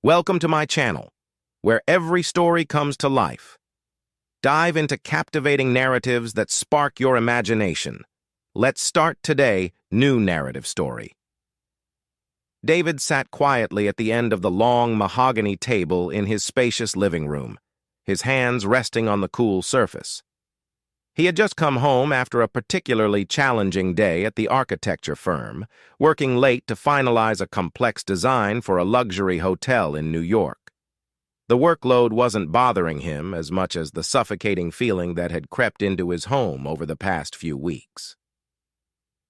Welcome to my channel, where every story comes to life. Dive into captivating narratives that spark your imagination. Let's start today, new narrative story. David sat quietly at the end of the long mahogany table in his spacious living room, his hands resting on the cool surface. He had just come home after a particularly challenging day at the architecture firm, working late to finalize a complex design for a luxury hotel in New York. The workload wasn't bothering him as much as the suffocating feeling that had crept into his home over the past few weeks.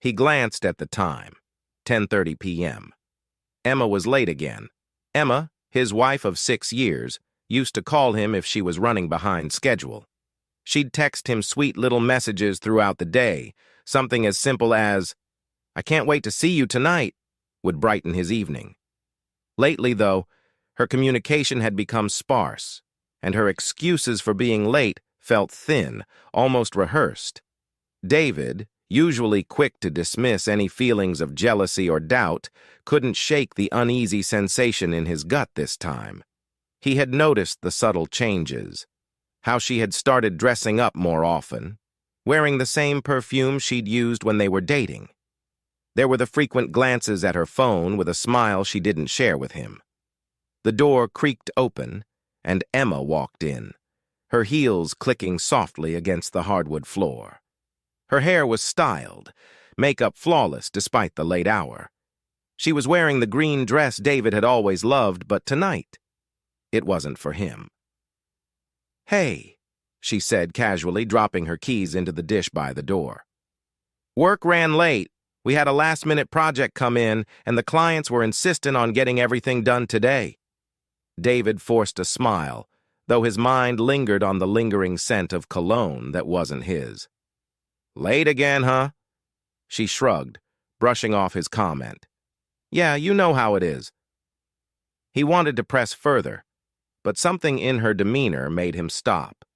He glanced at the time, 10:30 p.m. Emma was late again. Emma, his wife of 6 years, used to call him if she was running behind schedule. She'd text him sweet little messages throughout the day. Something as simple as, "I can't wait to see you tonight," would brighten his evening. Lately, though, her communication had become sparse, and her excuses for being late felt thin, almost rehearsed. David, usually quick to dismiss any feelings of jealousy or doubt, couldn't shake the uneasy sensation in his gut this time. He had noticed the subtle changes. How she had started dressing up more often, wearing the same perfume she'd used when they were dating. There were the frequent glances at her phone with a smile she didn't share with him. The door creaked open, and Emma walked in, her heels clicking softly against the hardwood floor. Her hair was styled, makeup flawless despite the late hour. She was wearing the green dress David had always loved, but tonight, it wasn't for him. "Hey," she said casually, dropping her keys into the dish by the door. "Work ran late. We had a last-minute project come in, and the clients were insistent on getting everything done today." David forced a smile, though his mind lingered on the lingering scent of cologne that wasn't his. "Late again, huh?" She shrugged, brushing off his comment. "Yeah, you know how it is." He wanted to press further, but something in her demeanor made him stop.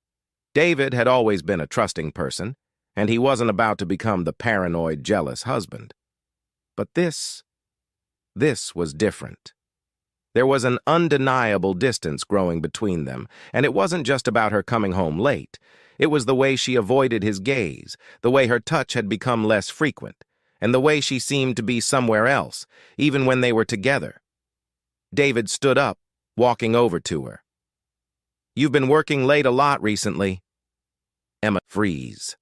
David had always been a trusting person, and he wasn't about to become the paranoid, jealous husband. But this was different. There was an undeniable distance growing between them, and it wasn't just about her coming home late. It was the way she avoided his gaze, the way her touch had become less frequent, and the way she seemed to be somewhere else, even when they were together. David stood up, walking over to her. "You've been working late a lot recently." Emma froze.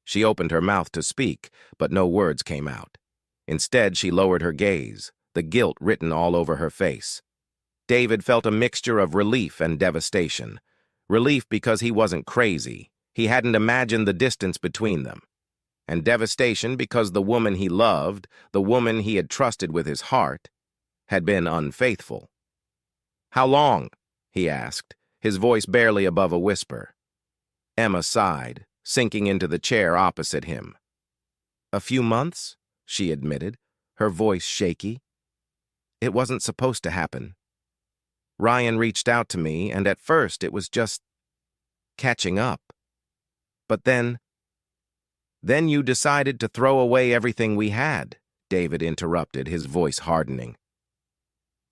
She opened her mouth to speak, but no words came out. Instead, she lowered her gaze, the guilt written all over her face. David felt a mixture of relief and devastation. Relief because he wasn't crazy. He hadn't imagined the distance between them. And devastation because the woman he loved, the woman he had trusted with his heart, had been unfaithful. "How long?" he asked, his voice barely above a whisper. Emma sighed, sinking into the chair opposite him. "A few months," she admitted, her voice shaky. "It wasn't supposed to happen. Ryan reached out to me, and at first it was just catching up. But then you decided to throw away everything we had," David interrupted, his voice hardening.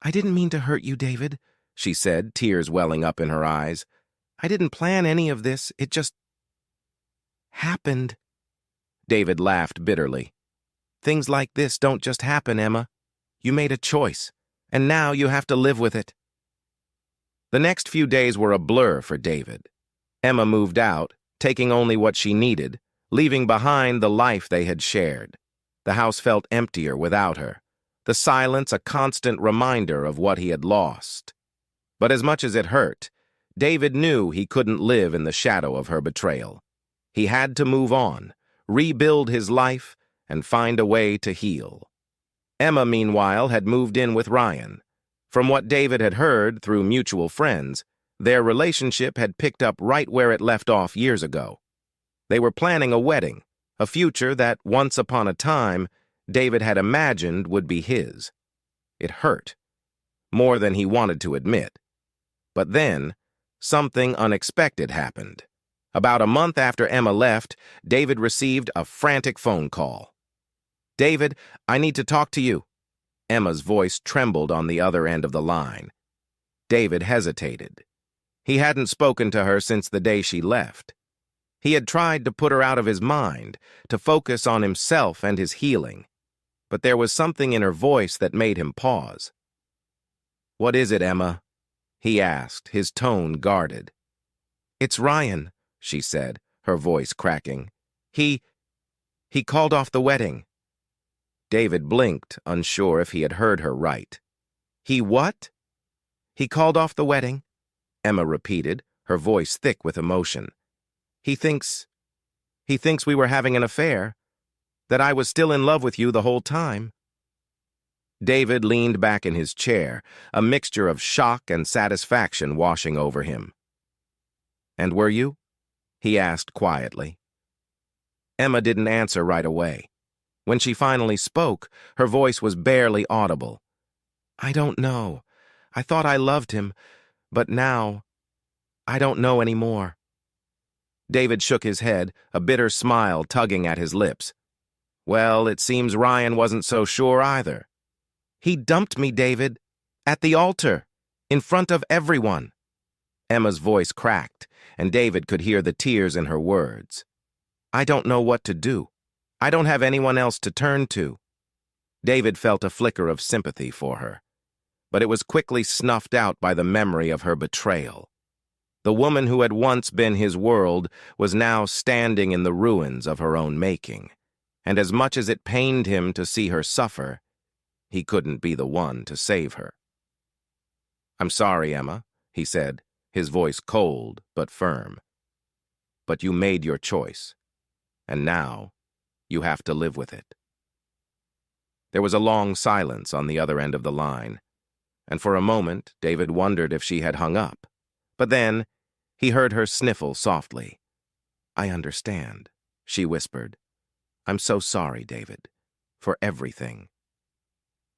"I didn't mean to hurt you, David," she said, tears welling up in her eyes. "I didn't plan any of this. It just happened." David laughed bitterly. "Things like this don't just happen, Emma. You made a choice, and now you have to live with it." The next few days were a blur for David. Emma moved out, taking only what she needed, leaving behind the life they had shared. The house felt emptier without her, the silence a constant reminder of what he had lost. But as much as it hurt, David knew he couldn't live in the shadow of her betrayal. He had to move on, rebuild his life, and find a way to heal. Emma, meanwhile, had moved in with Ryan. From what David had heard through mutual friends, their relationship had picked up right where it left off years ago. They were planning a wedding, a future that, once upon a time, David had imagined would be his. It hurt, more than he wanted to admit. But then, something unexpected happened. About a month after Emma left, David received a frantic phone call. "David, I need to talk to you." Emma's voice trembled on the other end of the line. David hesitated. He hadn't spoken to her since the day she left. He had tried to put her out of his mind, to focus on himself and his healing. But there was something in her voice that made him pause. "What is it, Emma?" he asked, his tone guarded. "It's Ryan," she said, her voice cracking. He called off the wedding." David blinked, unsure if he had heard her right. "He what?" "He called off the wedding," Emma repeated, her voice thick with emotion. He thinks we were having an affair, that I was still in love with you the whole time." David leaned back in his chair, a mixture of shock and satisfaction washing over him. "And were you?" he asked quietly. Emma didn't answer right away. When she finally spoke, her voice was barely audible. "I don't know. I thought I loved him, but now, I don't know anymore." David shook his head, a bitter smile tugging at his lips. "Well, it seems Ryan wasn't so sure either." "He dumped me, David. At the altar. In front of everyone." Emma's voice cracked, and David could hear the tears in her words. "I don't know what to do. I don't have anyone else to turn to." David felt a flicker of sympathy for her, but it was quickly snuffed out by the memory of her betrayal. The woman who had once been his world was now standing in the ruins of her own making, and as much as it pained him to see her suffer, he couldn't be the one to save her. "I'm sorry, Emma," he said, his voice cold but firm. "But you made your choice, and now you have to live with it." There was a long silence on the other end of the line, and for a moment David wondered if she had hung up. But then he heard her sniffle softly. "I understand," she whispered. "I'm so sorry, David, for everything."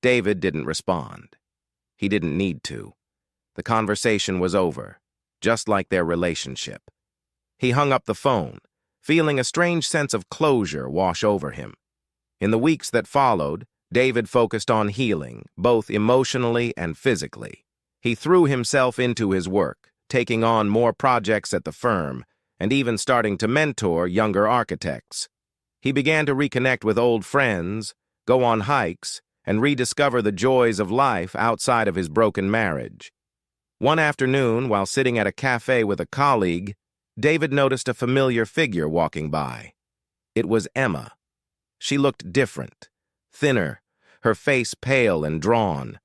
David didn't respond. He didn't need to. The conversation was over, just like their relationship. He hung up the phone, feeling a strange sense of closure wash over him. In the weeks that followed, David focused on healing, both emotionally and physically. He threw himself into his work, taking on more projects at the firm, and even starting to mentor younger architects. He began to reconnect with old friends, go on hikes, and rediscover the joys of life outside of his broken marriage. One afternoon, while sitting at a cafe with a colleague, David noticed a familiar figure walking by. It was Emma. She looked different, thinner, her face pale and drawn.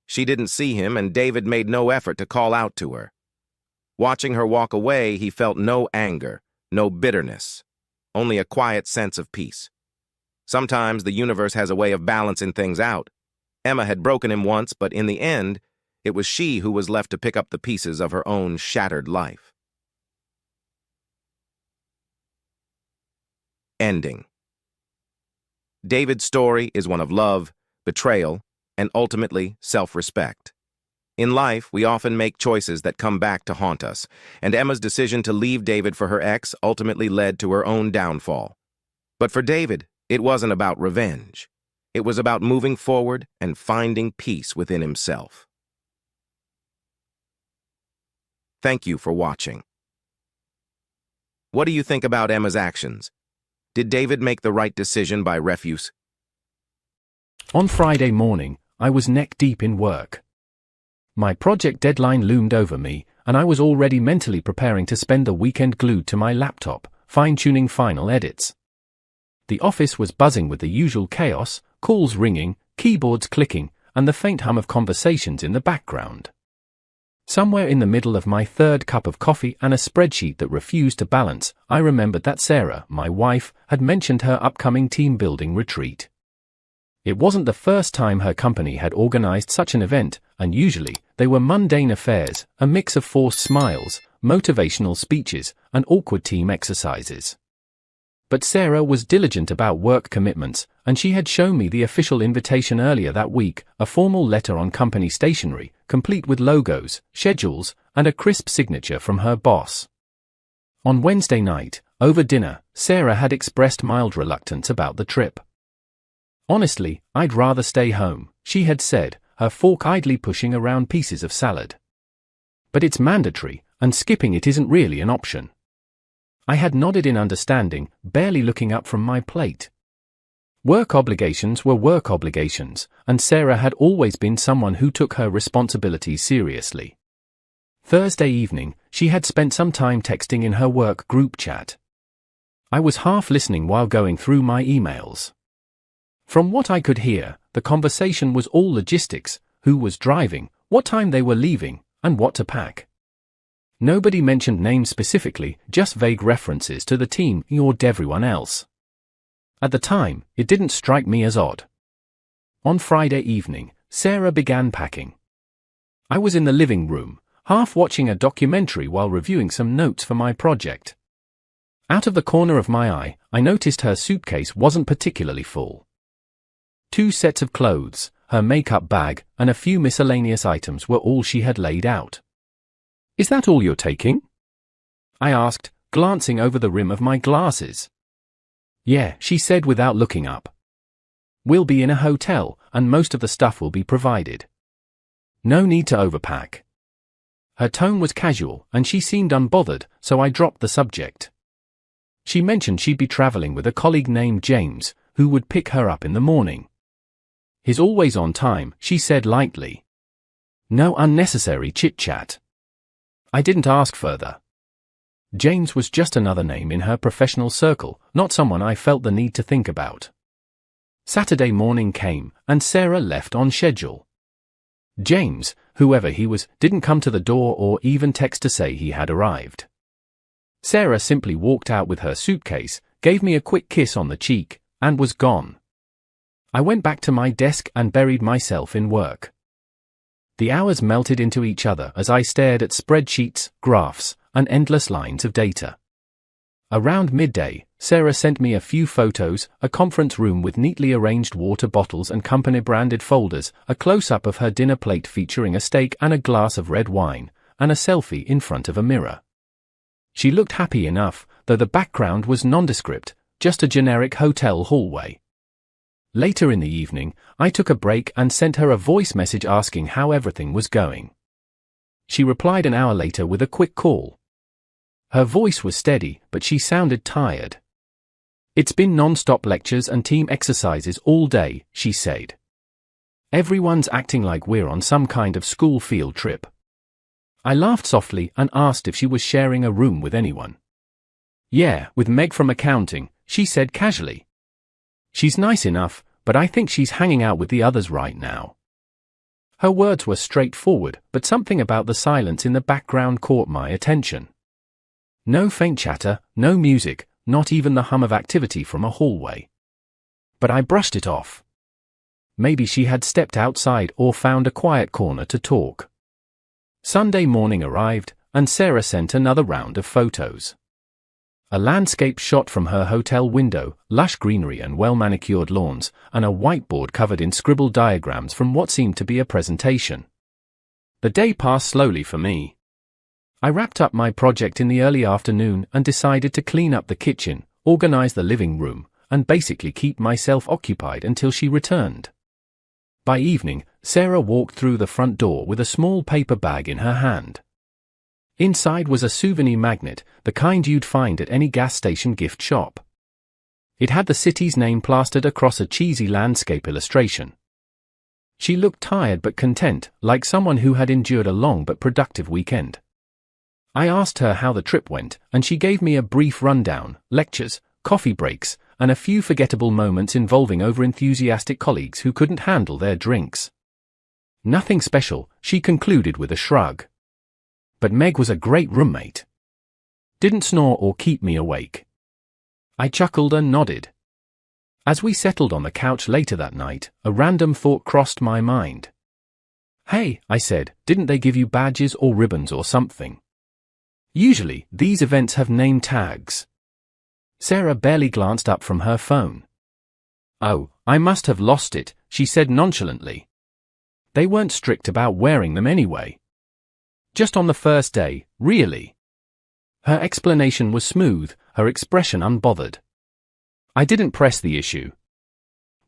She didn't see him, and David made no effort to call out to her. Watching her walk away, he felt no anger, no bitterness, only a quiet sense of peace. Sometimes the universe has a way of balancing things out. Emma had broken him once, but in the end, it was she who was left to pick up the pieces of her own shattered life. Ending. David's story is one of love, betrayal, and ultimately self-respect. In life, we often make choices that come back to haunt us, and Emma's decision to leave David for her ex ultimately led to her own downfall. But for David, it wasn't about revenge. It was about moving forward and finding peace within himself. Thank you for watching. What do you think about Emma's actions? Did David make the right decision by refuse? On Friday morning, I was neck-deep in work. My project deadline loomed over me, and I was already mentally preparing to spend the weekend glued to my laptop, fine-tuning final edits. The office was buzzing with the usual chaos, calls ringing, keyboards clicking, and the faint hum of conversations in the background. Somewhere in the middle of my third cup of coffee and a spreadsheet that refused to balance, I remembered that Sarah, my wife, had mentioned her upcoming team-building retreat. It wasn't the first time her company had organized such an event, and usually, they were mundane affairs, a mix of forced smiles, motivational speeches, and awkward team exercises. But Sarah was diligent about work commitments, and she had shown me the official invitation earlier that week, a formal letter on company stationery, complete with logos, schedules, and a crisp signature from her boss. On Wednesday night, over dinner, Sarah had expressed mild reluctance about the trip. Honestly, I'd rather stay home, she had said, her fork idly pushing around pieces of salad. But it's mandatory, and skipping it isn't really an option. I had nodded in understanding, barely looking up from my plate. Work obligations were work obligations, and Sarah had always been someone who took her responsibilities seriously. Thursday evening, she had spent some time texting in her work group chat. I was half listening while going through my emails. From what I could hear, the conversation was all logistics: who was driving, what time they were leaving, and what to pack. Nobody mentioned names specifically, just vague references to the team or everyone else. At the time, it didn't strike me as odd. On Friday evening, Sarah began packing. I was in the living room, half watching a documentary while reviewing some notes for my project. Out of the corner of my eye, I noticed her suitcase wasn't particularly full. 2 sets of clothes, her makeup bag, and a few miscellaneous items were all she had laid out. "Is that all you're taking?" I asked, glancing over the rim of my glasses. "Yeah," she said without looking up. "We'll be in a hotel, and most of the stuff will be provided. No need to overpack." Her tone was casual, and she seemed unbothered, so I dropped the subject. She mentioned she'd be traveling with a colleague named James, who would pick her up in the morning. "He's always on time," she said lightly. No unnecessary chit-chat. I didn't ask further. James was just another name in her professional circle, not someone I felt the need to think about. Saturday morning came, and Sarah left on schedule. James, whoever he was, didn't come to the door or even text to say he had arrived. Sarah simply walked out with her suitcase, gave me a quick kiss on the cheek, and was gone. I went back to my desk and buried myself in work. The hours melted into each other as I stared at spreadsheets, graphs, and endless lines of data. Around midday, Sarah sent me a few photos, a conference room with neatly arranged water bottles and company-branded folders, a close-up of her dinner plate featuring a steak and a glass of red wine, and a selfie in front of a mirror. She looked happy enough, though the background was nondescript, just a generic hotel hallway. Later in the evening, I took a break and sent her a voice message asking how everything was going. She replied an hour later with a quick call. Her voice was steady, but she sounded tired. "It's been non-stop lectures and team exercises all day," she said. "Everyone's acting like we're on some kind of school field trip." I laughed softly and asked if she was sharing a room with anyone. "Yeah, with Meg from accounting," she said casually. "She's nice enough, but I think she's hanging out with the others right now." Her words were straightforward, but something about the silence in the background caught my attention. No faint chatter, no music, not even the hum of activity from a hallway. But I brushed it off. Maybe she had stepped outside or found a quiet corner to talk. Sunday morning arrived, and Sarah sent another round of photos. A landscape shot from her hotel window, lush greenery and well-manicured lawns, and a whiteboard covered in scribbled diagrams from what seemed to be a presentation. The day passed slowly for me. I wrapped up my project in the early afternoon and decided to clean up the kitchen, organize the living room, and basically keep myself occupied until she returned. By evening, Sarah walked through the front door with a small paper bag in her hand. Inside was a souvenir magnet, the kind you'd find at any gas station gift shop. It had the city's name plastered across a cheesy landscape illustration. She looked tired but content, like someone who had endured a long but productive weekend. I asked her how the trip went, and she gave me a brief rundown: lectures, coffee breaks, and a few forgettable moments involving over-enthusiastic colleagues who couldn't handle their drinks. Nothing special, she concluded with a shrug. But Meg was a great roommate. Didn't snore or keep me awake. I chuckled and nodded. As we settled on the couch later that night, a random thought crossed my mind. "Hey," I said, "didn't they give you badges or ribbons or something? Usually, these events have name tags." Sarah barely glanced up from her phone. "Oh, I must have lost it," she said nonchalantly. "They weren't strict about wearing them anyway." "Just on the first day, really?" Her explanation was smooth, her expression unbothered. I didn't press the issue.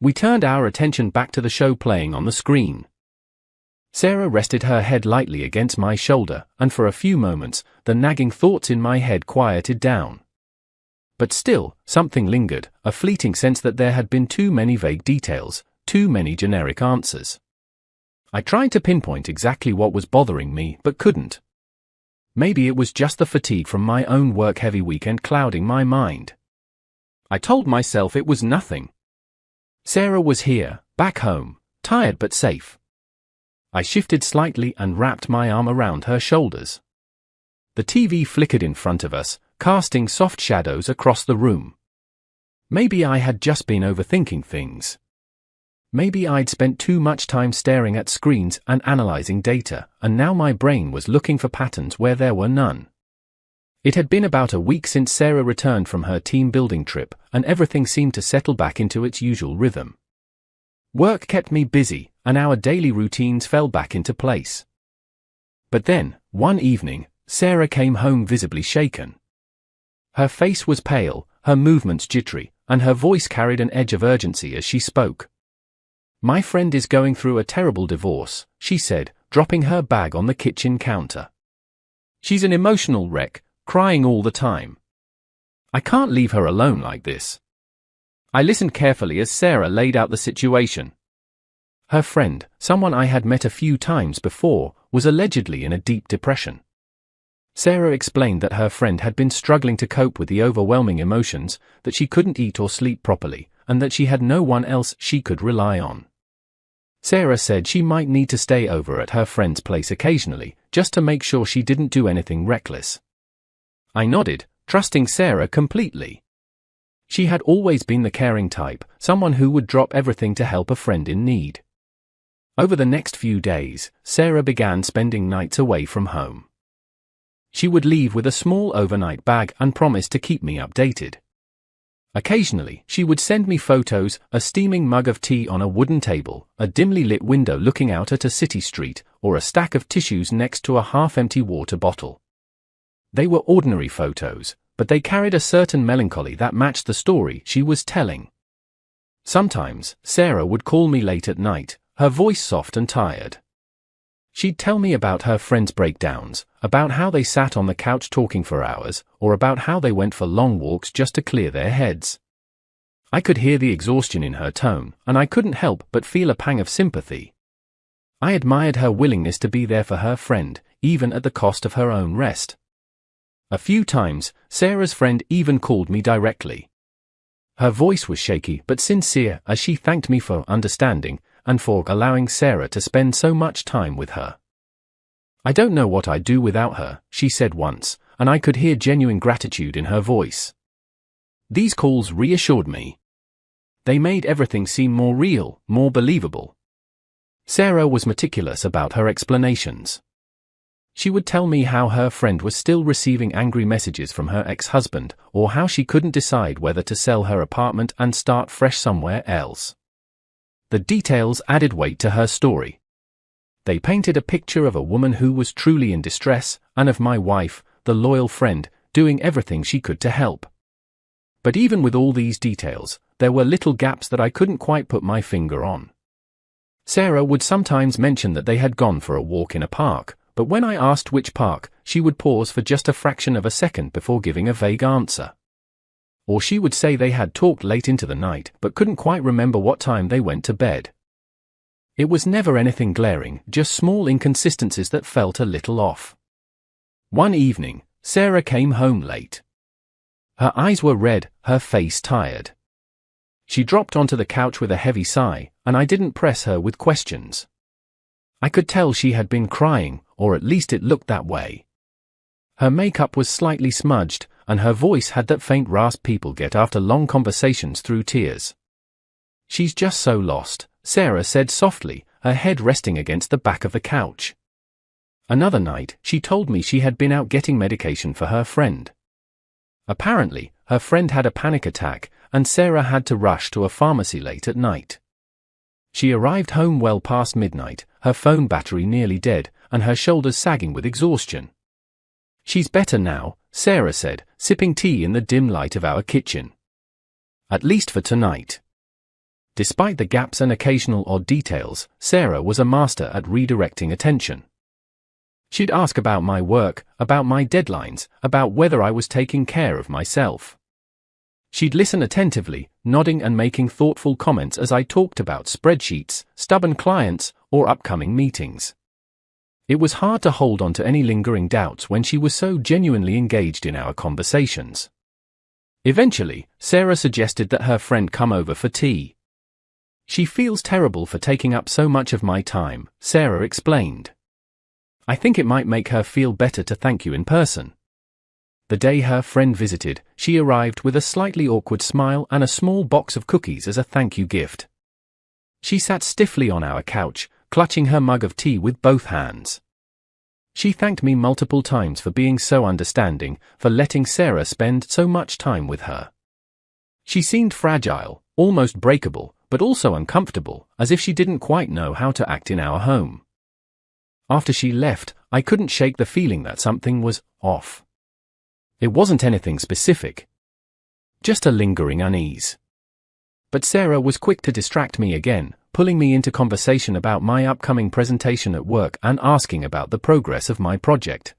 We turned our attention back to the show playing on the screen. Sarah rested her head lightly against my shoulder, and for a few moments, the nagging thoughts in my head quieted down. But still, something lingered, a fleeting sense that there had been too many vague details, too many generic answers. I tried to pinpoint exactly what was bothering me, but couldn't. Maybe it was just the fatigue from my own work-heavy weekend clouding my mind. I told myself it was nothing. Sarah was here, back home, tired but safe. I shifted slightly and wrapped my arm around her shoulders. The TV flickered in front of us, casting soft shadows across the room. Maybe I had just been overthinking things. Maybe I'd spent too much time staring at screens and analyzing data, and now my brain was looking for patterns where there were none. It had been about a week since Sarah returned from her team-building trip, and everything seemed to settle back into its usual rhythm. Work kept me busy, and our daily routines fell back into place. But then, one evening, Sarah came home visibly shaken. Her face was pale, her movements jittery, and her voice carried an edge of urgency as she spoke. "My friend is going through a terrible divorce," she said, dropping her bag on the kitchen counter. "She's an emotional wreck, crying all the time. I can't leave her alone like this." I listened carefully as Sarah laid out the situation. Her friend, someone I had met a few times before, was allegedly in a deep depression. Sarah explained that her friend had been struggling to cope with the overwhelming emotions, that she couldn't eat or sleep properly, and that she had no one else she could rely on. Sarah said she might need to stay over at her friend's place occasionally, just to make sure she didn't do anything reckless. I nodded, trusting Sarah completely. She had always been the caring type, someone who would drop everything to help a friend in need. Over the next few days, Sarah began spending nights away from home. She would leave with a small overnight bag and promise to keep me updated. Occasionally, she would send me photos, a steaming mug of tea on a wooden table, a dimly lit window looking out at a city street, or a stack of tissues next to a half-empty water bottle. They were ordinary photos, but they carried a certain melancholy that matched the story she was telling. Sometimes, Sarah would call me late at night, her voice soft and tired. She'd tell me about her friends' breakdowns, about how they sat on the couch talking for hours, or about how they went for long walks just to clear their heads. I could hear the exhaustion in her tone, and I couldn't help but feel a pang of sympathy. I admired her willingness to be there for her friend, even at the cost of her own rest. A few times, Sarah's friend even called me directly. Her voice was shaky but sincere as she thanked me for understanding, and for allowing Sarah to spend so much time with her. "I don't know what I'd do without her," she said once, and I could hear genuine gratitude in her voice. These calls reassured me. They made everything seem more real, more believable. Sarah was meticulous about her explanations. She would tell me how her friend was still receiving angry messages from her ex-husband, or how she couldn't decide whether to sell her apartment and start fresh somewhere else. The details added weight to her story. They painted a picture of a woman who was truly in distress, and of my wife, the loyal friend, doing everything she could to help. But even with all these details, there were little gaps that I couldn't quite put my finger on. Sarah would sometimes mention that they had gone for a walk in a park, but when I asked which park, she would pause for just a fraction of a second before giving a vague answer. Or she would say they had talked late into the night but couldn't quite remember what time they went to bed. It was never anything glaring, just small inconsistencies that felt a little off. One evening, Sarah came home late. Her eyes were red, her face tired. She dropped onto the couch with a heavy sigh, and I didn't press her with questions. I could tell she had been crying, or at least it looked that way. Her makeup was slightly smudged, and her voice had that faint rasp people get after long conversations through tears. "She's just so lost," Sarah said softly, her head resting against the back of the couch. Another night, she told me she had been out getting medication for her friend. Apparently, her friend had a panic attack, and Sarah had to rush to a pharmacy late at night. She arrived home well past midnight, her phone battery nearly dead, and her shoulders sagging with exhaustion. "She's better now," Sarah said, sipping tea in the dim light of our kitchen. "At least for tonight." Despite the gaps and occasional odd details, Sarah was a master at redirecting attention. She'd ask about my work, about my deadlines, about whether I was taking care of myself. She'd listen attentively, nodding and making thoughtful comments as I talked about spreadsheets, stubborn clients, or upcoming meetings. It was hard to hold on to any lingering doubts when she was so genuinely engaged in our conversations. Eventually, Sarah suggested that her friend come over for tea. She feels terrible for taking up so much of my time, Sarah explained. I think it might make her feel better to thank you in person. The day her friend visited, she arrived with a slightly awkward smile and a small box of cookies as a thank you gift. She sat stiffly on our couch, clutching her mug of tea with both hands. She thanked me multiple times for being so understanding, for letting Sarah spend so much time with her. She seemed fragile, almost breakable, but also uncomfortable, as if she didn't quite know how to act in our home. After she left, I couldn't shake the feeling that something was off. It wasn't anything specific. Just a lingering unease. But Sarah was quick to distract me again, pulling me into conversation about my upcoming presentation at work and asking about the progress of my project.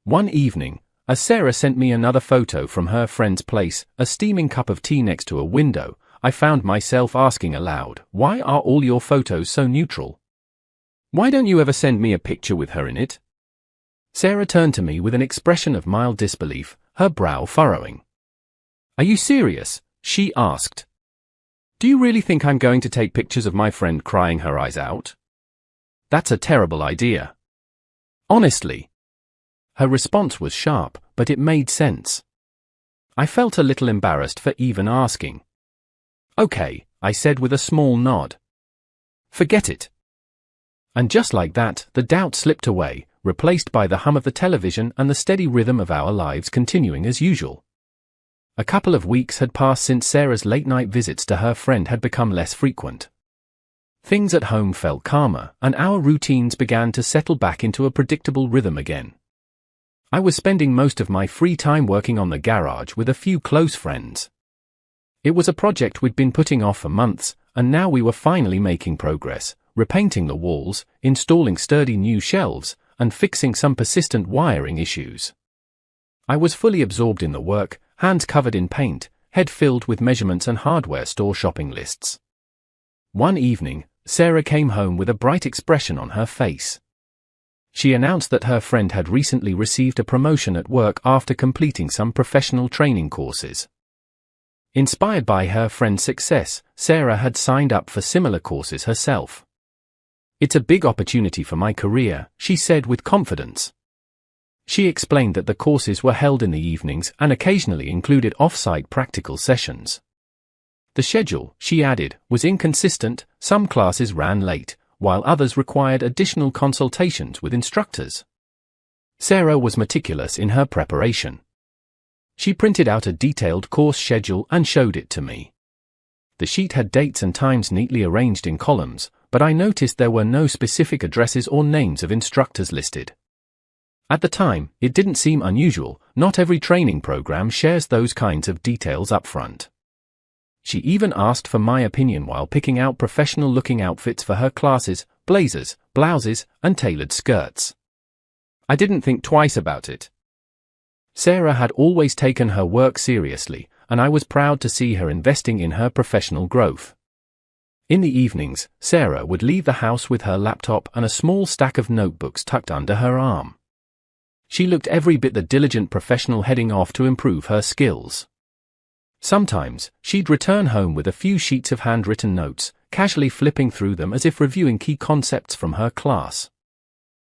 One evening, as Sarah sent me another photo from her friend's place, a steaming cup of tea next to a window, I found myself asking aloud, "Why are all your photos so neutral? Why don't you ever send me a picture with her in it?" Sarah turned to me with an expression of mild disbelief, her brow furrowing. "Are you serious?" she asked. "Do you really think I'm going to take pictures of my friend crying her eyes out? That's a terrible idea." Honestly. Her response was sharp, but it made sense. I felt a little embarrassed for even asking. "Okay," I said with a small nod. "Forget it." And just like that, the doubt slipped away, replaced by the hum of the television and the steady rhythm of our lives continuing as usual. A couple of weeks had passed since Sarah's late-night visits to her friend had become less frequent. Things at home felt calmer, and our routines began to settle back into a predictable rhythm again. I was spending most of my free time working on the garage with a few close friends. It was a project we'd been putting off for months, and now we were finally making progress, repainting the walls, installing sturdy new shelves, and fixing some persistent wiring issues. I was fully absorbed in the work, hands covered in paint, head filled with measurements and hardware store shopping lists. One evening, Sarah came home with a bright expression on her face. She announced that her friend had recently received a promotion at work after completing some professional training courses. Inspired by her friend's success, Sarah had signed up for similar courses herself. "It's a big opportunity for my career," she said with confidence. She explained that the courses were held in the evenings and occasionally included off-site practical sessions. The schedule, she added, was inconsistent. Some classes ran late, while others required additional consultations with instructors. Sarah was meticulous in her preparation. She printed out a detailed course schedule and showed it to me. The sheet had dates and times neatly arranged in columns, but I noticed there were no specific addresses or names of instructors listed. At the time, it didn't seem unusual. Not every training program shares those kinds of details up front. She even asked for my opinion while picking out professional-looking outfits for her classes, blazers, blouses, and tailored skirts. I didn't think twice about it. Sarah had always taken her work seriously, and I was proud to see her investing in her professional growth. In the evenings, Sarah would leave the house with her laptop and a small stack of notebooks tucked under her arm. She looked every bit the diligent professional heading off to improve her skills. Sometimes, she'd return home with a few sheets of handwritten notes, casually flipping through them as if reviewing key concepts from her class.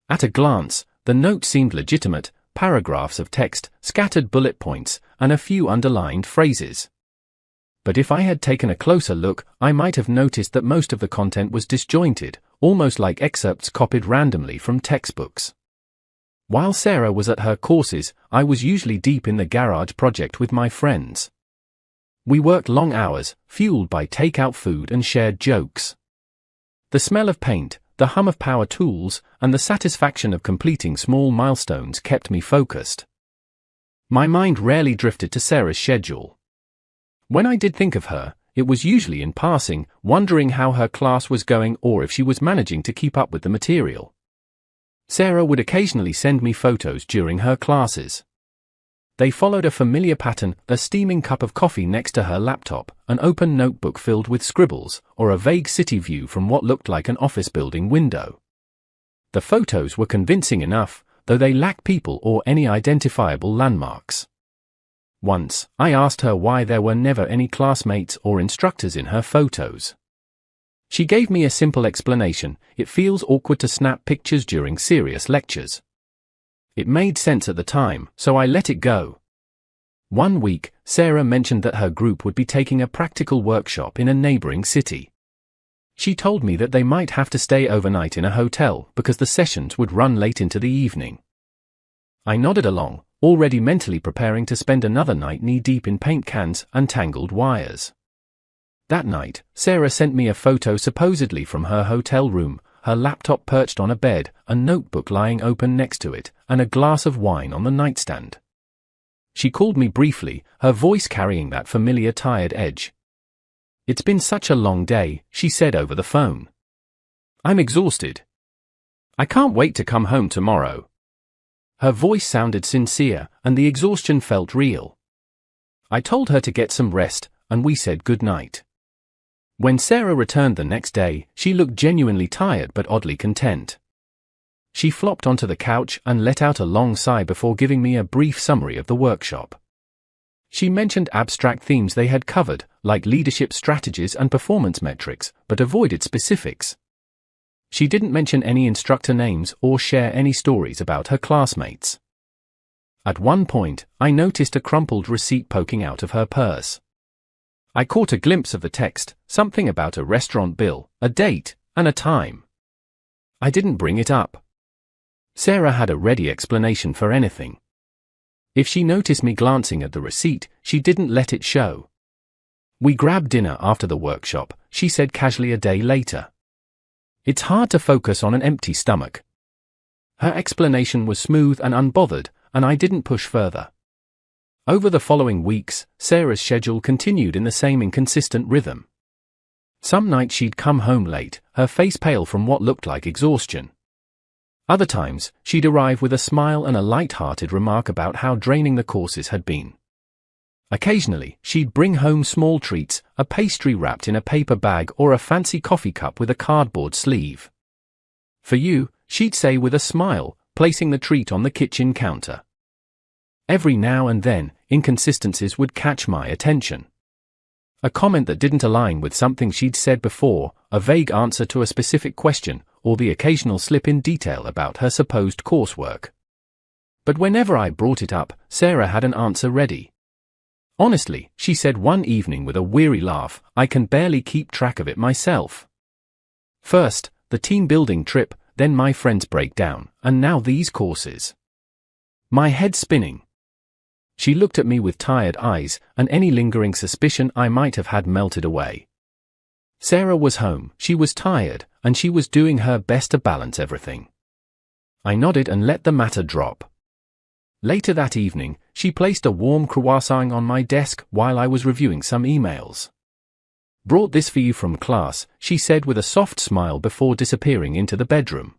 At a glance, the notes seemed legitimate: paragraphs of text, scattered bullet points, and a few underlined phrases. But if I had taken a closer look, I might have noticed that most of the content was disjointed, almost like excerpts copied randomly from textbooks. While Sarah was at her courses, I was usually deep in the garage project with my friends. We worked long hours, fueled by takeout food and shared jokes. The smell of paint, the hum of power tools, and the satisfaction of completing small milestones kept me focused. My mind rarely drifted to Sarah's schedule. When I did think of her, it was usually in passing, wondering how her class was going or if she was managing to keep up with the material. Sarah would occasionally send me photos during her classes. They followed a familiar pattern: a steaming cup of coffee next to her laptop, an open notebook filled with scribbles, or a vague city view from what looked like an office building window. The photos were convincing enough, though they lacked people or any identifiable landmarks. Once, I asked her why there were never any classmates or instructors in her photos. She gave me a simple explanation: it feels awkward to snap pictures during serious lectures. It made sense at the time, so I let it go. One week, Sarah mentioned that her group would be taking a practical workshop in a neighboring city. She told me that they might have to stay overnight in a hotel because the sessions would run late into the evening. I nodded along, already mentally preparing to spend another night knee-deep in paint cans and tangled wires. That night, Sarah sent me a photo supposedly from her hotel room, her laptop perched on a bed, a notebook lying open next to it, and a glass of wine on the nightstand. She called me briefly, her voice carrying that familiar tired edge. "It's been such a long day," she said over the phone. "I'm exhausted. I can't wait to come home tomorrow." Her voice sounded sincere, and the exhaustion felt real. I told her to get some rest, and we said goodnight. When Sarah returned the next day, she looked genuinely tired but oddly content. She flopped onto the couch and let out a long sigh before giving me a brief summary of the workshop. She mentioned abstract themes they had covered, like leadership strategies and performance metrics, but avoided specifics. She didn't mention any instructor names or share any stories about her classmates. At one point, I noticed a crumpled receipt poking out of her purse. I caught a glimpse of the text, something about a restaurant bill, a date, and a time. I didn't bring it up. Sarah had a ready explanation for anything. If she noticed me glancing at the receipt, she didn't let it show. "We grabbed dinner after the workshop," she said casually a day later. "It's hard to focus on an empty stomach." Her explanation was smooth and unbothered, and I didn't push further. Over the following weeks, Sarah's schedule continued in the same inconsistent rhythm. Some nights she'd come home late, her face pale from what looked like exhaustion. Other times, she'd arrive with a smile and a light-hearted remark about how draining the courses had been. Occasionally, she'd bring home small treats, a pastry wrapped in a paper bag or a fancy coffee cup with a cardboard sleeve. "For you," she'd say with a smile, placing the treat on the kitchen counter. Every now and then, inconsistencies would catch my attention. A comment that didn't align with something she'd said before, a vague answer to a specific question, or the occasional slip in detail about her supposed coursework. But whenever I brought it up, Sarah had an answer ready. "Honestly," she said one evening with a weary laugh, "I can barely keep track of it myself. First, the team-building trip, then my friend's breakdown, and now these courses. My head's spinning." She looked at me with tired eyes, and any lingering suspicion I might have had melted away. Sarah was home, she was tired, and she was doing her best to balance everything. I nodded and let the matter drop. Later that evening, she placed a warm croissant on my desk while I was reviewing some emails. "Brought this for you from class," she said with a soft smile before disappearing into the bedroom.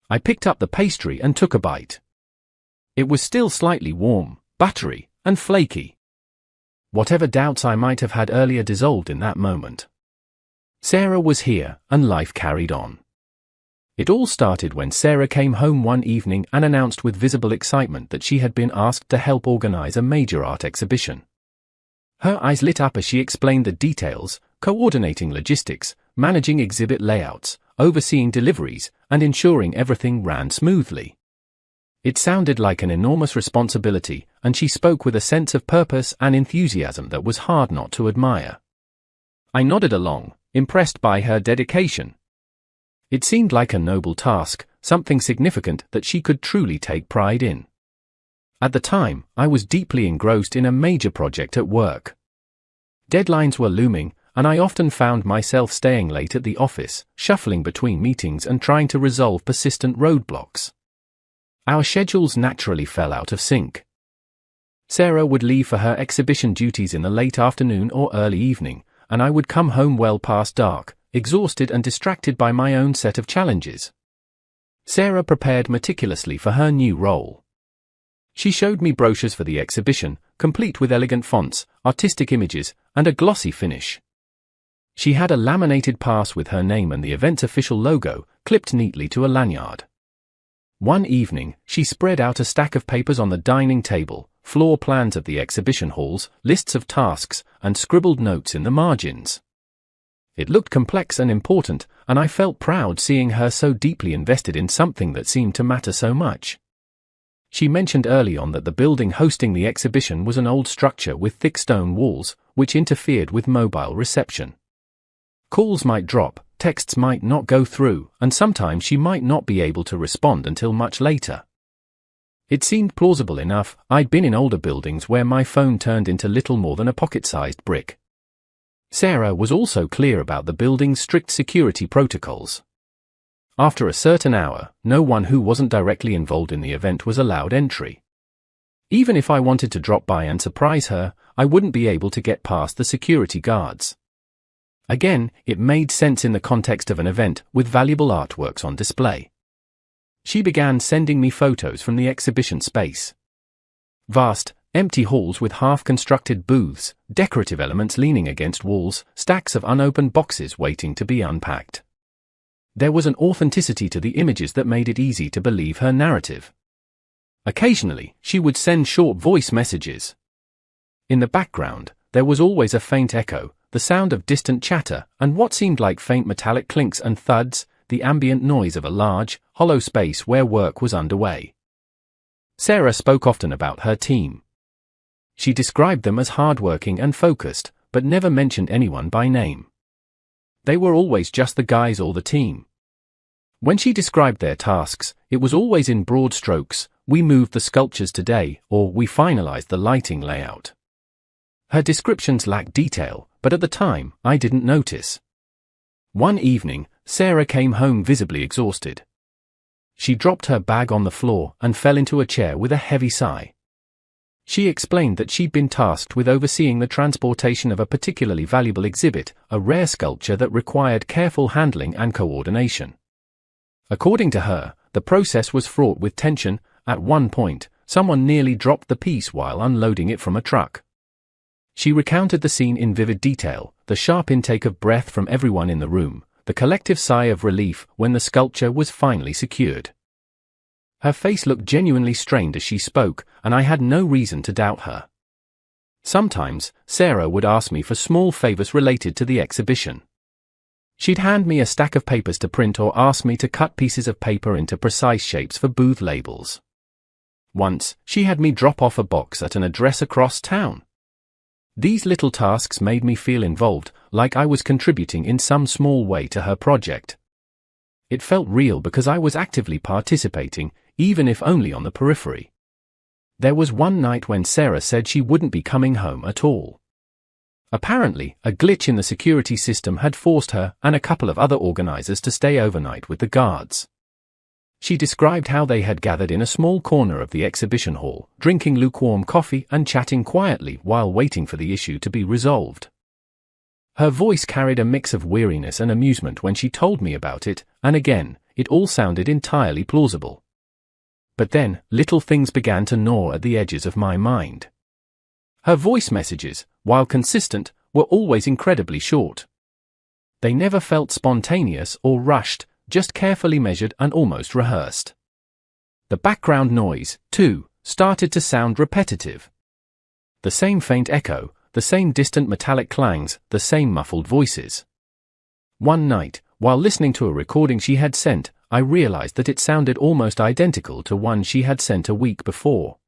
I picked up the pastry and took a bite. It was still slightly warm, buttery, and flaky. Whatever doubts I might have had earlier dissolved in that moment. Sarah was here, and life carried on. It all started when Sarah came home one evening and announced with visible excitement that she had been asked to help organize a major art exhibition. Her eyes lit up as she explained the details, coordinating logistics, managing exhibit layouts, overseeing deliveries, and ensuring everything ran smoothly. It sounded like an enormous responsibility, and she spoke with a sense of purpose and enthusiasm that was hard not to admire. I nodded along, impressed by her dedication. It seemed like a noble task, something significant that she could truly take pride in. At the time, I was deeply engrossed in a major project at work. Deadlines were looming, and I often found myself staying late at the office, shuffling between meetings and trying to resolve persistent roadblocks. Our schedules naturally fell out of sync. Sarah would leave for her exhibition duties in the late afternoon or early evening, and I would come home well past dark, exhausted and distracted by my own set of challenges. Sarah prepared meticulously for her new role. She showed me brochures for the exhibition, complete with elegant fonts, artistic images, and a glossy finish. She had a laminated pass with her name and the event's official logo, clipped neatly to a lanyard. One evening, she spread out a stack of papers on the dining table, floor plans of the exhibition halls, lists of tasks, and scribbled notes in the margins. It looked complex and important, and I felt proud seeing her so deeply invested in something that seemed to matter so much. She mentioned early on that the building hosting the exhibition was an old structure with thick stone walls, which interfered with mobile reception. Calls might drop, texts might not go through, and sometimes she might not be able to respond until much later. It seemed plausible enough. I'd been in older buildings where my phone turned into little more than a pocket-sized brick. Sarah was also clear about the building's strict security protocols. After a certain hour, no one who wasn't directly involved in the event was allowed entry. Even if I wanted to drop by and surprise her, I wouldn't be able to get past the security guards. Again, it made sense in the context of an event with valuable artworks on display. She began sending me photos from the exhibition space. Vast, empty halls with half-constructed booths, decorative elements leaning against walls, stacks of unopened boxes waiting to be unpacked. There was an authenticity to the images that made it easy to believe her narrative. Occasionally, she would send short voice messages. In the background, there was always a faint echo, the sound of distant chatter, and what seemed like faint metallic clinks and thuds, the ambient noise of a large, hollow space where work was underway. Sarah spoke often about her team. She described them as hardworking and focused, but never mentioned anyone by name. They were always just the guys or the team. When she described their tasks, it was always in broad strokes: we moved the sculptures today, or we finalized the lighting layout. Her descriptions lacked detail, but at the time, I didn't notice. One evening, Sarah came home visibly exhausted. She dropped her bag on the floor and fell into a chair with a heavy sigh. She explained that she'd been tasked with overseeing the transportation of a particularly valuable exhibit, a rare sculpture that required careful handling and coordination. According to her, the process was fraught with tension. At one point, someone nearly dropped the piece while unloading it from a truck. She recounted the scene in vivid detail, the sharp intake of breath from everyone in the room, the collective sigh of relief when the sculpture was finally secured. Her face looked genuinely strained as she spoke, and I had no reason to doubt her. Sometimes, Sarah would ask me for small favors related to the exhibition. She'd hand me a stack of papers to print or ask me to cut pieces of paper into precise shapes for booth labels. Once, she had me drop off a box at an address across town. These little tasks made me feel involved, like I was contributing in some small way to her project. It felt real because I was actively participating, even if only on the periphery. There was one night when Sarah said she wouldn't be coming home at all. Apparently, a glitch in the security system had forced her and a couple of other organizers to stay overnight with the guards. She described how they had gathered in a small corner of the exhibition hall, drinking lukewarm coffee and chatting quietly while waiting for the issue to be resolved. Her voice carried a mix of weariness and amusement when she told me about it, and again, it all sounded entirely plausible. But then, little things began to gnaw at the edges of my mind. Her voice messages, while consistent, were always incredibly short. They never felt spontaneous or rushed, just carefully measured and almost rehearsed. The background noise, too, started to sound repetitive. The same faint echo, the same distant metallic clangs, the same muffled voices. One night, while listening to a recording she had sent, I realized that it sounded almost identical to one she had sent a week before.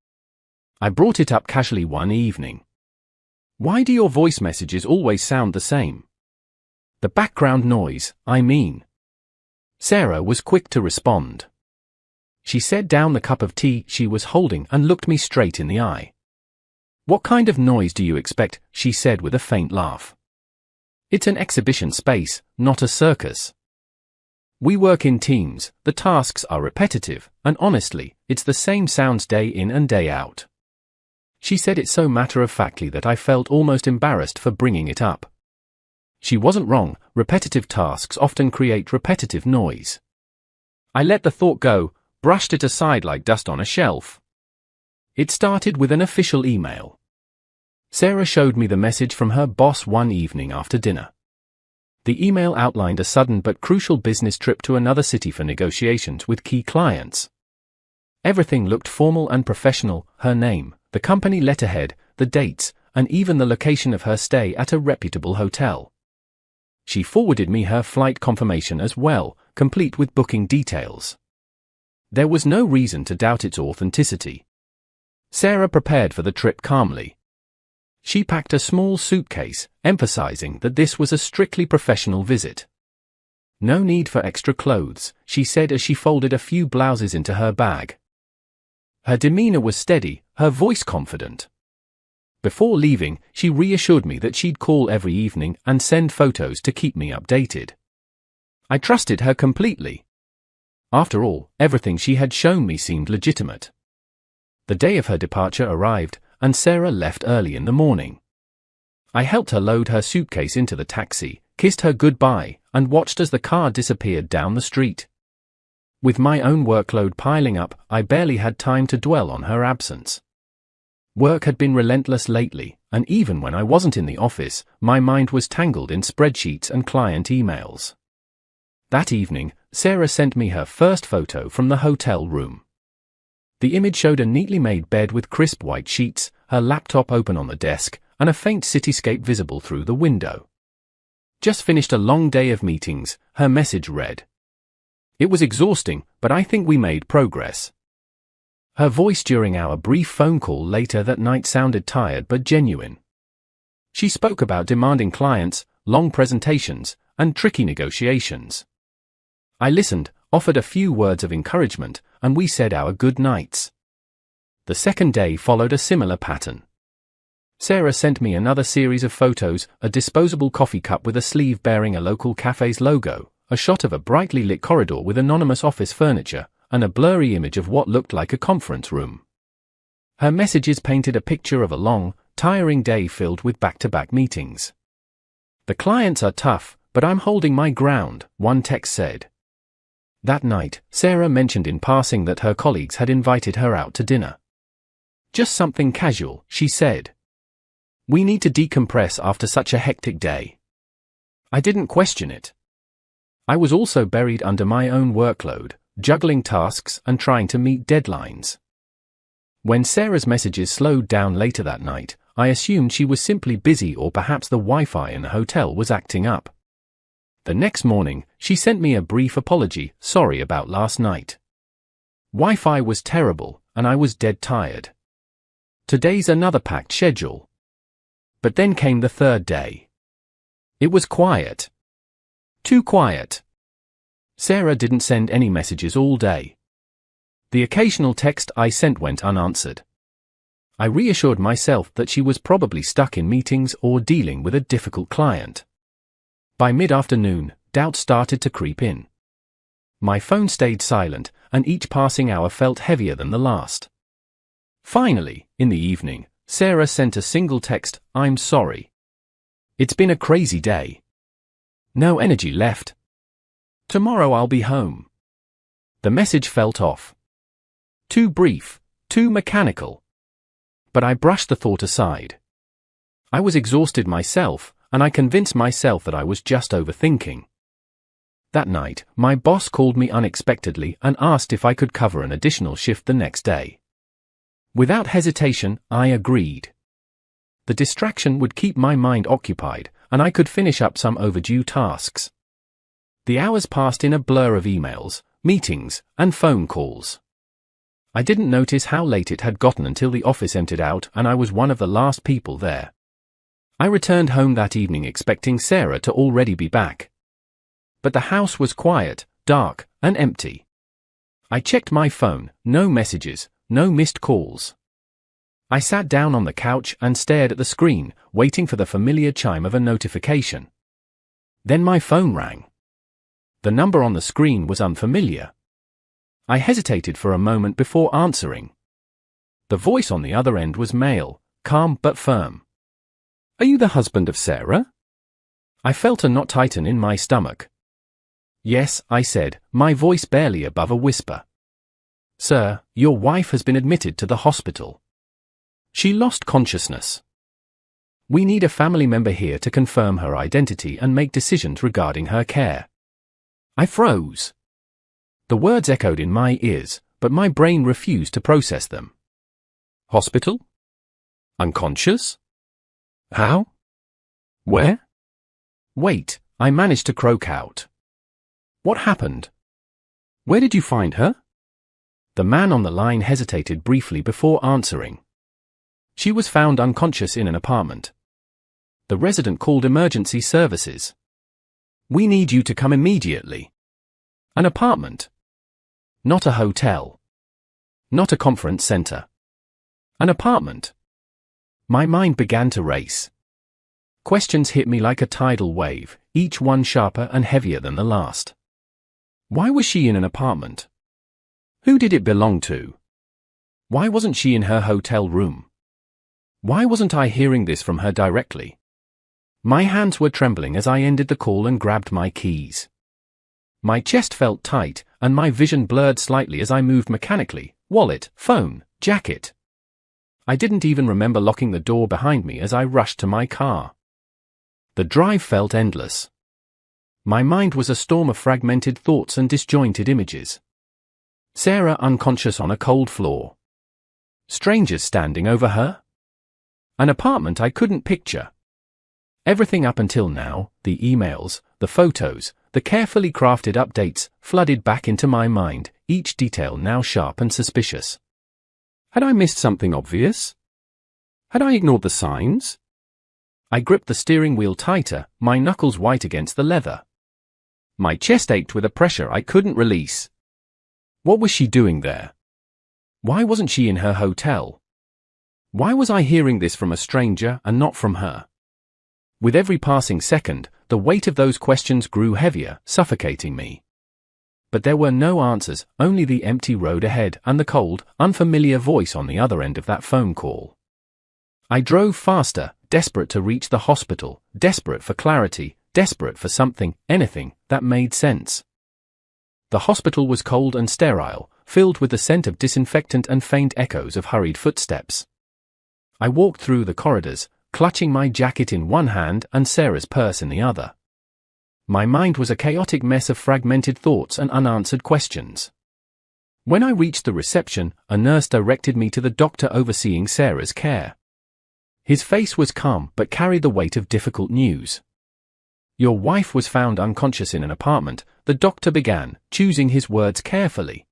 I brought it up casually one evening. "Why do your voice messages always sound the same?" "The background noise, I mean." Sarah was quick to respond. She set down the cup of tea she was holding and looked me straight in the eye. "What kind of noise do you expect?" she said with a faint laugh. "It's an exhibition space, not a circus. We work in teams, the tasks are repetitive, and honestly, it's the same sounds day in and day out." She said it so matter-of-factly that I felt almost embarrassed for bringing it up. She wasn't wrong. Repetitive tasks often create repetitive noise. I let the thought go, brushed it aside like dust on a shelf. It started with an official email. Sarah showed me the message from her boss one evening after dinner. The email outlined a sudden but crucial business trip to another city for negotiations with key clients. Everything looked formal and professional: her name, the company letterhead, the dates, and even the location of her stay at a reputable hotel. She forwarded me her flight confirmation as well, complete with booking details. There was no reason to doubt its authenticity. Sarah prepared for the trip calmly. She packed a small suitcase, emphasizing that this was a strictly professional visit. No need for extra clothes, she said as she folded a few blouses into her bag. Her demeanor was steady, her voice confident. Before leaving, she reassured me that she'd call every evening and send photos to keep me updated. I trusted her completely. After all, everything she had shown me seemed legitimate. The day of her departure arrived, and Sarah left early in the morning. I helped her load her suitcase into the taxi, kissed her goodbye, and watched as the car disappeared down the street. With my own workload piling up, I barely had time to dwell on her absence. Work had been relentless lately, and even when I wasn't in the office, my mind was tangled in spreadsheets and client emails. That evening, Sarah sent me her first photo from the hotel room. The image showed a neatly made bed with crisp white sheets, her laptop open on the desk, and a faint cityscape visible through the window. Just finished a long day of meetings, her message read. It was exhausting, but I think we made progress. Her voice during our brief phone call later that night sounded tired but genuine. She spoke about demanding clients, long presentations, and tricky negotiations. I listened, offered a few words of encouragement, and we said our good nights. The second day followed a similar pattern. Sarah sent me another series of photos: a disposable coffee cup with a sleeve bearing a local cafe's logo, a shot of a brightly lit corridor with anonymous office furniture, and a blurry image of what looked like a conference room. Her messages painted a picture of a long, tiring day filled with back-to-back meetings. "The clients are tough, but I'm holding my ground," one text said. That night, Sarah mentioned in passing that her colleagues had invited her out to dinner. "Just something casual," she said. "We need to decompress after such a hectic day." I didn't question it. I was also buried under my own workload, juggling tasks and trying to meet deadlines. When Sarah's messages slowed down later that night, I assumed she was simply busy, or perhaps the Wi-Fi in the hotel was acting up. The next morning, she sent me a brief apology: "Sorry about last night. Wi-Fi was terrible, and I was dead tired. Today's another packed schedule." But then came the third day. It was quiet. Too quiet. Sarah didn't send any messages all day. The occasional text I sent went unanswered. I reassured myself that she was probably stuck in meetings or dealing with a difficult client. By mid-afternoon, doubt started to creep in. My phone stayed silent, and each passing hour felt heavier than the last. Finally, in the evening, Sarah sent a single text: "I'm sorry. It's been a crazy day. No energy left. Tomorrow I'll be home." The message felt off. Too brief, too mechanical. But I brushed the thought aside. I was exhausted myself, and I convinced myself that I was just overthinking. That night, my boss called me unexpectedly and asked if I could cover an additional shift the next day. Without hesitation, I agreed. The distraction would keep my mind occupied, and I could finish up some overdue tasks. The hours passed in a blur of emails, meetings, and phone calls. I didn't notice how late it had gotten until the office emptied out and I was one of the last people there. I returned home that evening expecting Sarah to already be back. But the house was quiet, dark, and empty. I checked my phone: no messages, no missed calls. I sat down on the couch and stared at the screen, waiting for the familiar chime of a notification. Then my phone rang. The number on the screen was unfamiliar. I hesitated for a moment before answering. The voice on the other end was male, calm but firm. "Are you the husband of Sarah?" I felt a knot tighten in my stomach. "Yes," I said, my voice barely above a whisper. "Sir, your wife has been admitted to the hospital. She lost consciousness. We need a family member here to confirm her identity and make decisions regarding her care." I froze. The words echoed in my ears, but my brain refused to process them. Hospital? Unconscious? How? Where? Wait, I managed to croak out. What happened? Where did you find her? The man on the line hesitated briefly before answering. She was found unconscious in an apartment. The resident called emergency services. "We need you to come immediately." An apartment. Not a hotel. Not a conference center. An apartment. My mind began to race. Questions hit me like a tidal wave, each one sharper and heavier than the last. Why was she in an apartment? Who did it belong to? Why wasn't she in her hotel room? Why wasn't I hearing this from her directly? My hands were trembling as I ended the call and grabbed my keys. My chest felt tight, and my vision blurred slightly as I moved mechanically, wallet, phone, jacket. I didn't even remember locking the door behind me as I rushed to my car. The drive felt endless. My mind was a storm of fragmented thoughts and disjointed images. Sarah unconscious on a cold floor. Strangers standing over her. An apartment I couldn't picture. Everything up until now, the emails, the photos, the carefully crafted updates, flooded back into my mind, each detail now sharp and suspicious. Had I missed something obvious? Had I ignored the signs? I gripped the steering wheel tighter, my knuckles white against the leather. My chest ached with a pressure I couldn't release. What was she doing there? Why wasn't she in her hotel? Why was I hearing this from a stranger and not from her? With every passing second, the weight of those questions grew heavier, suffocating me. But there were no answers, only the empty road ahead and the cold, unfamiliar voice on the other end of that phone call. I drove faster, desperate to reach the hospital, desperate for clarity, desperate for something, anything, that made sense. The hospital was cold and sterile, filled with the scent of disinfectant and faint echoes of hurried footsteps. I walked through the corridors, clutching my jacket in one hand and Sarah's purse in the other. My mind was a chaotic mess of fragmented thoughts and unanswered questions. When I reached the reception, a nurse directed me to the doctor overseeing Sarah's care. His face was calm but carried the weight of difficult news. "Your wife was found unconscious in an apartment," the doctor began, choosing his words carefully.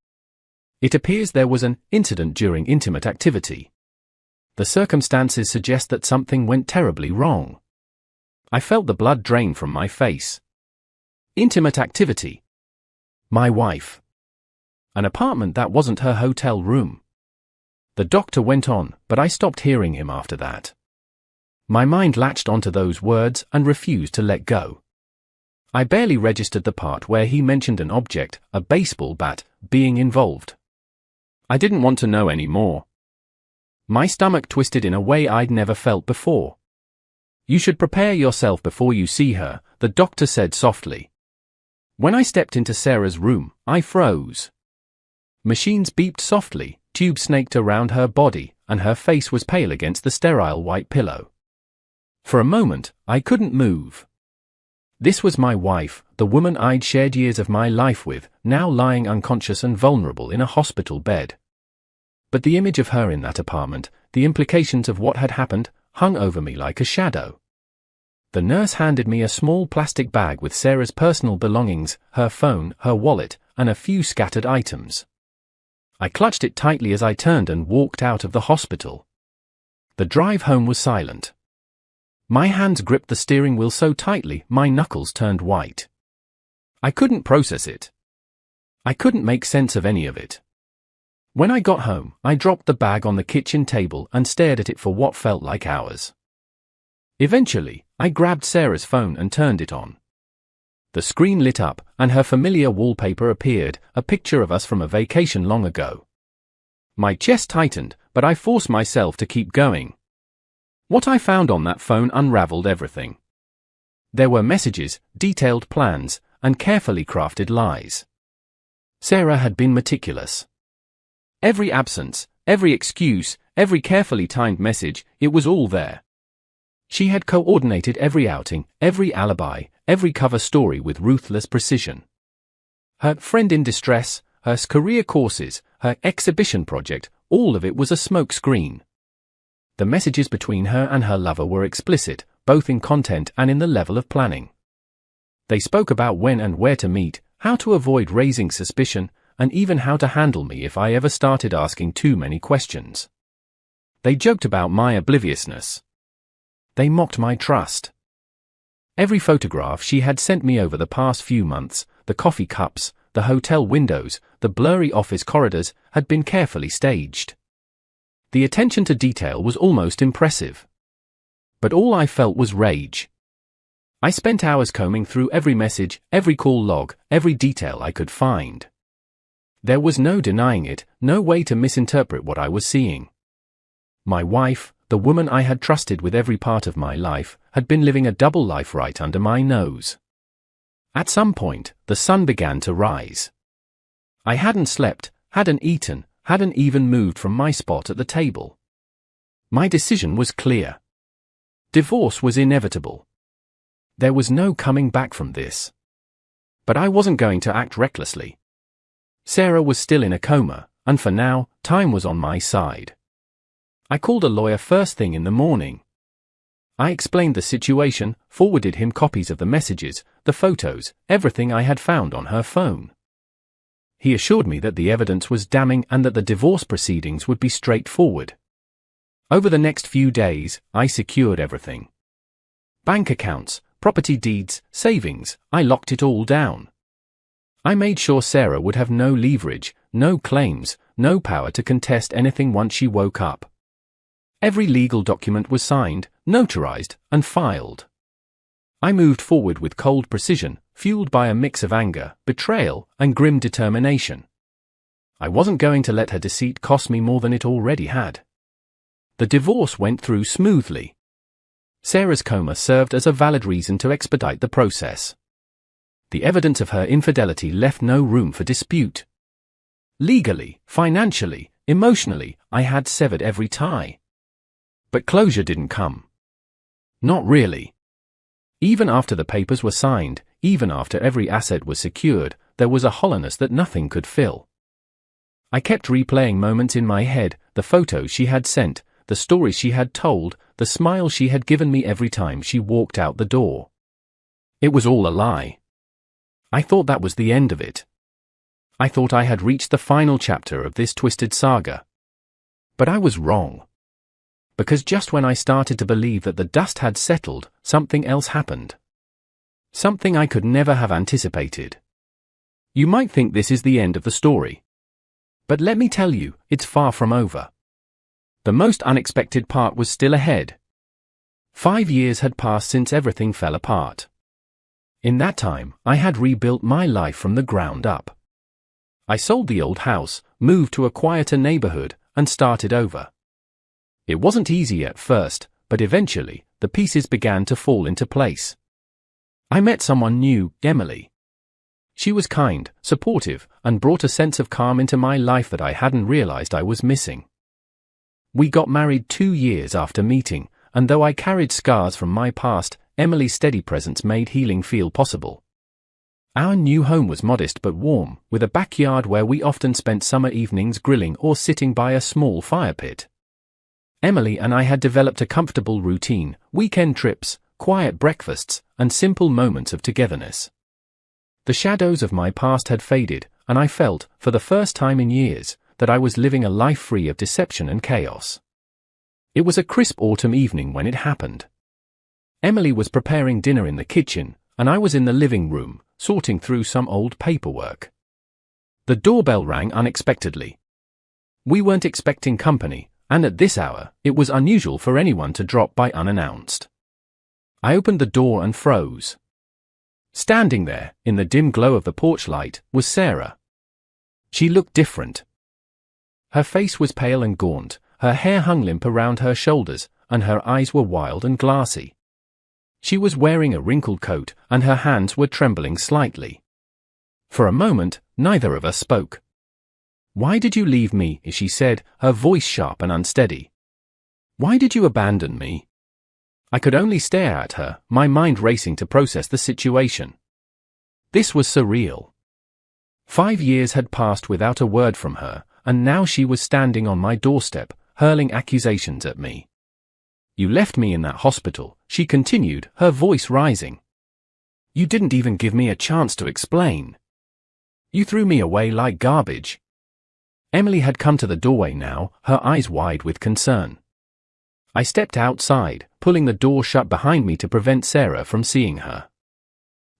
"It appears there was an incident during intimate activity. The circumstances suggest that something went terribly wrong." I felt the blood drain from my face. Intimate activity. My wife. An apartment that wasn't her hotel room. The doctor went on, but I stopped hearing him after that. My mind latched onto those words and refused to let go. I barely registered the part where he mentioned an object, a baseball bat, being involved. I didn't want to know any more. My stomach twisted in a way I'd never felt before. "You should prepare yourself before you see her," the doctor said softly. When I stepped into Sarah's room, I froze. Machines beeped softly, tubes snaked around her body, and her face was pale against the sterile white pillow. For a moment, I couldn't move. This was my wife, the woman I'd shared years of my life with, now lying unconscious and vulnerable in a hospital bed. But the image of her in that apartment, the implications of what had happened, hung over me like a shadow. The nurse handed me a small plastic bag with Sarah's personal belongings, her phone, her wallet, and a few scattered items. I clutched it tightly as I turned and walked out of the hospital. The drive home was silent. My hands gripped the steering wheel so tightly, my knuckles turned white. I couldn't process it. I couldn't make sense of any of it. When I got home, I dropped the bag on the kitchen table and stared at it for what felt like hours. Eventually, I grabbed Sarah's phone and turned it on. The screen lit up, and her familiar wallpaper appeared, a picture of us from a vacation long ago. My chest tightened, but I forced myself to keep going. What I found on that phone unraveled everything. There were messages, detailed plans, and carefully crafted lies. Sarah had been meticulous. Every absence, every excuse, every carefully timed message, it was all there. She had coordinated every outing, every alibi, every cover story with ruthless precision. Her friend in distress, her career courses, her exhibition project, all of it was a smokescreen. The messages between her and her lover were explicit, both in content and in the level of planning. They spoke about when and where to meet, how to avoid raising suspicion, and even how to handle me if I ever started asking too many questions. They joked about my obliviousness. They mocked my trust. Every photograph she had sent me over the past few months, the coffee cups, the hotel windows, the blurry office corridors, had been carefully staged. The attention to detail was almost impressive. But all I felt was rage. I spent hours combing through every message, every call log, every detail I could find. There was no denying it, no way to misinterpret what I was seeing. My wife, the woman I had trusted with every part of my life, had been living a double life right under my nose. At some point, the sun began to rise. I hadn't slept, hadn't eaten, hadn't even moved from my spot at the table. My decision was clear. Divorce was inevitable. There was no coming back from this. But I wasn't going to act recklessly. Sarah was still in a coma, and for now, time was on my side. I called a lawyer first thing in the morning. I explained the situation, forwarded him copies of the messages, the photos, everything I had found on her phone. He assured me that the evidence was damning and that the divorce proceedings would be straightforward. Over the next few days, I secured everything. Bank accounts, property deeds, savings, I locked it all down. I made sure Sarah would have no leverage, no claims, no power to contest anything once she woke up. Every legal document was signed, notarized, and filed. I moved forward with cold precision, fueled by a mix of anger, betrayal, and grim determination. I wasn't going to let her deceit cost me more than it already had. The divorce went through smoothly. Sarah's coma served as a valid reason to expedite the process. The evidence of her infidelity left no room for dispute. Legally, financially, emotionally, I had severed every tie. But closure didn't come. Not really. Even after the papers were signed, even after every asset was secured, there was a hollowness that nothing could fill. I kept replaying moments in my head, the photos she had sent, the stories she had told, the smile she had given me every time she walked out the door. It was all a lie. I thought that was the end of it. I thought I had reached the final chapter of this twisted saga. But I was wrong. Because just when I started to believe that the dust had settled, something else happened. Something I could never have anticipated. You might think this is the end of the story. But let me tell you, it's far from over. The most unexpected part was still ahead. 5 years had passed since everything fell apart. In that time, I had rebuilt my life from the ground up. I sold the old house, moved to a quieter neighborhood, and started over. It wasn't easy at first, but eventually, the pieces began to fall into place. I met someone new, Emily. She was kind, supportive, and brought a sense of calm into my life that I hadn't realized I was missing. We got married 2 years after meeting, and though I carried scars from my past, Emily's steady presence made healing feel possible. Our new home was modest but warm, with a backyard where we often spent summer evenings grilling or sitting by a small fire pit. Emily and I had developed a comfortable routine, weekend trips, quiet breakfasts, and simple moments of togetherness. The shadows of my past had faded, and I felt, for the first time in years, that I was living a life free of deception and chaos. It was a crisp autumn evening when it happened. Emily was preparing dinner in the kitchen, and I was in the living room, sorting through some old paperwork. The doorbell rang unexpectedly. We weren't expecting company, and at this hour, it was unusual for anyone to drop by unannounced. I opened the door and froze. Standing there, in the dim glow of the porch light, was Sarah. She looked different. Her face was pale and gaunt, her hair hung limp around her shoulders, and her eyes were wild and glassy. She was wearing a wrinkled coat, and her hands were trembling slightly. For a moment, neither of us spoke. "Why did you leave me?" she said, her voice sharp and unsteady. "Why did you abandon me?" I could only stare at her, my mind racing to process the situation. This was surreal. 5 years had passed without a word from her, and now she was standing on my doorstep, hurling accusations at me. "You left me in that hospital," she continued, her voice rising. "You didn't even give me a chance to explain. You threw me away like garbage." Emily had come to the doorway now, her eyes wide with concern. I stepped outside, pulling the door shut behind me to prevent Sarah from seeing her.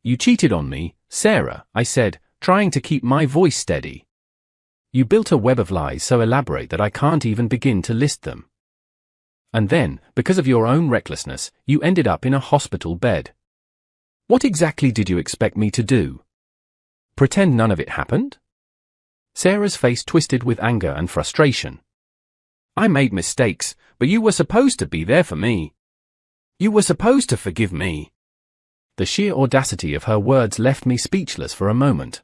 "You cheated on me, Sarah," I said, trying to keep my voice steady. "You built a web of lies so elaborate that I can't even begin to list them. And then, because of your own recklessness, you ended up in a hospital bed. What exactly did you expect me to do? Pretend none of it happened?" Sarah's face twisted with anger and frustration. "I made mistakes, but you were supposed to be there for me. You were supposed to forgive me." The sheer audacity of her words left me speechless for a moment.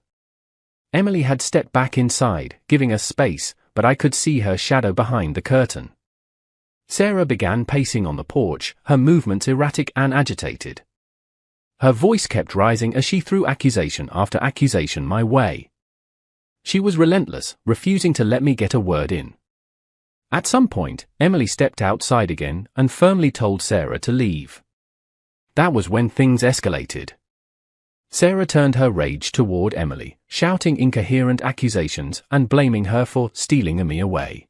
Emily had stepped back inside, giving us space, but I could see her shadow behind the curtain. Sarah began pacing on the porch, her movements erratic and agitated. Her voice kept rising as she threw accusation after accusation my way. She was relentless, refusing to let me get a word in. At some point, Emily stepped outside again and firmly told Sarah to leave. That was when things escalated. Sarah turned her rage toward Emily, shouting incoherent accusations and blaming her for stealing me away.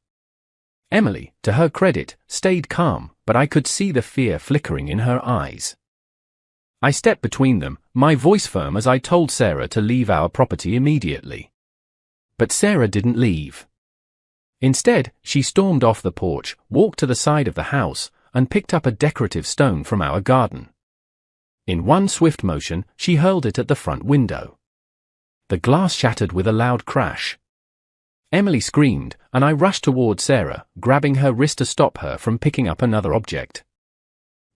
Emily, to her credit, stayed calm, but I could see the fear flickering in her eyes. I stepped between them, my voice firm as I told Sarah to leave our property immediately. But Sarah didn't leave. Instead, she stormed off the porch, walked to the side of the house, and picked up a decorative stone from our garden. In one swift motion, she hurled it at the front window. The glass shattered with a loud crash. Emily screamed, and I rushed toward Sarah, grabbing her wrist to stop her from picking up another object.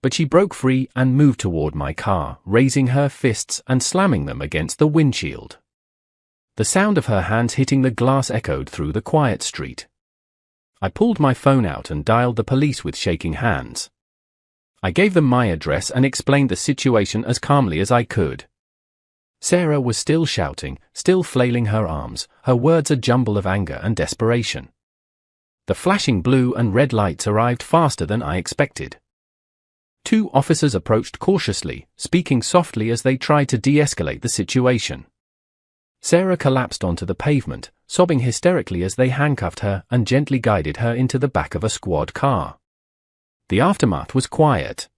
But she broke free and moved toward my car, raising her fists and slamming them against the windshield. The sound of her hands hitting the glass echoed through the quiet street. I pulled my phone out and dialed the police with shaking hands. I gave them my address and explained the situation as calmly as I could. Sarah was still shouting, still flailing her arms, her words a jumble of anger and desperation. The flashing blue and red lights arrived faster than I expected. 2 officers approached cautiously, speaking softly as they tried to de-escalate the situation. Sarah collapsed onto the pavement, sobbing hysterically as they handcuffed her and gently guided her into the back of a squad car. The aftermath was quiet.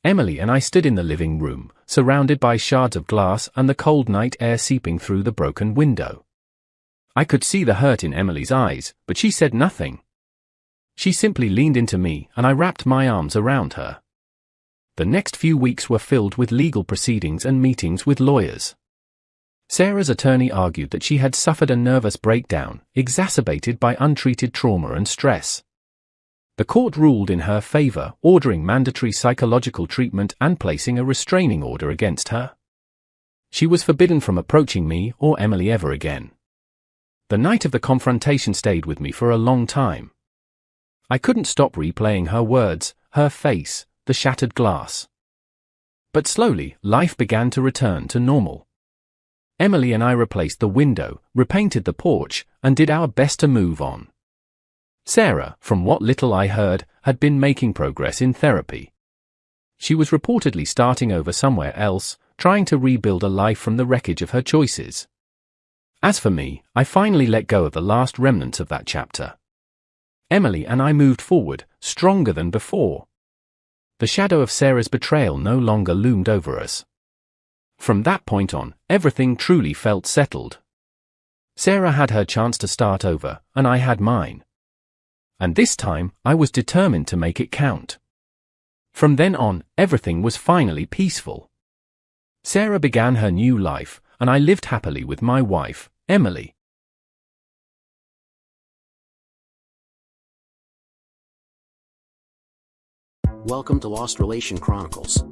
Emily and I stood in the living room, surrounded by shards of glass and the cold night air seeping through the broken window. I could see the hurt in Emily's eyes, but she said nothing. She simply leaned into me and I wrapped my arms around her. The next few weeks were filled with legal proceedings and meetings with lawyers. Sarah's attorney argued that she had suffered a nervous breakdown, exacerbated by untreated trauma and stress. The court ruled in her favor, ordering mandatory psychological treatment and placing a restraining order against her. She was forbidden from approaching me or Emily ever again. The night of the confrontation stayed with me for a long time. I couldn't stop replaying her words, her face, the shattered glass. But slowly, life began to return to normal. Emily and I replaced the window, repainted the porch, and did our best to move on. Sarah, from what little I heard, had been making progress in therapy. She was reportedly starting over somewhere else, trying to rebuild a life from the wreckage of her choices. As for me, I finally let go of the last remnants of that chapter. Emily and I moved forward, stronger than before. The shadow of Sarah's betrayal no longer loomed over us. From that point on, everything truly felt settled. Sarah had her chance to start over, and I had mine. And this time, I was determined to make it count. From then on, everything was finally peaceful. Sarah began her new life, and I lived happily with my wife, Emily. Welcome to Lost Relation Chronicles.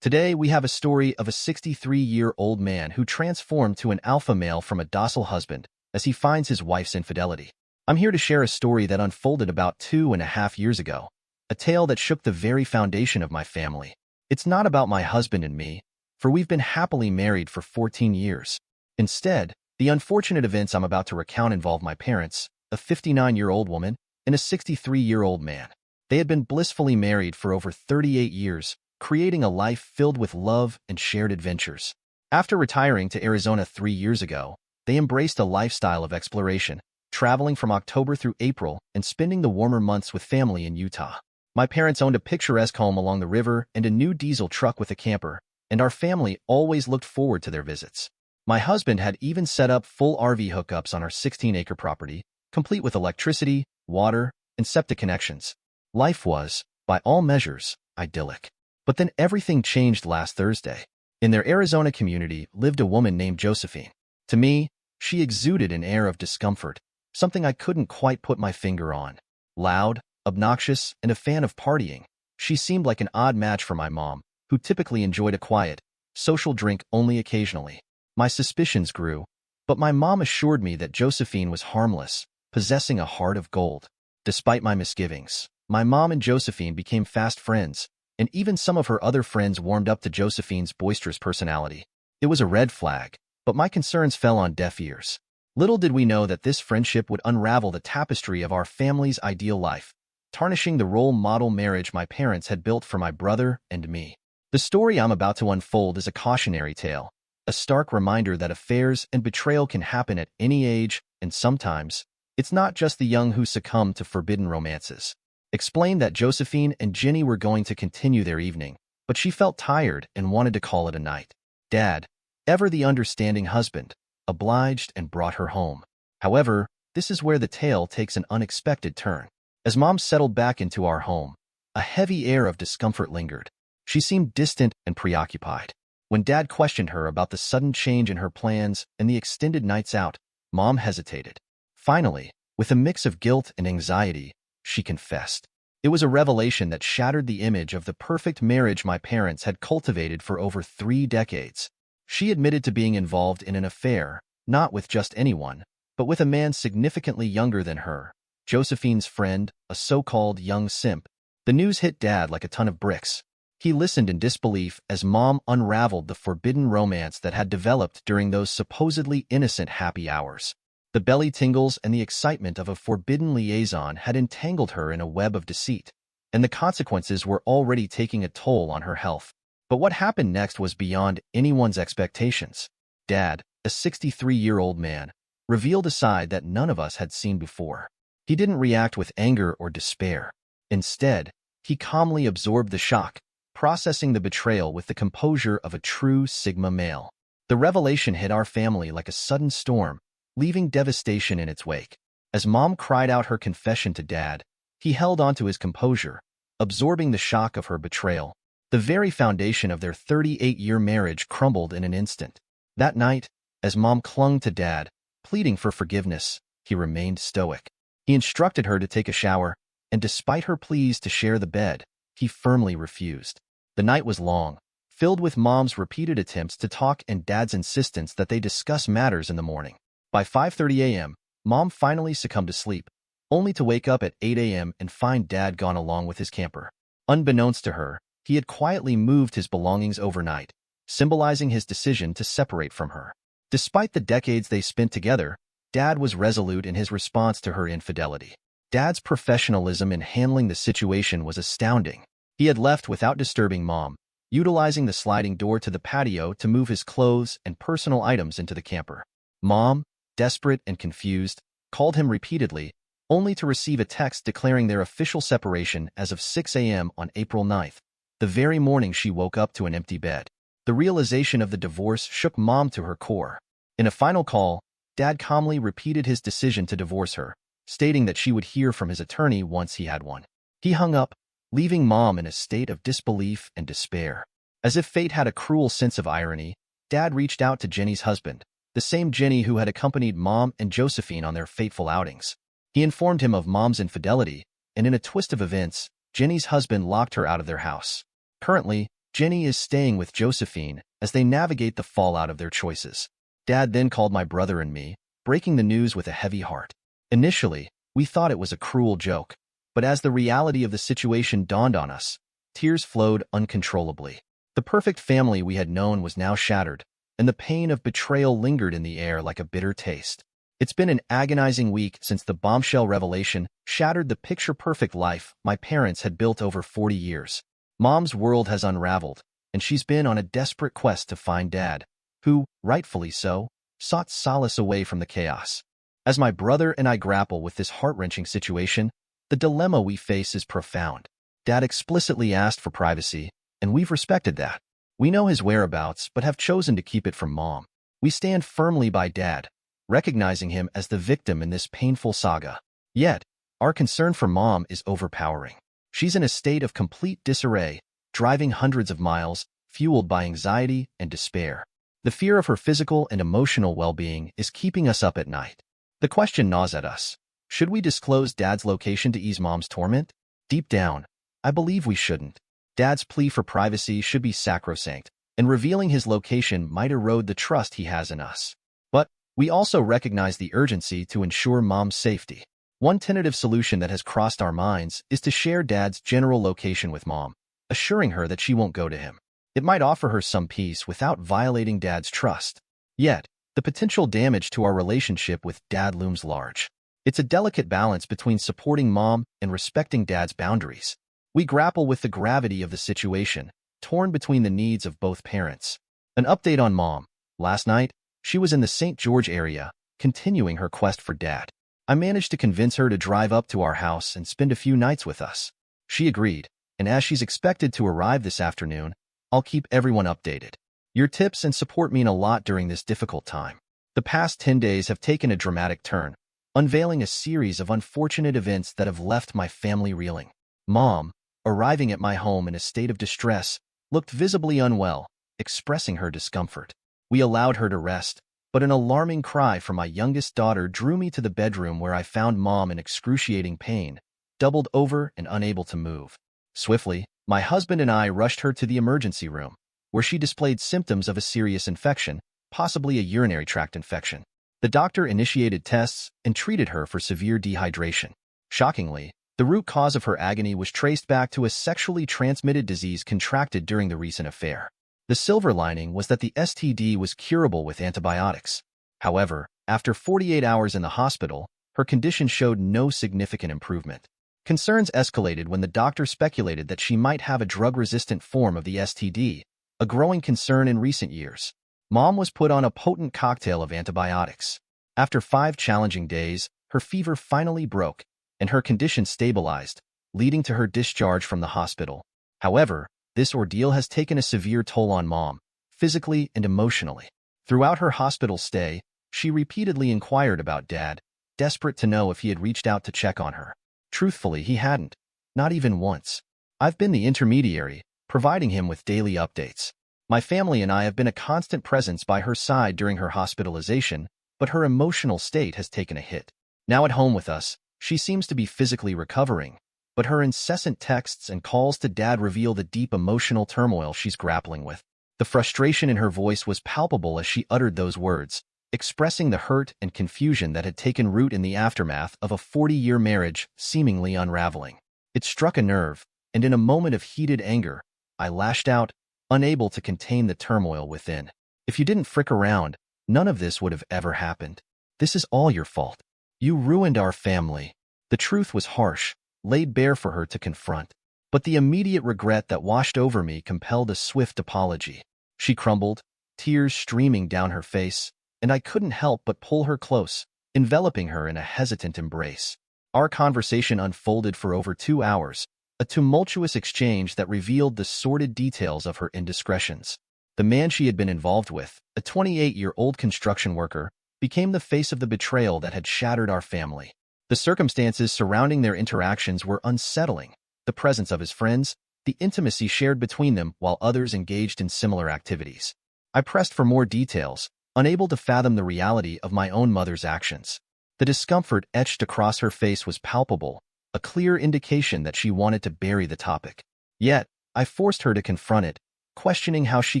Today, we have a story of a 63-year-old man who transformed to an alpha male from a docile husband as he finds his wife's infidelity. I'm here to share a story that unfolded about 2.5 years ago, a tale that shook the very foundation of my family. It's not about my husband and me, for we've been happily married for 14 years. Instead, the unfortunate events I'm about to recount involve my parents, a 59-year-old woman, and a 63-year-old man. They had been blissfully married for over 38 years, creating a life filled with love and shared adventures. After retiring to Arizona 3 years ago, they embraced a lifestyle of exploration, traveling from October through April and spending the warmer months with family in Utah. My parents owned a picturesque home along the river and a new diesel truck with a camper, and our family always looked forward to their visits. My husband had even set up full RV hookups on our 16-acre property, complete with electricity, water, and septic connections. Life was, by all measures, idyllic. But then everything changed last Thursday. In their Arizona community lived a woman named Josephine. To me, she exuded an air of discomfort, something I couldn't quite put my finger on. Loud, obnoxious, and a fan of partying, she seemed like an odd match for my mom, who typically enjoyed a quiet, social drink only occasionally. My suspicions grew, but my mom assured me that Josephine was harmless, possessing a heart of gold. Despite my misgivings, my mom and Josephine became fast friends, and even some of her other friends warmed up to Josephine's boisterous personality. It was a red flag, but my concerns fell on deaf ears. Little did we know that this friendship would unravel the tapestry of our family's ideal life, tarnishing the role model marriage my parents had built for my brother and me. The story I'm about to unfold is a cautionary tale, a stark reminder that affairs and betrayal can happen at any age, and sometimes, it's not just the young who succumb to forbidden romances. Explained that Josephine and Jenny were going to continue their evening, but she felt tired and wanted to call it a night. Dad, ever the understanding husband, obliged and brought her home. However, this is where the tale takes an unexpected turn. As Mom settled back into our home, a heavy air of discomfort lingered. She seemed distant and preoccupied. When Dad questioned her about the sudden change in her plans and the extended nights out, Mom hesitated. Finally, with a mix of guilt and anxiety, she confessed. It was a revelation that shattered the image of the perfect marriage my parents had cultivated for over 3 decades. She admitted to being involved in an affair, not with just anyone, but with a man significantly younger than her, Josephine's friend, a so-called young simp. The news hit Dad like a ton of bricks. He listened in disbelief as Mom unraveled the forbidden romance that had developed during those supposedly innocent happy hours. The belly tingles and the excitement of a forbidden liaison had entangled her in a web of deceit, and the consequences were already taking a toll on her health. But what happened next was beyond anyone's expectations. Dad, a 63-year-old man, revealed a side that none of us had seen before. He didn't react with anger or despair. Instead, he calmly absorbed the shock, processing the betrayal with the composure of a true Sigma male. The revelation hit our family like a sudden storm, leaving devastation in its wake. As Mom cried out her confession to Dad, he held on to his composure, absorbing the shock of her betrayal. The very foundation of their 38-year marriage crumbled in an instant. That night, as Mom clung to Dad, pleading for forgiveness, he remained stoic. He instructed her to take a shower, and despite her pleas to share the bed, he firmly refused. The night was long, filled with Mom's repeated attempts to talk and Dad's insistence that they discuss matters in the morning. By 5:30 a.m., Mom finally succumbed to sleep, only to wake up at 8 a.m. and find Dad gone along with his camper. Unbeknownst to her, he had quietly moved his belongings overnight, symbolizing his decision to separate from her. Despite the decades they spent together, Dad was resolute in his response to her infidelity. Dad's professionalism in handling the situation was astounding. He had left without disturbing Mom, utilizing the sliding door to the patio to move his clothes and personal items into the camper. Mom, desperate and confused, called him repeatedly, only to receive a text declaring their official separation as of 6 a.m. on April 9th, the very morning she woke up to an empty bed. The realization of the divorce shook Mom to her core. In a final call, Dad calmly repeated his decision to divorce her, stating that she would hear from his attorney once he had one. He hung up, leaving Mom in a state of disbelief and despair. As if fate had a cruel sense of irony, Dad reached out to Jenny's husband, the same Jenny who had accompanied Mom and Josephine on their fateful outings. He informed him of Mom's infidelity, and in a twist of events, Jenny's husband locked her out of their house. Currently, Jenny is staying with Josephine as they navigate the fallout of their choices. Dad then called my brother and me, breaking the news with a heavy heart. Initially, we thought it was a cruel joke, but as the reality of the situation dawned on us, tears flowed uncontrollably. The perfect family we had known was now shattered, and the pain of betrayal lingered in the air like a bitter taste. It's been an agonizing week since the bombshell revelation shattered the picture-perfect life my parents had built over 40 years. Mom's world has unraveled, and she's been on a desperate quest to find Dad, who, rightfully so, sought solace away from the chaos. As my brother and I grapple with this heart-wrenching situation, the dilemma we face is profound. Dad explicitly asked for privacy, and we've respected that. We know his whereabouts, but have chosen to keep it from Mom. We stand firmly by Dad, recognizing him as the victim in this painful saga. Yet, our concern for Mom is overpowering. She's in a state of complete disarray, driving hundreds of miles, fueled by anxiety and despair. The fear of her physical and emotional well-being is keeping us up at night. The question gnaws at us. Should we disclose Dad's location to ease Mom's torment? Deep down, I believe we shouldn't. Dad's plea for privacy should be sacrosanct, and revealing his location might erode the trust he has in us. But we also recognize the urgency to ensure Mom's safety. One tentative solution that has crossed our minds is to share Dad's general location with Mom, assuring her that she won't go to him. It might offer her some peace without violating Dad's trust. Yet, the potential damage to our relationship with Dad looms large. It's a delicate balance between supporting Mom and respecting Dad's boundaries. We grapple with the gravity of the situation, torn between the needs of both parents. An update on Mom. Last night, she was in the St. George area, continuing her quest for Dad. I managed to convince her to drive up to our house and spend a few nights with us. She agreed, and as she's expected to arrive this afternoon, I'll keep everyone updated. Your tips and support mean a lot during this difficult time. The past 10 days have taken a dramatic turn, unveiling a series of unfortunate events that have left my family reeling. Mom, arriving at my home in a state of distress, looked visibly unwell, expressing her discomfort. We allowed her to rest, but an alarming cry from my youngest daughter drew me to the bedroom where I found Mom in excruciating pain, doubled over and unable to move. Swiftly, my husband and I rushed her to the emergency room, where she displayed symptoms of a serious infection, possibly a urinary tract infection. The doctor initiated tests and treated her for severe dehydration. Shockingly, the root cause of her agony was traced back to a sexually transmitted disease contracted during the recent affair. The silver lining was that the STD was curable with antibiotics. However, after 48 hours in the hospital, her condition showed no significant improvement. Concerns escalated when the doctor speculated that she might have a drug-resistant form of the STD, a growing concern in recent years. Mom was put on a potent cocktail of antibiotics. After 5 challenging days, her fever finally broke, and her condition stabilized, leading to her discharge from the hospital. However, this ordeal has taken a severe toll on Mom, physically and emotionally. Throughout her hospital stay, she repeatedly inquired about Dad, desperate to know if he had reached out to check on her. Truthfully, he hadn't, not even once. I've been the intermediary, providing him with daily updates. My family and I have been a constant presence by her side during her hospitalization, but her emotional state has taken a hit. Now at home with us, she seems to be physically recovering, but her incessant texts and calls to Dad reveal the deep emotional turmoil she's grappling with. The frustration in her voice was palpable as she uttered those words, expressing the hurt and confusion that had taken root in the aftermath of a 40-year marriage seemingly unraveling. It struck a nerve, and in a moment of heated anger, I lashed out, unable to contain the turmoil within. If you didn't frick around, none of this would have ever happened. This is all your fault. You ruined our family. The truth was harsh, laid bare for her to confront. But the immediate regret that washed over me compelled a swift apology. She crumbled, tears streaming down her face, and I couldn't help but pull her close, enveloping her in a hesitant embrace. Our conversation unfolded for over 2 hours, a tumultuous exchange that revealed the sordid details of her indiscretions. The man she had been involved with, a 28-year-old construction worker, became the face of the betrayal that had shattered our family. The circumstances surrounding their interactions were unsettling. The presence of his friends, the intimacy shared between them while others engaged in similar activities. I pressed for more details, unable to fathom the reality of my own mother's actions. The discomfort etched across her face was palpable, a clear indication that she wanted to bury the topic. Yet, I forced her to confront it, questioning how she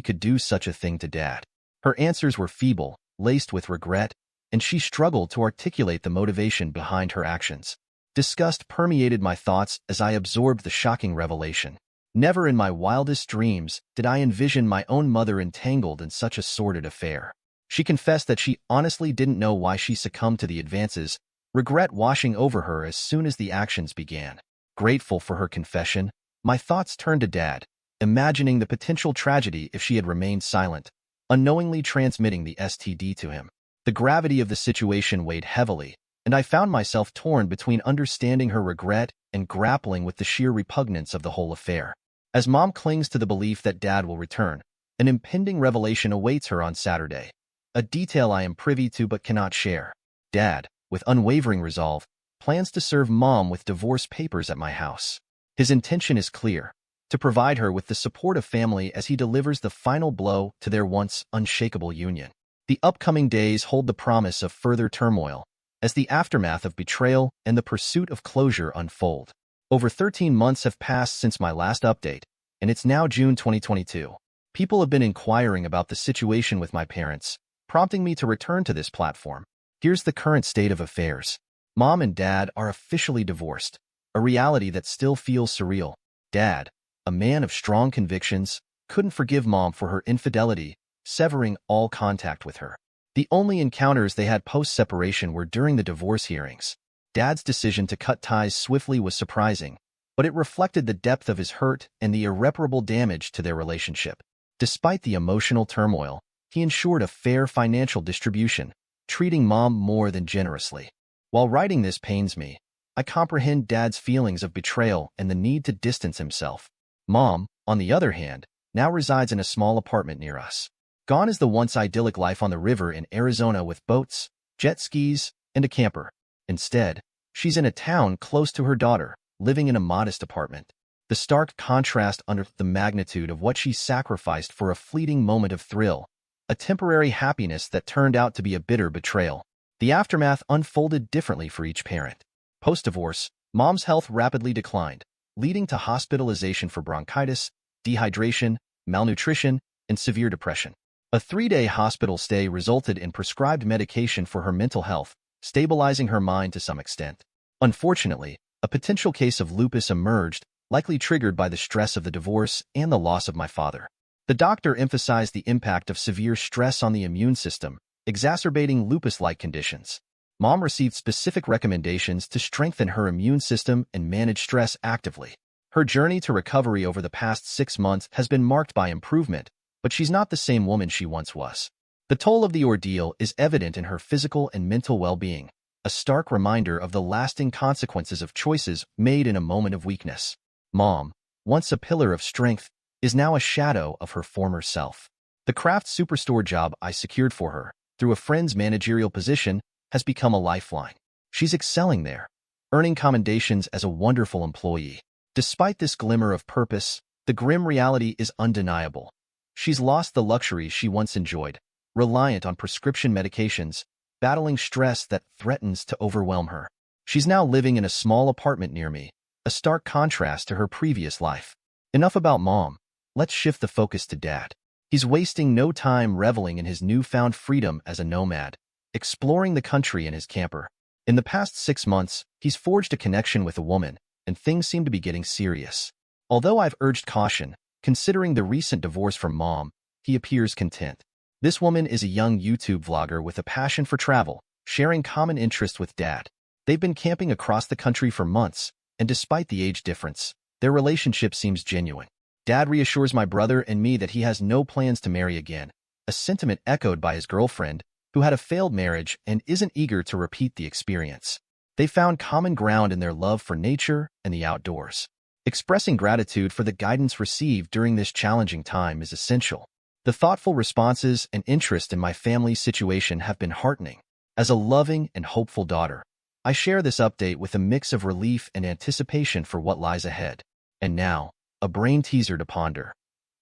could do such a thing to Dad. Her answers were feeble, laced with regret, and she struggled to articulate the motivation behind her actions. Disgust permeated my thoughts as I absorbed the shocking revelation. Never in my wildest dreams did I envision my own mother entangled in such a sordid affair. She confessed that she honestly didn't know why she succumbed to the advances, regret washing over her as soon as the actions began. Grateful for her confession, my thoughts turned to Dad, imagining the potential tragedy if she had remained silent, unknowingly transmitting the STD to him. The gravity of the situation weighed heavily, and I found myself torn between understanding her regret and grappling with the sheer repugnance of the whole affair. As Mom clings to the belief that Dad will return, an impending revelation awaits her on Saturday, a detail I am privy to but cannot share. Dad, with unwavering resolve, plans to serve Mom with divorce papers at my house. His intention is clear: to provide her with the support of family as he delivers the final blow to their once unshakable union. The upcoming days hold the promise of further turmoil, as the aftermath of betrayal and the pursuit of closure unfold. Over 13 months have passed since my last update, and it's now June 2022. People have been inquiring about the situation with my parents, prompting me to return to this platform. Here's the current state of affairs. Mom and Dad are officially divorced, a reality that still feels surreal. Dad, a man of strong convictions, couldn't forgive Mom for her infidelity, severing all contact with her. The only encounters they had post-separation were during the divorce hearings. Dad's decision to cut ties swiftly was surprising, but it reflected the depth of his hurt and the irreparable damage to their relationship. Despite the emotional turmoil, he ensured a fair financial distribution, treating Mom more than generously. While writing this pains me, I comprehend Dad's feelings of betrayal and the need to distance himself. Mom, on the other hand, now resides in a small apartment near us. Gone is the once idyllic life on the river in Arizona with boats, jet skis, and a camper. Instead, she's in a town close to her daughter, living in a modest apartment. The stark contrast under the magnitude of what she sacrificed for a fleeting moment of thrill, a temporary happiness that turned out to be a bitter betrayal. The aftermath unfolded differently for each parent. Post-divorce, Mom's health rapidly declined, leading to hospitalization for bronchitis, dehydration, malnutrition, and severe depression. A 3-day hospital stay resulted in prescribed medication for her mental health, stabilizing her mind to some extent. Unfortunately, a potential case of lupus emerged, likely triggered by the stress of the divorce and the loss of my father. The doctor emphasized the impact of severe stress on the immune system, exacerbating lupus-like conditions. Mom received specific recommendations to strengthen her immune system and manage stress actively. Her journey to recovery over the past 6 months has been marked by improvement, but she's not the same woman she once was. The toll of the ordeal is evident in her physical and mental well-being, a stark reminder of the lasting consequences of choices made in a moment of weakness. Mom, once a pillar of strength, is now a shadow of her former self. The craft superstore job I secured for her, through a friend's managerial position, has become a lifeline. She's excelling there, earning commendations as a wonderful employee. Despite this glimmer of purpose, the grim reality is undeniable. She's lost the luxuries she once enjoyed, reliant on prescription medications, battling stress that threatens to overwhelm her. She's now living in a small apartment near me, a stark contrast to her previous life. Enough about Mom. Let's shift the focus to Dad. He's wasting no time reveling in his newfound freedom as a nomad, exploring the country in his camper. In the past 6 months, he's forged a connection with a woman, and things seem to be getting serious. Although I've urged caution, considering the recent divorce from Mom, he appears content. This woman is a young YouTube vlogger with a passion for travel, sharing common interests with Dad. They've been camping across the country for months, and despite the age difference, their relationship seems genuine. Dad reassures my brother and me that he has no plans to marry again, a sentiment echoed by his girlfriend, who had a failed marriage and isn't eager to repeat the experience. They found common ground in their love for nature and the outdoors. Expressing gratitude for the guidance received during this challenging time is essential. The thoughtful responses and interest in my family's situation have been heartening. As a loving and hopeful daughter, I share this update with a mix of relief and anticipation for what lies ahead. And now, a brain teaser to ponder.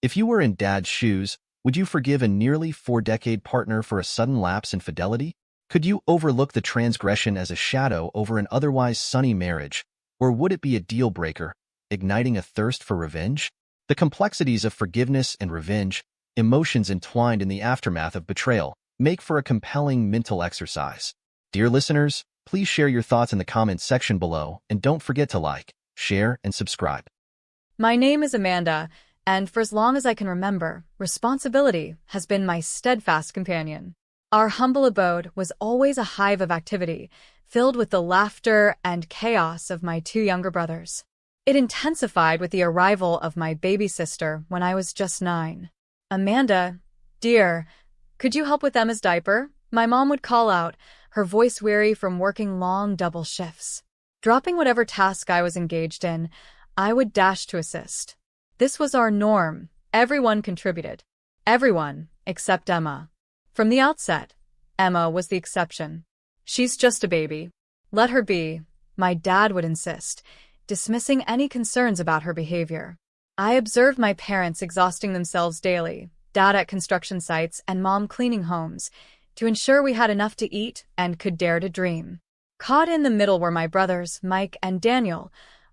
If you were in Dad's shoes, would you forgive a nearly 4-decade partner for a sudden lapse in fidelity? Could you overlook the transgression as a shadow over an otherwise sunny marriage, or would it be a deal breaker, igniting a thirst for revenge? The complexities of forgiveness and revenge, emotions entwined in the aftermath of betrayal, make for a compelling mental exercise. Dear listeners, please share your thoughts in the comments section below, and don't forget to like, share, and subscribe. My name is Amanda, and for as long as I can remember, responsibility has been my steadfast companion. Our humble abode was always a hive of activity, filled with the laughter and chaos of my two younger brothers. It intensified with the arrival of my baby sister when I was just 9. "Amanda, dear, could you help with Emma's diaper?" my mom would call out, her voice weary from working long double shifts. Dropping whatever task I was engaged in, I would dash to assist. This was our norm. Everyone contributed. Everyone, except Emma. From the outset, Emma was the exception. "She's just a baby. Let her be," my dad would insist, dismissing any concerns about her behavior. I observed my parents exhausting themselves daily, dad at construction sites and mom cleaning homes, to ensure we had enough to eat and could dare to dream. Caught in the middle were my brothers, Mike and Daniel,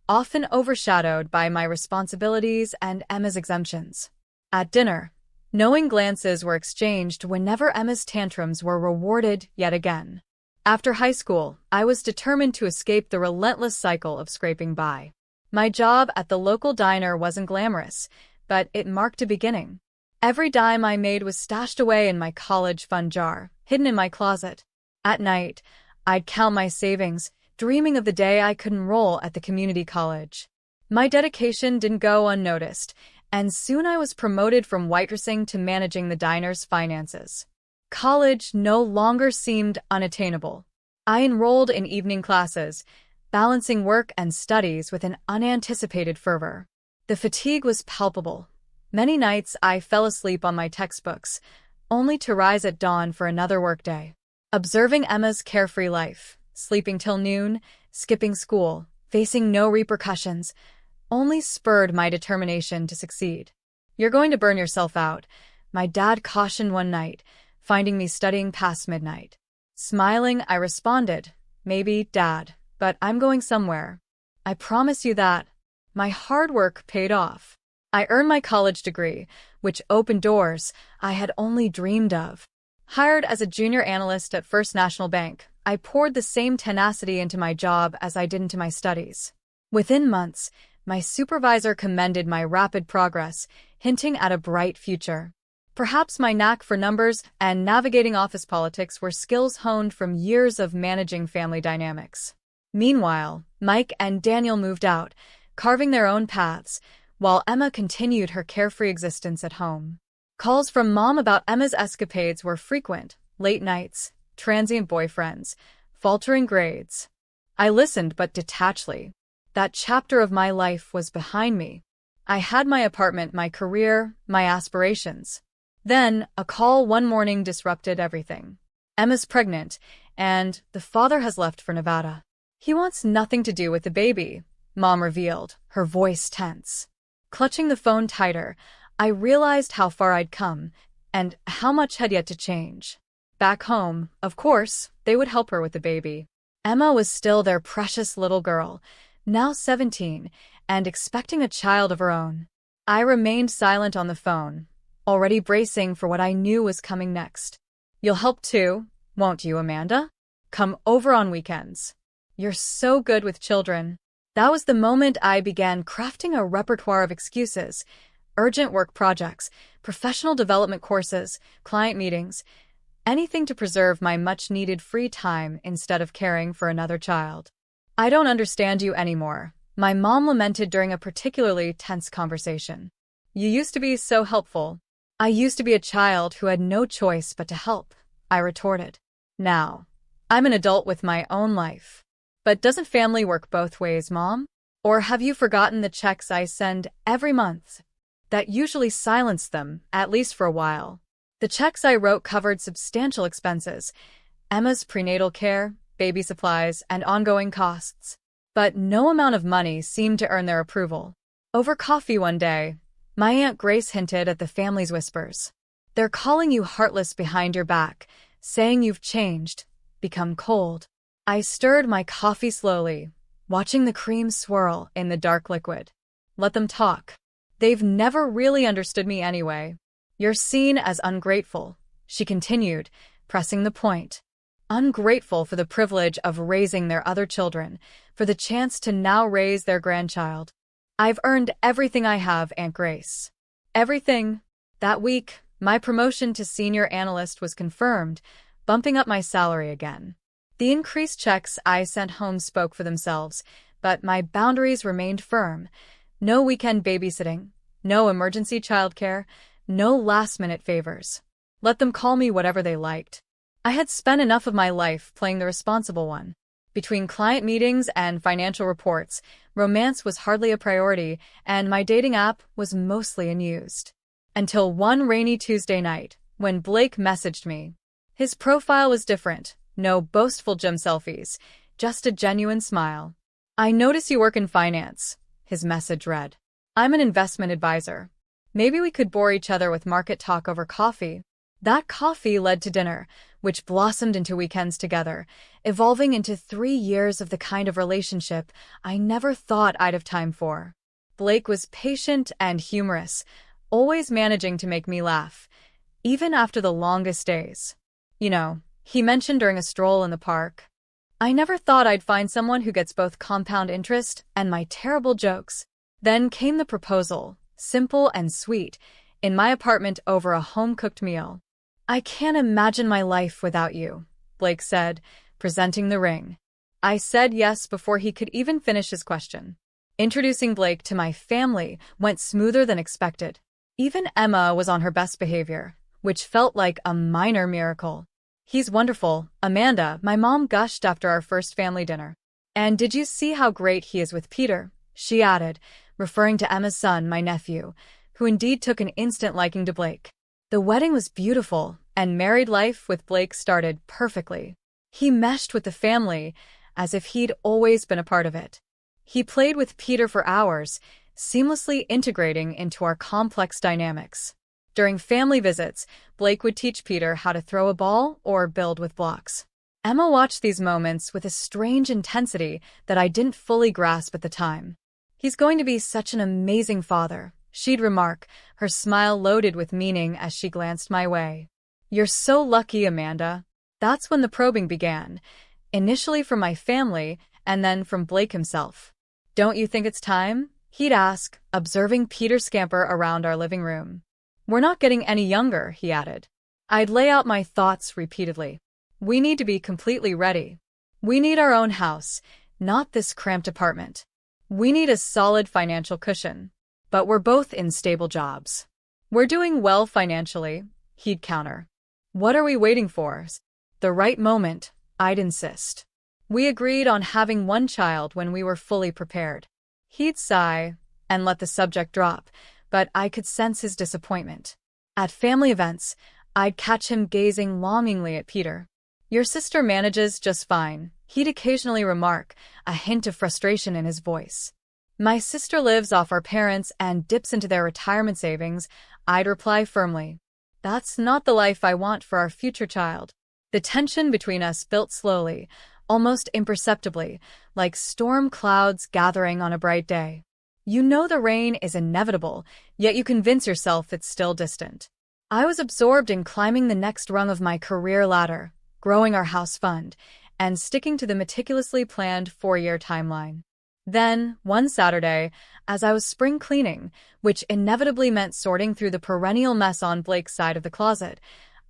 often overshadowed by my responsibilities and Emma's exemptions. At dinner, knowing glances were exchanged whenever Emma's tantrums were rewarded yet again. After high school, I was determined to escape the relentless cycle of scraping by. My job at the local diner wasn't glamorous, but it marked a beginning. Every dime I made was stashed away in my college fund jar, hidden in my closet. At night, I'd count my savings, dreaming of the day I could enroll at the community college. My dedication didn't go unnoticed, and soon I was promoted from waitressing to managing the diner's finances. College no longer seemed unattainable. I enrolled in evening classes, balancing work and studies with an unanticipated fervor. The fatigue was palpable. Many nights I fell asleep on my textbooks, only to rise at dawn for another workday. Observing Emma's carefree life, sleeping till noon, skipping school, facing no repercussions, only spurred my determination to succeed. "You're going to burn yourself out," my dad cautioned one night, finding me studying past midnight. Smiling, I responded, "Maybe, Dad, but I'm going somewhere. I promise you that." My hard work paid off. I earned my college degree, which opened doors I had only dreamed of. Hired as a junior analyst at First National Bank, I poured the same tenacity into my job as I did into my studies. Within months, my supervisor commended my rapid progress, hinting at a bright future. Perhaps my knack for numbers and navigating office politics were skills honed from years of managing family dynamics. Meanwhile, Mike and Daniel moved out, carving their own paths, while Emma continued her carefree existence at home. Calls from Mom about Emma's escapades were frequent: late nights, transient boyfriends, faltering grades. I listened but detachedly. That chapter of my life was behind me. I had my apartment, my career, my aspirations. Then, a call one morning disrupted everything. "Emma's pregnant, and the father has left for Nevada. He wants nothing to do with the baby," Mom revealed, her voice tense. Clutching the phone tighter, I realized how far I'd come, and how much had yet to change. Back home, of course, they would help her with the baby. Emma was still their precious little girl, now 17, and expecting a child of her own. I remained silent on the phone, already bracing for what I knew was coming next. "You'll help too, won't you, Amanda? Come over on weekends. You're so good with children." That was the moment I began crafting a repertoire of excuses: urgent work projects, professional development courses, client meetings, anything to preserve my much-needed free time instead of caring for another child. "I don't understand you anymore," my mom lamented during a particularly tense conversation. "You used to be so helpful." "I used to be a child who had no choice but to help," I retorted. "Now, I'm an adult with my own life." "But doesn't family work both ways, Mom? Or have you forgotten the checks I send every month?" That usually silenced them, at least for a while. The checks I wrote covered substantial expenses: Emma's prenatal care, baby supplies, and ongoing costs. But no amount of money seemed to earn their approval. Over coffee one day, my Aunt Grace hinted at the family's whispers. "They're calling you heartless behind your back, saying you've changed, become cold." I stirred my coffee slowly, watching the cream swirl in the dark liquid. "Let them talk. They've never really understood me anyway. You're seen as ungrateful, she continued, pressing the point. Ungrateful for the privilege of raising their other children, for the chance to now raise their grandchild. I've earned everything I have, Aunt Grace. Everything. That week, my promotion to senior analyst was confirmed, bumping up my salary again. The increased checks I sent home spoke for themselves, but my boundaries remained firm. No weekend babysitting, no emergency childcare, no last-minute favors. Let them call me whatever they liked. I had spent enough of my life playing the responsible one. Between client meetings and financial reports, romance was hardly a priority, and my dating app was mostly unused. Until one rainy Tuesday night, when Blake messaged me. His profile was different, no boastful gym selfies, just a genuine smile. I notice you work in finance, his message read. I'm an investment advisor. Maybe we could bore each other with market talk over coffee. That coffee led to dinner, which blossomed into weekends together, evolving into 3 years of the kind of relationship I never thought I'd have time for. Blake was patient and humorous, always managing to make me laugh, even after the longest days. You know, he mentioned during a stroll in the park. I never thought I'd find someone who gets both compound interest and my terrible jokes. Then came the proposal, simple and sweet, in my apartment over a home-cooked meal. I can't imagine my life without you, Blake said, presenting the ring. I said yes before he could even finish his question. Introducing Blake to my family went smoother than expected. Even Emma was on her best behavior, which felt like a minor miracle. He's wonderful, Amanda, my mom gushed after our first family dinner. And did you see how great he is with Peter? She added, referring to Emma's son, my nephew, who indeed took an instant liking to Blake. The wedding was beautiful, and married life with Blake started perfectly. He meshed with the family as if he'd always been a part of it. He played with Peter for hours, seamlessly integrating into our complex dynamics. During family visits, Blake would teach Peter how to throw a ball or build with blocks. Emma watched these moments with a strange intensity that I didn't fully grasp at the time. He's going to be such an amazing father, she'd remark, her smile loaded with meaning as she glanced my way. You're so lucky, Amanda. That's when the probing began, initially from my family and then from Blake himself. Don't you think it's time? He'd ask, observing Peter scamper around our living room. We're not getting any younger, he added. I'd lay out my thoughts repeatedly. We need to be completely ready. We need our own house, not this cramped apartment. We need a solid financial cushion. But we're both in stable jobs. We're doing well financially, he'd counter. What are we waiting for? The right moment, I'd insist. We agreed on having one child when we were fully prepared. He'd sigh and let the subject drop, but I could sense his disappointment. At family events, I'd catch him gazing longingly at Peter. Your sister manages just fine, he'd occasionally remark, a hint of frustration in his voice. My sister lives off our parents and dips into their retirement savings, I'd reply firmly. That's not the life I want for our future child. The tension between us built slowly, almost imperceptibly, like storm clouds gathering on a bright day. You know the rain is inevitable, yet you convince yourself it's still distant. I was absorbed in climbing the next rung of my career ladder, growing our house fund, and sticking to the meticulously planned 4-year timeline. Then, one Saturday, as I was spring cleaning, which inevitably meant sorting through the perennial mess on Blake's side of the closet,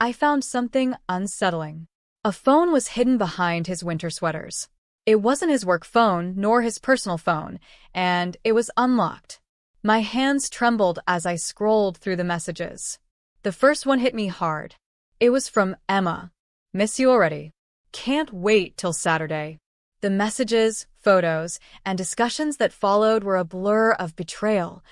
I found something unsettling. A phone was hidden behind his winter sweaters. It wasn't his work phone, nor his personal phone, and it was unlocked. My hands trembled as I scrolled through the messages. The first one hit me hard. It was from Emma. Miss you already. Can't wait till Saturday. The messages, photos, and discussions that followed were a blur of betrayal,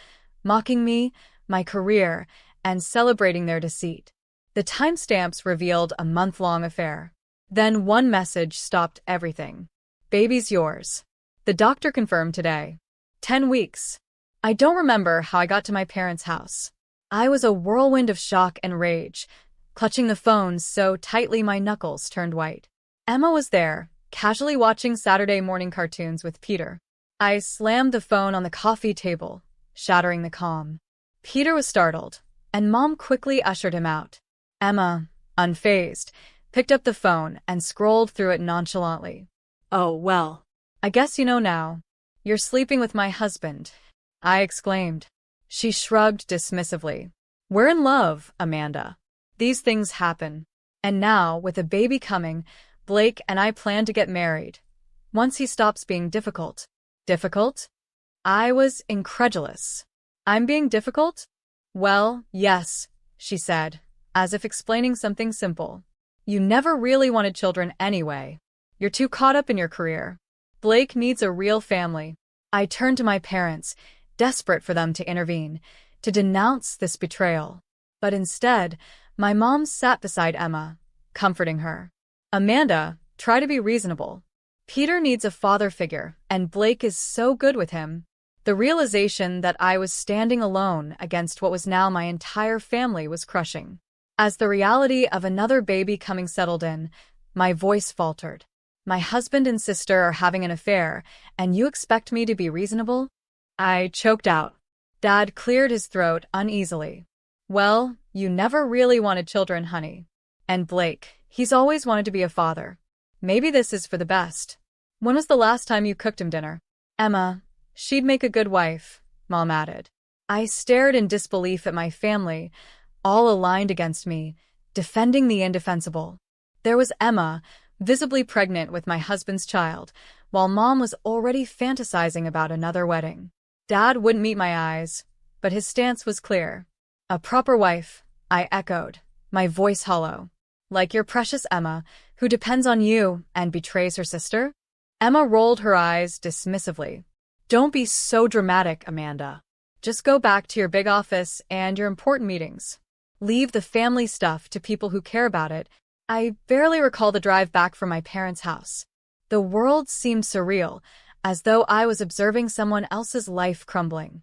mocking me, my career, and celebrating their deceit. The timestamps revealed a month-long affair. Then one message stopped everything. Baby's yours. The doctor confirmed today. 10 weeks. I don't remember how I got to my parents' house. I was a whirlwind of shock and rage, clutching the phone so tightly my knuckles turned white. Emma was there, casually watching Saturday morning cartoons with Peter. I slammed the phone on the coffee table, shattering the calm. Peter was startled, and Mom quickly ushered him out. Emma, unfazed, picked up the phone and scrolled through it nonchalantly. Oh, well. I guess you know now. You're sleeping with my husband, I exclaimed. She shrugged dismissively. We're in love, Amanda. These things happen. And now, with a baby coming, Blake and I plan to get married. Once he stops being difficult. Difficult? I was incredulous. I'm being difficult? Well, yes, she said, as if explaining something simple. You never really wanted children anyway. You're too caught up in your career. Blake needs a real family. I turned to my parents, desperate for them to intervene, to denounce this betrayal. But instead, my mom sat beside Emma, comforting her. Amanda, try to be reasonable. Peter needs a father figure, and Blake is so good with him. The realization that I was standing alone against what was now my entire family was crushing. As the reality of another baby coming settled in, my voice faltered. My husband and sister are having an affair, and you expect me to be reasonable? I choked out. Dad cleared his throat uneasily. Well, you never really wanted children, honey. And Blake, he's always wanted to be a father. Maybe this is for the best. When was the last time you cooked him dinner? Emma, she'd make a good wife, Mom added. I stared in disbelief at my family, all aligned against me, defending the indefensible. There was Emma, visibly pregnant with my husband's child, while Mom was already fantasizing about another wedding. Dad wouldn't meet my eyes, but his stance was clear. A proper wife, I echoed, my voice hollow. Like your precious Emma, who depends on you and betrays her sister? Emma rolled her eyes dismissively. Don't be so dramatic, Amanda. Just go back to your big office and your important meetings. Leave the family stuff to people who care about it. I barely recall the drive back from my parents' house. The world seemed surreal, as though I was observing someone else's life crumbling.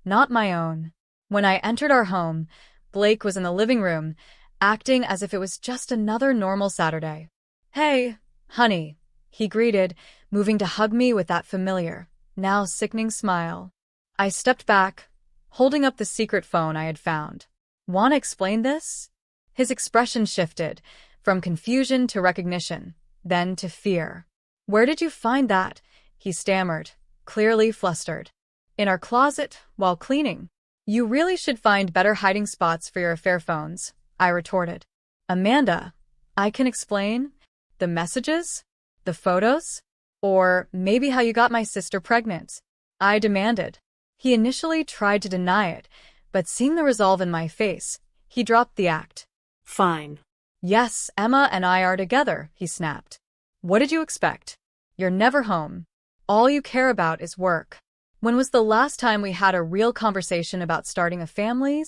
Not my own. When I entered our home, Blake was in the living room, acting as if it was just another normal Saturday. Hey, honey, he greeted, moving to hug me with that familiar, now sickening smile. I stepped back, holding up the secret phone I had found. Want to explain this? His expression shifted, from confusion to recognition, then to fear. Where did you find that? He stammered, clearly flustered. In our closet, while cleaning. You really should find better hiding spots for your affair phones, I retorted. Amanda, I can explain. The messages? The photos? Or maybe how you got my sister pregnant? I demanded. He initially tried to deny it, but seeing the resolve in my face, he dropped the act. Fine. Yes, Emma and I are together, he snapped. What did you expect? You're never home. All you care about is work. When was the last time we had a real conversation about starting a family?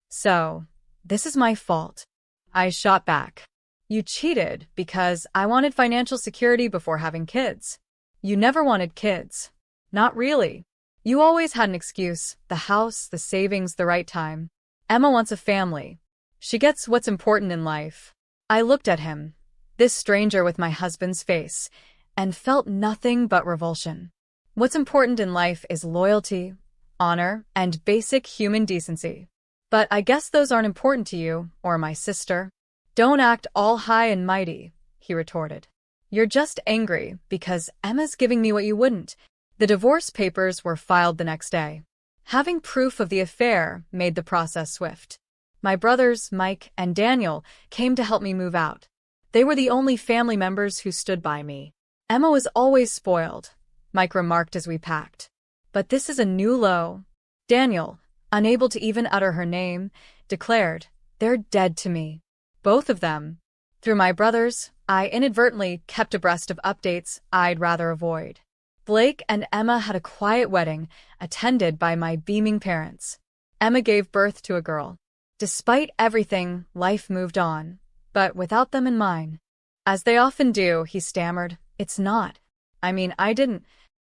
So, this is my fault. I shot back. You cheated because I wanted financial security before having kids. You never wanted kids. Not really. You always had an excuse, the house, the savings, the right time. Emma wants a family. She gets what's important in life. I looked at him, this stranger with my husband's face, and felt nothing but revulsion. What's important in life is loyalty, honor, and basic human decency. But I guess those aren't important to you, or my sister. Don't act all high and mighty, he retorted. You're just angry because Emma's giving me what you wouldn't. The divorce papers were filed the next day. Having proof of the affair made the process swift. My brothers, Mike and Daniel, came to help me move out. They were the only family members who stood by me. Emma was always spoiled, Mike remarked as we packed. But this is a new low. Daniel, unable to even utter her name, declared, they're dead to me. Both of them. Through my brothers, I inadvertently kept abreast of updates I'd rather avoid. Blake and Emma had a quiet wedding, attended by my beaming parents. Emma gave birth to a girl. Despite everything, life moved on, but without them in mind. As they often do, he stammered, it's not. I didn't.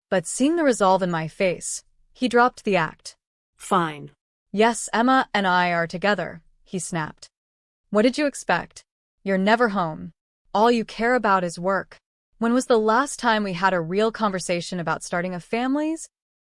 But seeing the resolve in my face, he dropped the act. Fine. Yes, Emma and I are together, he snapped. What did you expect? You're never home. All you care about is work. When was the last time we had a real conversation about starting a family?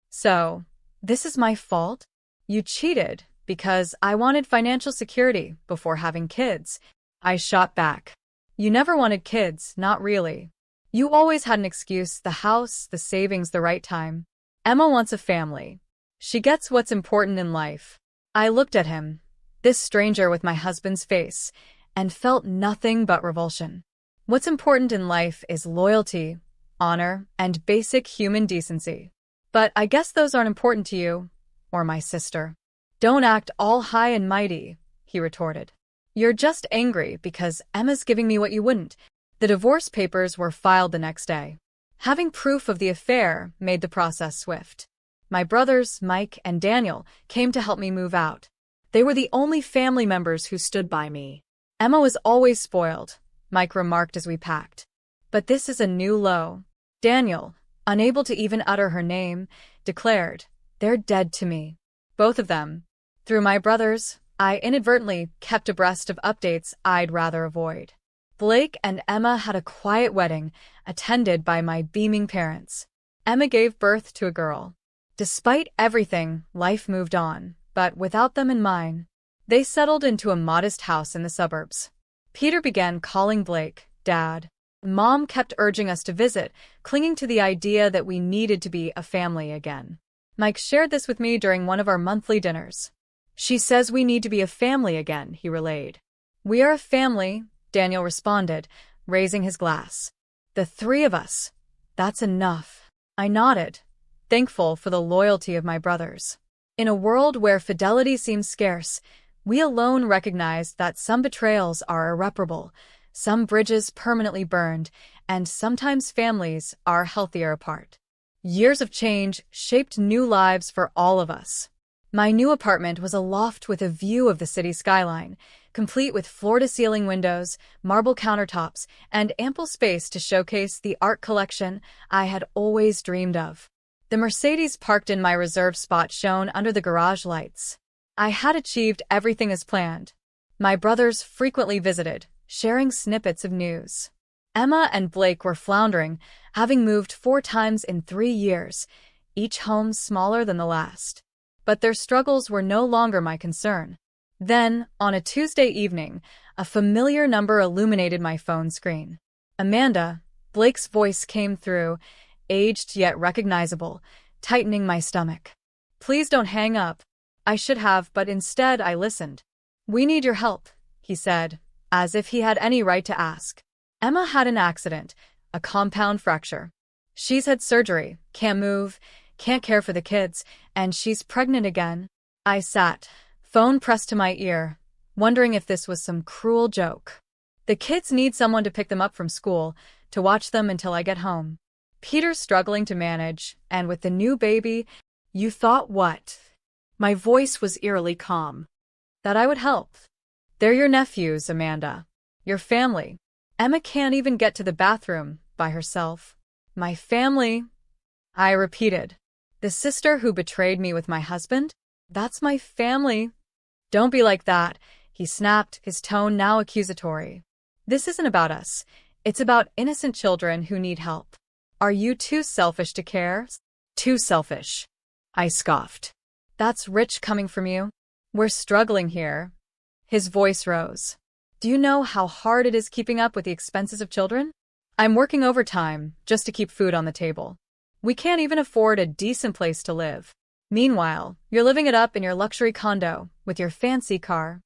So, this is my fault? You cheated Because I wanted financial security before having kids. I shot back. You never wanted kids, not really. You always had an excuse, the house, the savings, the right time. Emma wants a family. She gets what's important in life. I looked at him, this stranger with my husband's face, and felt nothing but revulsion. What's important in life is loyalty, honor, and basic human decency. But I guess those aren't important to you, or my sister. Don't act all high and mighty, he retorted. You're just angry because Emma's giving me what you wouldn't. The divorce papers were filed the next day. Having proof of the affair made the process swift. My brothers, Mike and Daniel, came to help me move out. They were the only family members who stood by me. Emma was always spoiled, Mike remarked as we packed. But this is a new low. Daniel, unable to even utter her name, declared, "They're dead to me." Both of them. Through my brothers, I inadvertently kept abreast of updates I'd rather avoid. Blake and Emma had a quiet wedding, attended by my beaming parents. Emma gave birth to a girl. Despite everything, life moved on, but without them in mind. They settled into a modest house in the suburbs. Peter began calling Blake Dad. Mom kept urging us to visit, clinging to the idea that we needed to be a family again. Mike shared this with me during one of our monthly dinners. "She says we need to be a family again," he relayed. "We are a family," Daniel responded, raising his glass. "The three of us. That's enough." I nodded, thankful for the loyalty of my brothers. In a world where fidelity seems scarce, we alone recognized that some betrayals are irreparable, some bridges permanently burned, and sometimes families are healthier apart. Years of change shaped new lives for all of us. My new apartment was a loft with a view of the city skyline, complete with floor-to-ceiling windows, marble countertops, and ample space to showcase the art collection I had always dreamed of. The Mercedes parked in my reserved spot shone under the garage lights. I had achieved everything as planned. My brothers frequently visited, sharing snippets of news. Emma and Blake were floundering, having moved 4 times in 3 years, each home smaller than the last. But their struggles were no longer my concern. Then, on a Tuesday evening, a familiar number illuminated my phone screen. Amanda, Blake's voice came through, aged yet recognizable, tightening my stomach. "Please don't hang up." I should have, but instead I listened. "We need your help," he said, as if he had any right to ask. "Emma had an accident, a compound fracture. She's had surgery, can't move, can't care for the kids, and she's pregnant again." I sat, phone pressed to my ear, wondering if this was some cruel joke. "The kids need someone to pick them up from school, to watch them until I get home. Peter's struggling to manage, and with the new baby." "You thought what?" My voice was eerily calm. "That I would help. They're your nephews, Amanda. Your family. Emma can't even get to the bathroom by herself." "My family," I repeated. "The sister who betrayed me with my husband? That's my family." "Don't be like that," he snapped, his tone now accusatory. "This isn't about us. It's about innocent children who need help. Are you too selfish to care?" "Too selfish," I scoffed. "That's rich coming from you. We're struggling here." His voice rose. "Do you know how hard it is keeping up with the expenses of children? I'm working overtime just to keep food on the table. We can't even afford a decent place to live. Meanwhile, you're living it up in your luxury condo with your fancy car.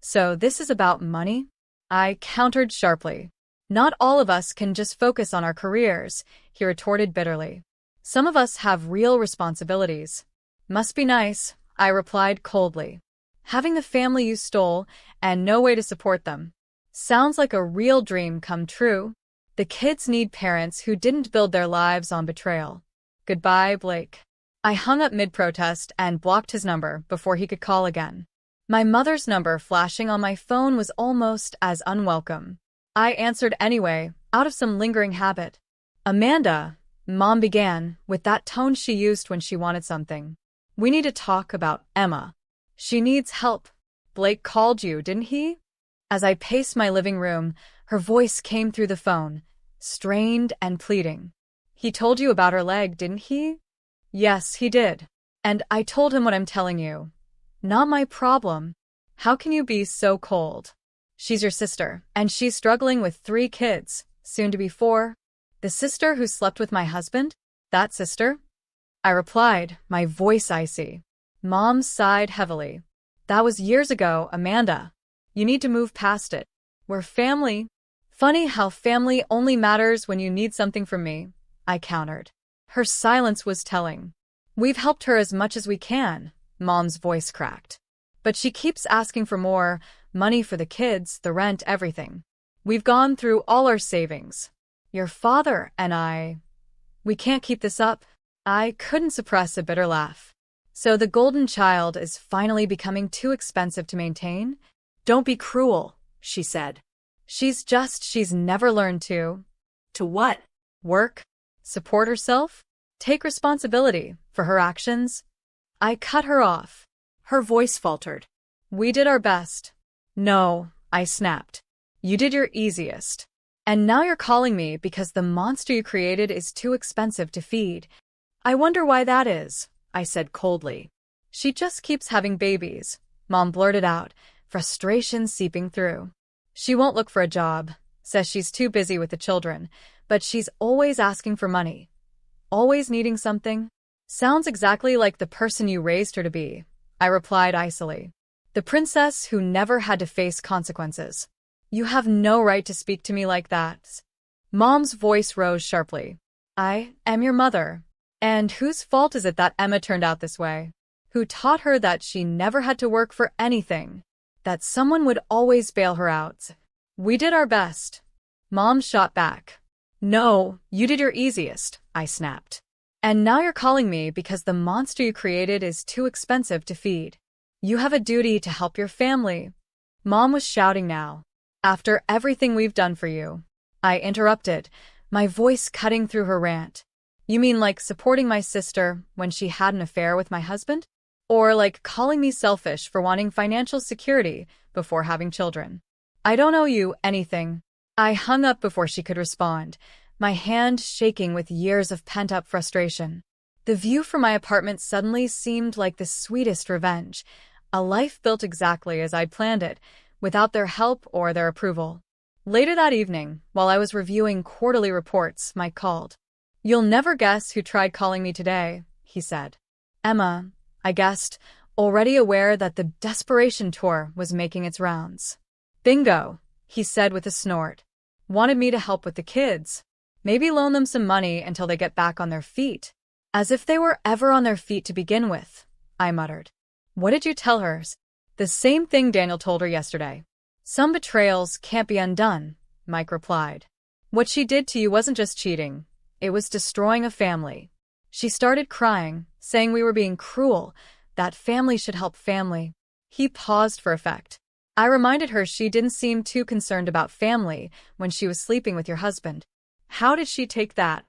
So this is about money?" I countered sharply. "Not all of us can just focus on our careers," he retorted bitterly. "Some of us have real responsibilities." "Must be nice," I replied coldly. "Having the family you stole and no way to support them. Sounds like a real dream come true. The kids need parents who didn't build their lives on betrayal. Goodbye, Blake." I hung up mid-protest and blocked his number before he could call again. My mother's number flashing on my phone was almost as unwelcome. I answered anyway, out of some lingering habit. "Amanda," Mom began, with that tone she used when she wanted something. "We need to talk about Emma. She needs help. Blake called you, didn't he?" As I paced my living room, her voice came through the phone, strained and pleading. "He told you about her leg, didn't he?" "Yes, he did. And I told him what I'm telling you. Not my problem. How can you be so cold? She's your sister, and she's struggling with 3 kids, soon to be 4. The sister who slept with my husband? That sister? I replied, my voice icy. Mom sighed heavily. That was years ago, Amanda. You need to move past it. We're family. Funny how family only matters when you need something from me, I countered. Her silence was telling. We've helped her as much as we can, Mom's voice cracked. But she keeps asking for more, money for the kids, the rent, everything. We've gone through all our savings. Your father and we can't keep this up. I couldn't suppress a bitter laugh. So the golden child is finally becoming too expensive to maintain? Don't be cruel, she said. She's never learned to. To what? Work? Support herself? Take responsibility for her actions? I cut her off. Her voice faltered. We did our best. No, I snapped. You did your easiest. And now you're calling me because the monster you created is too expensive to feed. I wonder why that is, I said coldly. She just keeps having babies, Mom blurted out, frustration seeping through. She won't look for a job, says she's too busy with the children, but she's always asking for money. Always needing something? Sounds exactly like the person you raised her to be, I replied icily. The princess who never had to face consequences. You have no right to speak to me like that. Mom's voice rose sharply. I am your mother. And whose fault is it that Emma turned out this way? Who taught her that she never had to work for anything? That someone would always bail her out? We did our best. Mom shot back. No, you did your easiest, I snapped. And now you're calling me because the monster you created is too expensive to feed. You have a duty to help your family. Mom was shouting now. After everything we've done for you. I interrupted, my voice cutting through her rant. You mean like supporting my sister when she had an affair with my husband? Or like calling me selfish for wanting financial security before having children? I don't owe you anything. I hung up before she could respond, my hand shaking with years of pent-up frustration. The view from my apartment suddenly seemed like the sweetest revenge, a life built exactly as I'd planned it, without their help or their approval. Later that evening, while I was reviewing quarterly reports, Mike called. You'll never guess who tried calling me today, he said. Emma, I guessed, already aware that the desperation tour was making its rounds. Bingo, he said with a snort. Wanted me to help with the kids. Maybe loan them some money until they get back on their feet. As if they were ever on their feet to begin with, I muttered. What did you tell her? The same thing Daniel told her yesterday. Some betrayals can't be undone, Mike replied. What she did to you wasn't just cheating. It was destroying a family. She started crying, saying we were being cruel, that family should help family. He paused for effect. I reminded her she didn't seem too concerned about family when she was sleeping with your husband. How did she take that?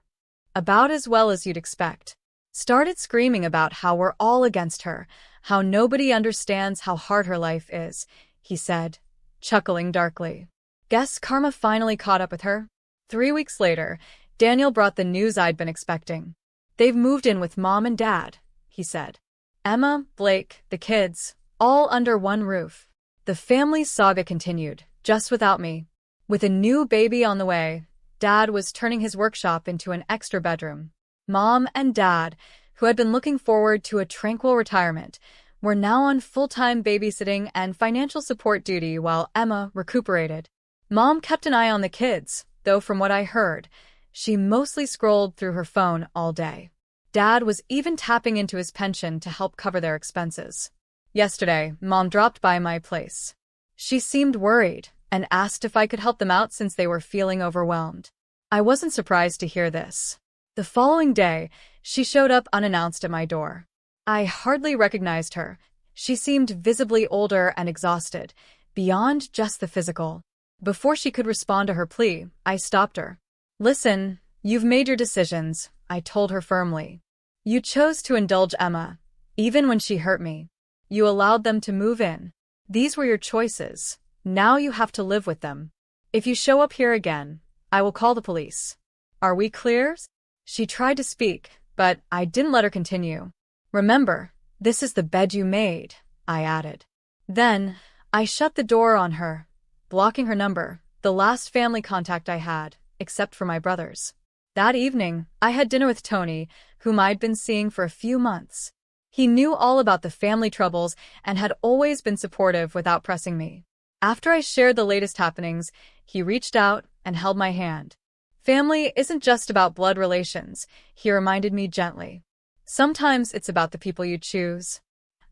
About as well as you'd expect. Started screaming about how we're all against her, how nobody understands how hard her life is, he said, chuckling darkly. Guess karma finally caught up with her. 3 weeks later, Daniel brought the news I'd been expecting. They've moved in with Mom and Dad, he said. Emma, Blake, the kids, all under one roof. The family saga continued, just without me. With a new baby on the way, Dad was turning his workshop into an extra bedroom. Mom and Dad, who had been looking forward to a tranquil retirement, were now on full-time babysitting and financial support duty while Emma recuperated. Mom kept an eye on the kids, though from what I heard, she mostly scrolled through her phone all day. Dad was even tapping into his pension to help cover their expenses. Yesterday, Mom dropped by my place. She seemed worried and asked if I could help them out since they were feeling overwhelmed. I wasn't surprised to hear this. The following day, she showed up unannounced at my door. I hardly recognized her. She seemed visibly older and exhausted, beyond just the physical. Before she could respond to her plea, I stopped her. Listen, you've made your decisions, I told her firmly. You chose to indulge Emma, even when she hurt me. You allowed them to move in. These were your choices. Now you have to live with them. If you show up here again, I will call the police. Are we clear? She tried to speak, but I didn't let her continue. Remember, this is the bed you made, I added. Then, I shut the door on her, blocking her number, the last family contact I had, except for my brothers. That evening, I had dinner with Tony, whom I'd been seeing for a few months. He knew all about the family troubles and had always been supportive without pressing me. After I shared the latest happenings, he reached out and held my hand. Family isn't just about blood relations, he reminded me gently. Sometimes it's about the people you choose.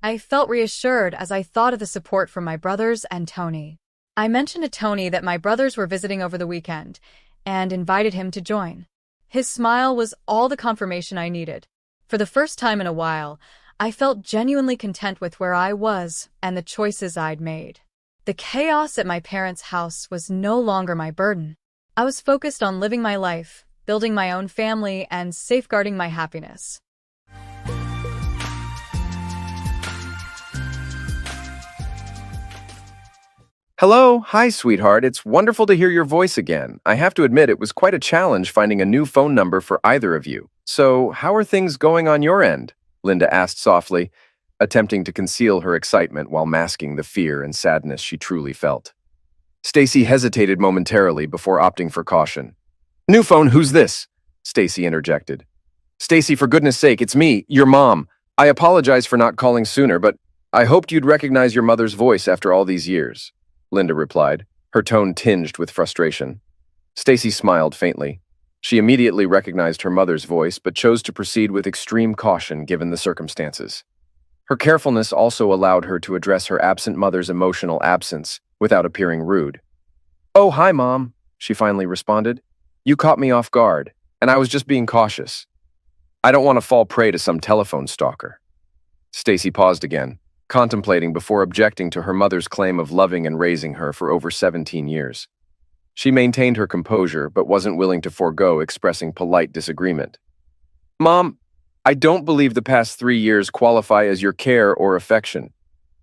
I felt reassured as I thought of the support from my brothers and Tony. I mentioned to Tony that my brothers were visiting over the weekend and invited him to join. His smile was all the confirmation I needed. For the first time in a while, I felt genuinely content with where I was and the choices I'd made. The chaos at my parents' house was no longer my burden. I was focused on living my life, building my own family, and safeguarding my happiness. Hello, hi, sweetheart. It's wonderful to hear your voice again. I have to admit, it was quite a challenge finding a new phone number for either of you. So, how are things going on your end? Linda asked softly, attempting to conceal her excitement while masking the fear and sadness she truly felt. Stacy hesitated momentarily before opting for caution. New phone, who's this? Stacy interjected. Stacy, for goodness sake, it's me, your mom. I apologize for not calling sooner, but I hoped you'd recognize your mother's voice after all these years. Linda replied, her tone tinged with frustration. Stacy smiled faintly. She immediately recognized her mother's voice, but chose to proceed with extreme caution given the circumstances. Her carefulness also allowed her to address her absent mother's emotional absence without appearing rude. Oh, hi, Mom, she finally responded. You caught me off guard, and I was just being cautious. I don't want to fall prey to some telephone stalker. Stacy paused again, contemplating before objecting to her mother's claim of loving and raising her for over 17 years. She maintained her composure, but wasn't willing to forego expressing polite disagreement. Mom, I don't believe the past 3 years qualify as your care or affection.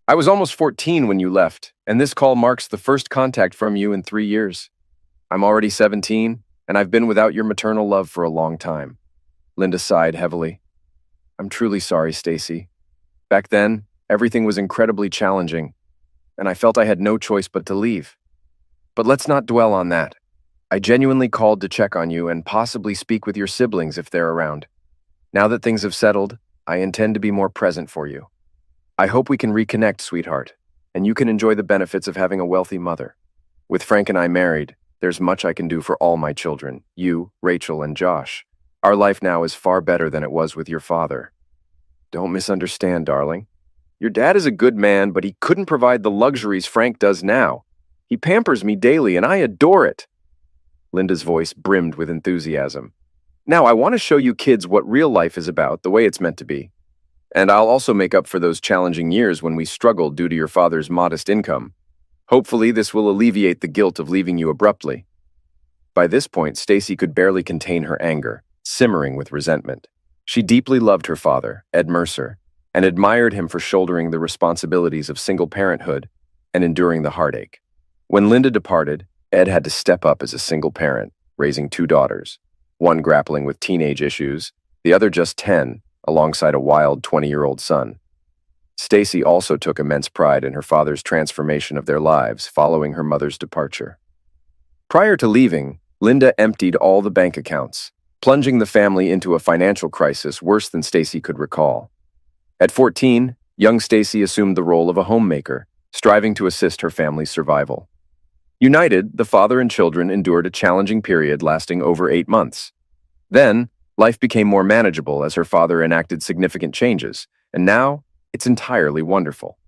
I was almost 14 when you left, and this call marks the first contact from you in 3 years. I'm already 17, and I've been without your maternal love for a long time. Linda sighed heavily. I'm truly sorry, Stacy. Back then, everything was incredibly challenging, and I felt I had no choice but to leave. But let's not dwell on that. I genuinely called to check on you and possibly speak with your siblings if they're around. Now that things have settled, I intend to be more present for you. I hope we can reconnect, sweetheart, and you can enjoy the benefits of having a wealthy mother. With Frank and I married, there's much I can do for all my children, you, Rachel, and Josh. Our life now is far better than it was with your father. Don't misunderstand, darling. Your dad is a good man, but he couldn't provide the luxuries Frank does now. He pampers me daily, and I adore it. Linda's voice brimmed with enthusiasm. Now, I want to show you kids what real life is about, the way it's meant to be. And I'll also make up for those challenging years when we struggled due to your father's modest income. Hopefully, this will alleviate the guilt of leaving you abruptly. By this point, Stacy could barely contain her anger, simmering with resentment. She deeply loved her father, Ed Mercer, and admired him for shouldering the responsibilities of single parenthood and enduring the heartache. When Linda departed, Ed had to step up as a single parent, raising 2 daughters, one grappling with teenage issues, the other just 10, alongside a wild 20-year-old son. Stacy also took immense pride in her father's transformation of their lives following her mother's departure. Prior to leaving, Linda emptied all the bank accounts, plunging the family into a financial crisis worse than Stacy could recall. At 14, young Stacy assumed the role of a homemaker, striving to assist her family's survival. United, the father and children endured a challenging period lasting over 8 months. Then, life became more manageable as her father enacted significant changes, and now, it's entirely wonderful.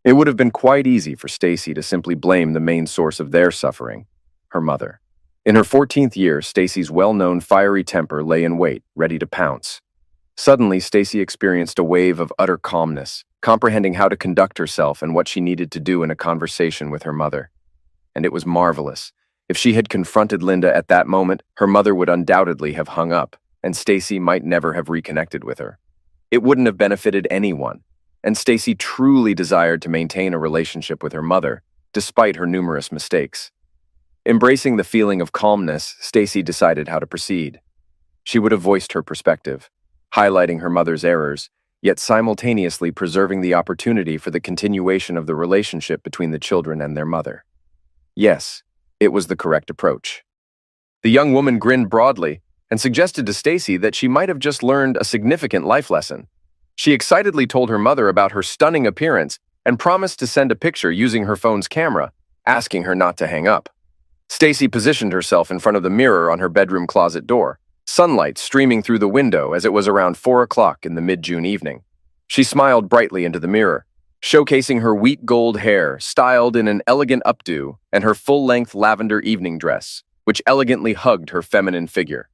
It would have been quite easy for Stacy to simply blame the main source of their suffering, her mother. In her 14th year, Stacy's well-known fiery temper lay in wait, ready to pounce. Suddenly, Stacy experienced a wave of utter calmness, comprehending how to conduct herself and what she needed to do in a conversation with her mother. And it was marvelous. If she had confronted Linda at that moment, her mother would undoubtedly have hung up, and Stacy might never have reconnected with her. It wouldn't have benefited anyone, and Stacy truly desired to maintain a relationship with her mother, despite her numerous mistakes. Embracing the feeling of calmness, Stacy decided how to proceed. She would have voiced her perspective, highlighting her mother's errors, yet simultaneously preserving the opportunity for the continuation of the relationship between the children and their mother. Yes, it was the correct approach. The young woman grinned broadly and suggested to Stacy that she might have just learned a significant life lesson. She excitedly told her mother about her stunning appearance and promised to send a picture using her phone's camera, asking her not to hang up. Stacy positioned herself in front of the mirror on her bedroom closet door, sunlight streaming through the window as it was around 4 o'clock in the mid-June evening. She smiled brightly into the mirror, showcasing her wheat gold hair, styled in an elegant updo, and her full-length lavender evening dress, which elegantly hugged her feminine figure.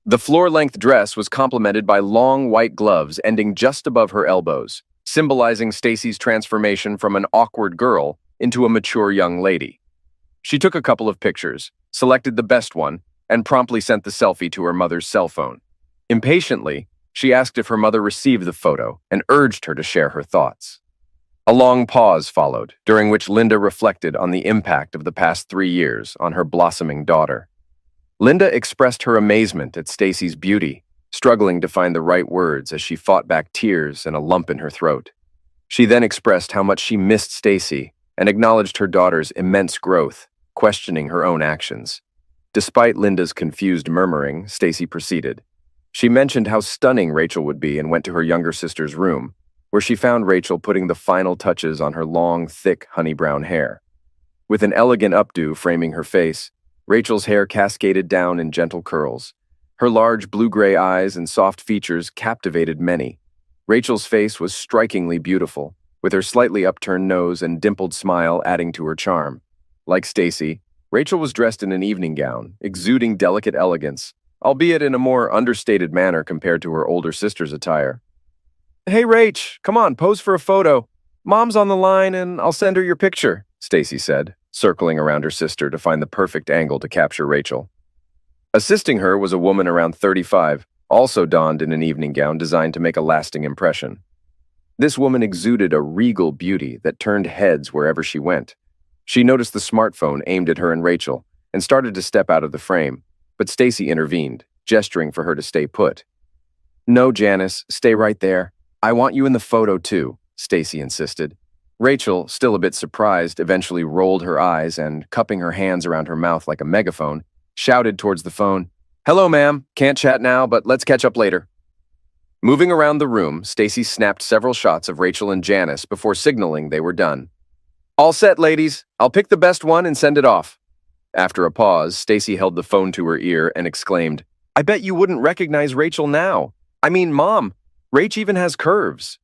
The floor-length dress was complemented by long white gloves ending just above her elbows, symbolizing Stacy's transformation from an awkward girl into a mature young lady. She took a couple of pictures, selected the best one, and promptly sent the selfie to her mother's cell phone. Impatiently, she asked if her mother received the photo and urged her to share her thoughts. A long pause followed, during which Linda reflected on the impact of the past 3 years on her blossoming daughter. Linda expressed her amazement at Stacy's beauty, struggling to find the right words as she fought back tears and a lump in her throat. She then expressed how much she missed Stacy and acknowledged her daughter's immense growth, questioning her own actions. Despite Linda's confused murmuring, Stacy proceeded. She mentioned how stunning Rachel would be and went to her younger sister's room, where she found Rachel putting the final touches on her long, thick, honey-brown hair. With an elegant updo framing her face, Rachel's hair cascaded down in gentle curls. Her large blue-gray eyes and soft features captivated many. Rachel's face was strikingly beautiful, with her slightly upturned nose and dimpled smile adding to her charm. Like Stacy, Rachel was dressed in an evening gown, exuding delicate elegance, albeit in a more understated manner compared to her older sister's attire. "Hey, Rach, come on, pose for a photo. Mom's on the line and I'll send her your picture," Stacy said, circling around her sister to find the perfect angle to capture Rachel. Assisting her was a woman around 35, also donned in an evening gown designed to make a lasting impression. This woman exuded a regal beauty that turned heads wherever she went. She noticed the smartphone aimed at her and Rachel and started to step out of the frame, but Stacy intervened, gesturing for her to stay put. "No, Janice, stay right there. I want you in the photo too," Stacy insisted. Rachel, still a bit surprised, eventually rolled her eyes and, cupping her hands around her mouth like a megaphone, shouted towards the phone, "Hello, ma'am. Can't chat now, but let's catch up later." Moving around the room, Stacy snapped several shots of Rachel and Janice before signaling they were done. "All set, ladies. I'll pick the best one and send it off." After a pause, Stacy held the phone to her ear and exclaimed, "I bet you wouldn't recognize Rachel now. I mean, Mom, Rach even has curves."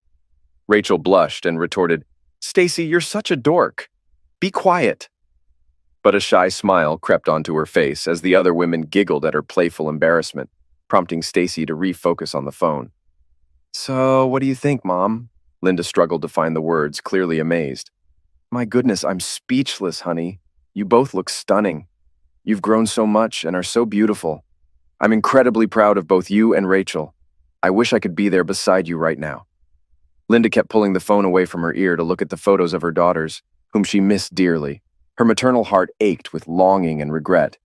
Rachel blushed and retorted, "Stacy, you're such a dork. Be quiet." But a shy smile crept onto her face as the other women giggled at her playful embarrassment, prompting Stacy to refocus on the phone. "So, what do you think, Mom?" Linda struggled to find the words, clearly amazed. "My goodness, I'm speechless, honey. You both look stunning. You've grown so much and are so beautiful. I'm incredibly proud of both you and Rachel. I wish I could be there beside you right now." Linda kept pulling the phone away from her ear to look at the photos of her daughters, whom she missed dearly. Her maternal heart ached with longing and regret.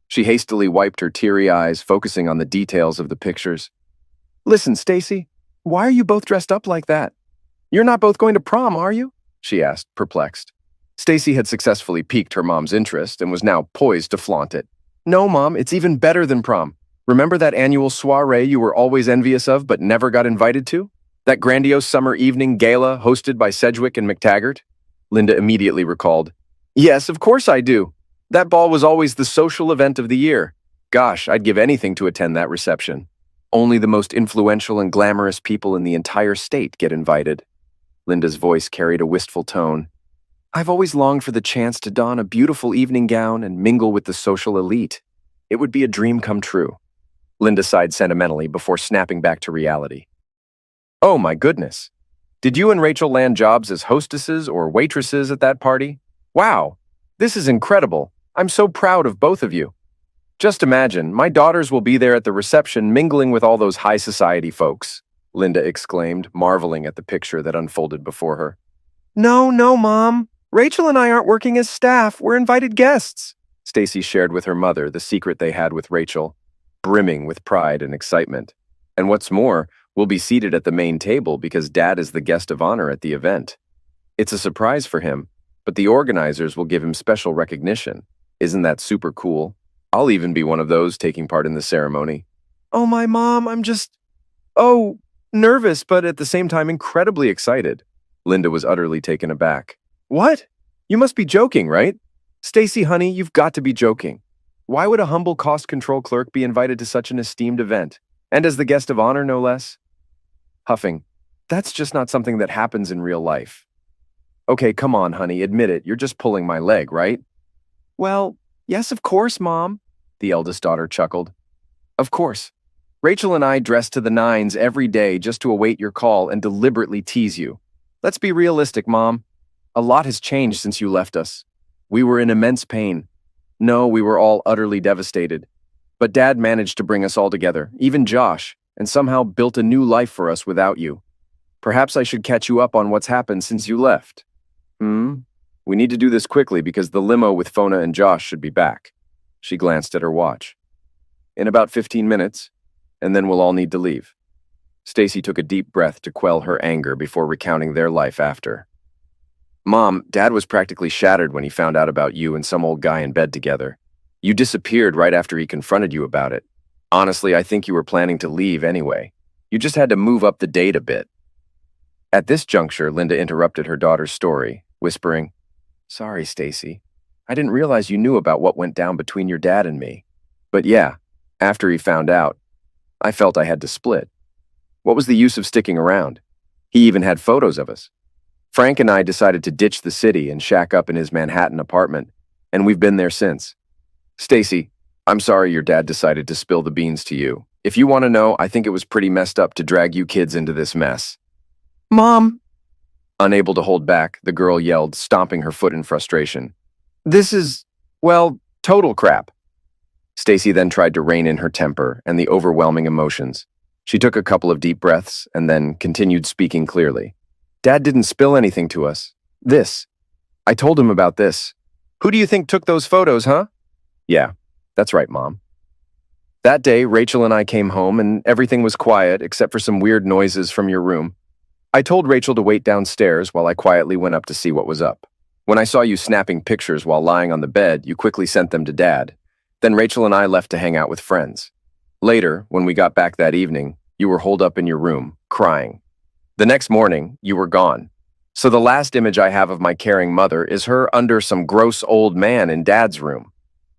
She hastily wiped her teary eyes, focusing on the details of the pictures. "Listen, Stacy, why are you both dressed up like that? You're not both going to prom, are you?" she asked, perplexed. Stacy had successfully piqued her mom's interest and was now poised to flaunt it. "No, Mom, it's even better than prom. Remember that annual soiree you were always envious of but never got invited to? That grandiose summer evening gala hosted by Sedgwick and McTaggart?" Linda immediately recalled. "Yes, of course I do. That ball was always the social event of the year. Gosh, I'd give anything to attend that reception. Only the most influential and glamorous people in the entire state get invited." Linda's voice carried a wistful tone. "I've always longed for the chance to don a beautiful evening gown and mingle with the social elite. It would be a dream come true." Linda sighed sentimentally before snapping back to reality. "Oh my goodness. Did you and Rachel land jobs as hostesses or waitresses at that party? Wow, this is incredible. I'm so proud of both of you. Just imagine, my daughters will be there at the reception mingling with all those high society folks," Linda exclaimed, marveling at the picture that unfolded before her. No, Mom. Rachel and I aren't working as staff. We're invited guests," Stacy shared with her mother the secret they had with Rachel, brimming with pride and excitement. And what's more, We'll be seated at the main table because Dad is the guest of honor at the event. It's a surprise for him, but the organizers will give him special recognition. Isn't that super cool? I'll even be one of those taking part in the ceremony. Oh, my mom, nervous, but at the same time incredibly excited. Linda was utterly taken aback. What? You must be joking, right? Stacy, honey, you've got to be joking. Why would a humble cost control clerk be invited to such an esteemed event? And as the guest of honor, no less? Huffing. That's just not something that happens in real life. Okay, come on, honey, admit it. You're just pulling my leg, right? Well, yes, of course, Mom, the eldest daughter chuckled. Of course. Rachel and I dress to the nines every day just to await your call and deliberately tease you. Let's be realistic, Mom. A lot has changed since you left us. We were in immense pain. No, we were all utterly devastated. But Dad managed to bring us all together, even Josh, and somehow built a new life for us without you. Perhaps I should catch you up on what's happened since you left. We need to do this quickly because the limo with Fona and Josh should be back. She glanced at her watch. In about 15 minutes, and then we'll all need to leave. Stacy took a deep breath to quell her anger before recounting their life after. Mom, Dad was practically shattered when he found out about you and some old guy in bed together. You disappeared right after he confronted you about it. Honestly, I think you were planning to leave anyway. You just had to move up the date a bit. At this juncture, Linda interrupted her daughter's story, whispering, Sorry, Stacy. I didn't realize you knew about what went down between your dad and me. But yeah, after he found out, I felt I had to split. What was the use of sticking around? He even had photos of us. Frank and I decided to ditch the city and shack up in his Manhattan apartment, and we've been there since. Stacy, I'm sorry your dad decided to spill the beans to you. If you want to know, I think it was pretty messed up to drag you kids into this mess. Mom! Unable to hold back, the girl yelled, stomping her foot in frustration. This is, well, total crap. Stacy then tried to rein in her temper and the overwhelming emotions. She took a couple of deep breaths and then continued speaking clearly. Dad didn't spill anything to us. I told him about this. Who do you think took those photos, huh? Yeah, that's right, Mom. That day, Rachel and I came home and everything was quiet except for some weird noises from your room. I told Rachel to wait downstairs while I quietly went up to see what was up. When I saw you snapping pictures while lying on the bed, you quickly sent them to Dad. Then Rachel and I left to hang out with friends. Later, when we got back that evening, you were holed up in your room, crying. The next morning, you were gone. So the last image I have of my caring mother is her under some gross old man in Dad's room.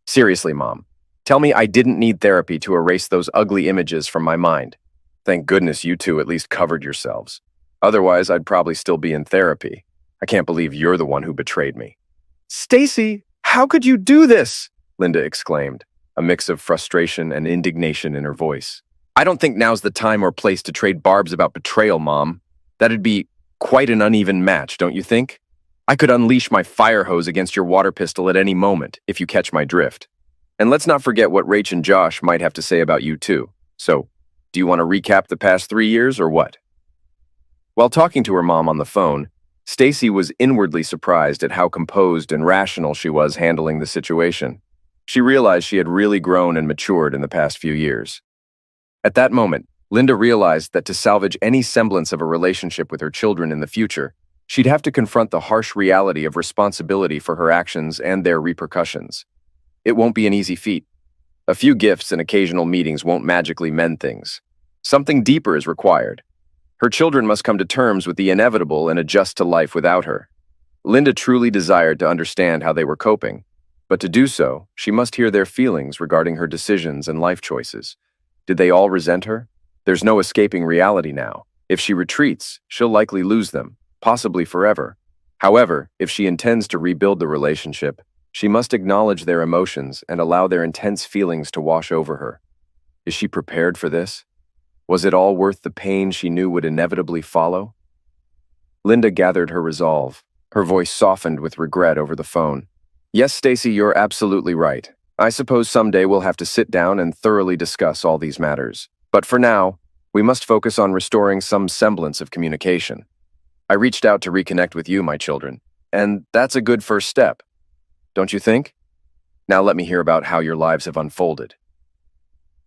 Seriously, Mom, tell me I didn't need therapy to erase those ugly images from my mind. Thank goodness you two at least covered yourselves. Otherwise, I'd probably still be in therapy. I can't believe you're the one who betrayed me. Stacy, how could you do this? Linda exclaimed, a mix of frustration and indignation in her voice. I don't think now's the time or place to trade barbs about betrayal, Mom. That'd be quite an uneven match, don't you think? I could unleash my fire hose against your water pistol at any moment, if you catch my drift. And let's not forget what Rach and Josh might have to say about you too. So, do you want to recap the past 3 years or what? While talking to her mom on the phone, Stacy was inwardly surprised at how composed and rational she was handling the situation. She realized she had really grown and matured in the past few years. At that moment, Linda realized that to salvage any semblance of a relationship with her children in the future, she'd have to confront the harsh reality of responsibility for her actions and their repercussions. It won't be an easy feat. A few gifts and occasional meetings won't magically mend things. Something deeper is required. Her children must come to terms with the inevitable and adjust to life without her. Linda truly desired to understand how they were coping, but to do so, she must hear their feelings regarding her decisions and life choices. Did they all resent her? There's no escaping reality now. If she retreats, she'll likely lose them, possibly forever. However, if she intends to rebuild the relationship, she must acknowledge their emotions and allow their intense feelings to wash over her. Is she prepared for this? Was it all worth the pain she knew would inevitably follow? Linda gathered her resolve. Her voice softened with regret over the phone. Yes, Stacy, you're absolutely right. I suppose someday we'll have to sit down and thoroughly discuss all these matters. But for now, we must focus on restoring some semblance of communication. I reached out to reconnect with you, my children, and that's a good first step. Don't you think? Now let me hear about how your lives have unfolded.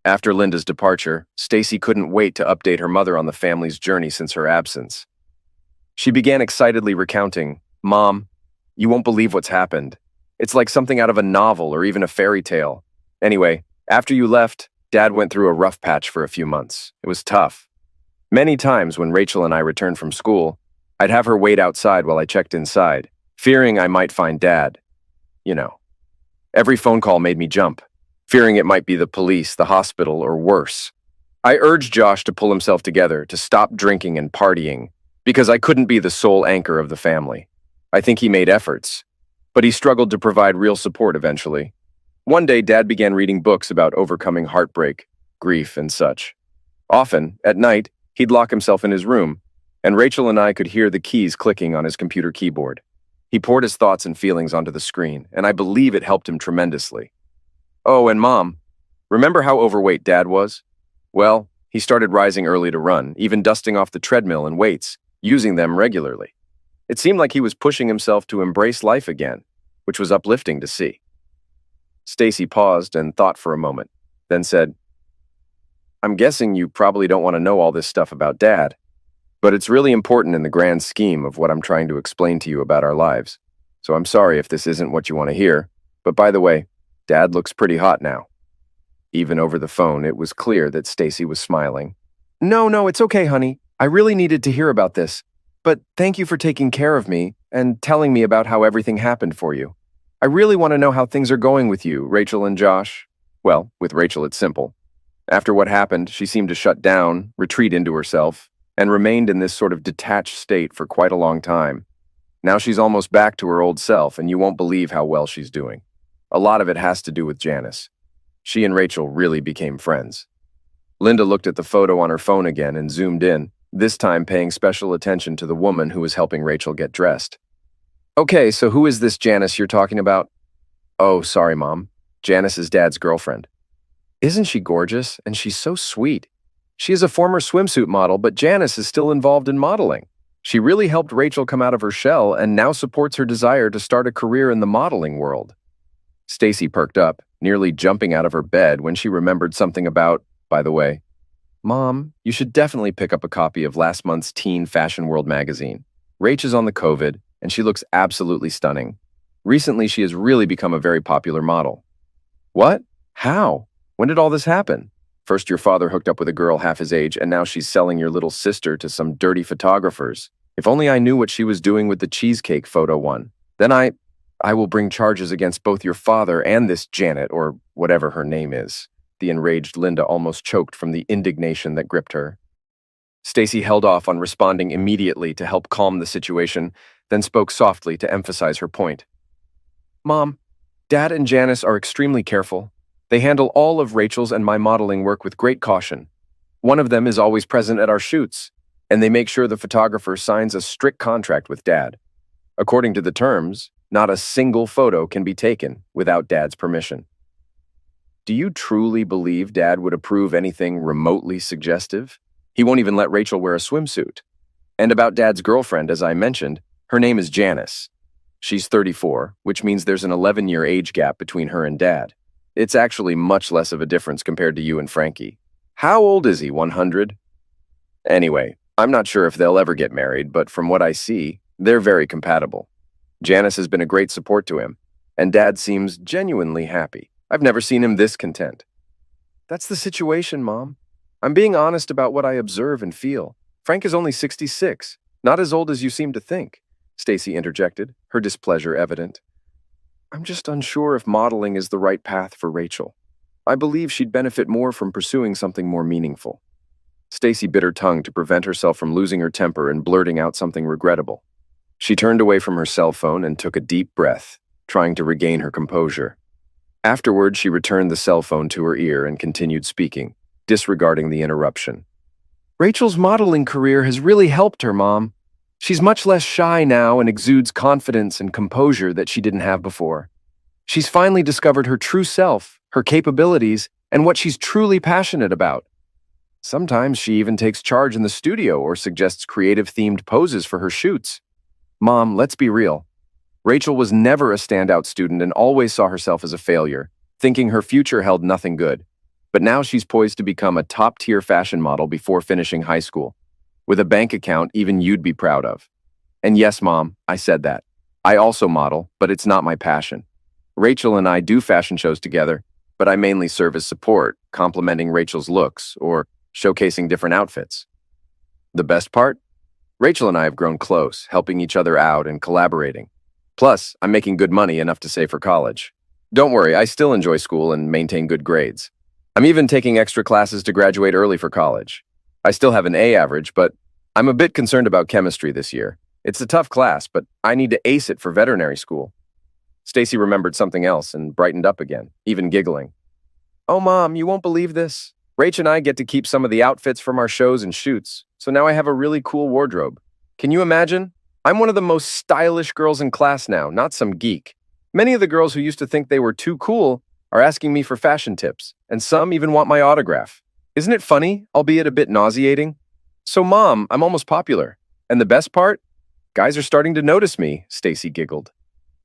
After Linda's departure, Stacy couldn't wait to update her mother on the family's journey since her absence. She began excitedly recounting, "Mom, you won't believe what's happened. It's like something out of a novel or even a fairy tale. Anyway, after you left, Dad went through a rough patch for a few months. It was tough. Many times when Rachel and I returned from school, I'd have her wait outside while I checked inside, fearing I might find Dad. You know. Every phone call made me jump, fearing it might be the police, the hospital, or worse. I urged Josh to pull himself together, to stop drinking and partying, because I couldn't be the sole anchor of the family. I think he made efforts, but he struggled to provide real support eventually. One day, Dad began reading books about overcoming heartbreak, grief, and such. Often, at night, he'd lock himself in his room, and Rachel and I could hear the keys clicking on his computer keyboard. He poured his thoughts and feelings onto the screen, and I believe it helped him tremendously. Oh, and Mom, remember how overweight Dad was? Well, he started rising early to run, even dusting off the treadmill and weights, using them regularly. It seemed like he was pushing himself to embrace life again, which was uplifting to see. Stacy paused and thought for a moment, then said, "I'm guessing you probably don't want to know all this stuff about Dad, but it's really important in the grand scheme of what I'm trying to explain to you about our lives. So I'm sorry if this isn't what you want to hear, but by the way, Dad looks pretty hot now." Even over the phone, it was clear that Stacy was smiling. No, it's okay, honey. I really needed to hear about this. But thank you for taking care of me and telling me about how everything happened for you. I really want to know how things are going with you, Rachel and Josh. Well, with Rachel, it's simple. After what happened, she seemed to shut down, retreat into herself, and remained in this sort of detached state for quite a long time. Now she's almost back to her old self, and you won't believe how well she's doing. A lot of it has to do with Janice. She and Rachel really became friends. Linda looked at the photo on her phone again and zoomed in, this time paying special attention to the woman who was helping Rachel get dressed. "Okay, so who is this Janice you're talking about?" "Oh, sorry, Mom. Janice is Dad's girlfriend." "Isn't she gorgeous? And she's so sweet. She is a former swimsuit model, but Janice is still involved in modeling. She really helped Rachel come out of her shell and now supports her desire to start a career in the modeling world." Stacy perked up, nearly jumping out of her bed when she remembered something about, by the way, "Mom, you should definitely pick up a copy of last month's Teen Fashion World magazine. Rach is on the COVID, and she looks absolutely stunning. Recently, she has really become a very popular model." "What? How? When did all this happen? First your father hooked up with a girl half his age, and now she's selling your little sister to some dirty photographers. If only I knew what she was doing with the cheesecake photo one. Then I will bring charges against both your father and this Janet, or whatever her name is." The enraged Linda almost choked from the indignation that gripped her. Stacy held off on responding immediately to help calm the situation, then spoke softly to emphasize her point. "Mom, Dad and Janice are extremely careful. They handle all of Rachel's and my modeling work with great caution. One of them is always present at our shoots, and they make sure the photographer signs a strict contract with Dad. According to the terms, not a single photo can be taken without Dad's permission." "Do you truly believe Dad would approve anything remotely suggestive? He won't even let Rachel wear a swimsuit. And about Dad's girlfriend, as I mentioned, her name is Janice. She's 34, which means there's an 11-year age gap between her and Dad. It's actually much less of a difference compared to you and Frankie. How old is he, 100? Anyway, I'm not sure if they'll ever get married, but from what I see, they're very compatible. Janice has been a great support to him, and Dad seems genuinely happy. I've never seen him this content." "That's the situation, Mom. I'm being honest about what I observe and feel. Frank is only 66, not as old as you seem to think," Stacy interjected, her displeasure evident. "I'm just unsure if modeling is the right path for Rachel. I believe she'd benefit more from pursuing something more meaningful." Stacy bit her tongue to prevent herself from losing her temper and blurting out something regrettable. She turned away from her cell phone and took a deep breath, trying to regain her composure. Afterward, she returned the cell phone to her ear and continued speaking, disregarding the interruption. "Rachel's modeling career has really helped her, Mom. She's much less shy now and exudes confidence and composure that she didn't have before. She's finally discovered her true self, her capabilities, and what she's truly passionate about. Sometimes she even takes charge in the studio or suggests creative-themed poses for her shoots. Mom, let's be real. Rachel was never a standout student and always saw herself as a failure, thinking her future held nothing good. But now she's poised to become a top-tier fashion model before finishing high school, with a bank account even you'd be proud of. And yes, Mom, I said that. I also model, but it's not my passion. Rachel and I do fashion shows together, but I mainly serve as support, complimenting Rachel's looks or showcasing different outfits. The best part? Rachel and I have grown close, helping each other out and collaborating. Plus, I'm making good money enough to save for college. Don't worry, I still enjoy school and maintain good grades. I'm even taking extra classes to graduate early for college. I still have an A average, but I'm a bit concerned about chemistry this year. It's a tough class, but I need to ace it for veterinary school. Stacy remembered something else and brightened up again, even giggling. Oh, Mom, you won't believe this. Rach and I get to keep some of the outfits from our shows and shoots, so now I have a really cool wardrobe. Can you imagine? I'm one of the most stylish girls in class now, not some geek. Many of the girls who used to think they were too cool are asking me for fashion tips, and some even want my autograph. Isn't it funny, albeit a bit nauseating? So, Mom, I'm almost popular. And the best part? Guys are starting to notice me, Stacy giggled.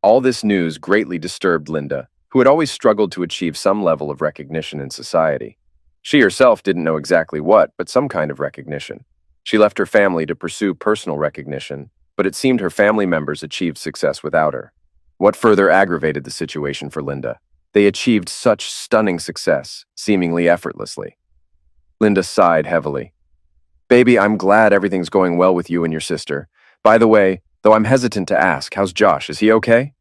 All this news greatly disturbed Linda, who had always struggled to achieve some level of recognition in society. She herself didn't know exactly what, but some kind of recognition. She left her family to pursue personal recognition, but it seemed her family members achieved success without her. What further aggravated the situation for Linda? They achieved such stunning success, seemingly effortlessly. Linda sighed heavily. Baby, I'm glad everything's going well with you and your sister. By the way, though I'm hesitant to ask, how's Josh? Is he okay?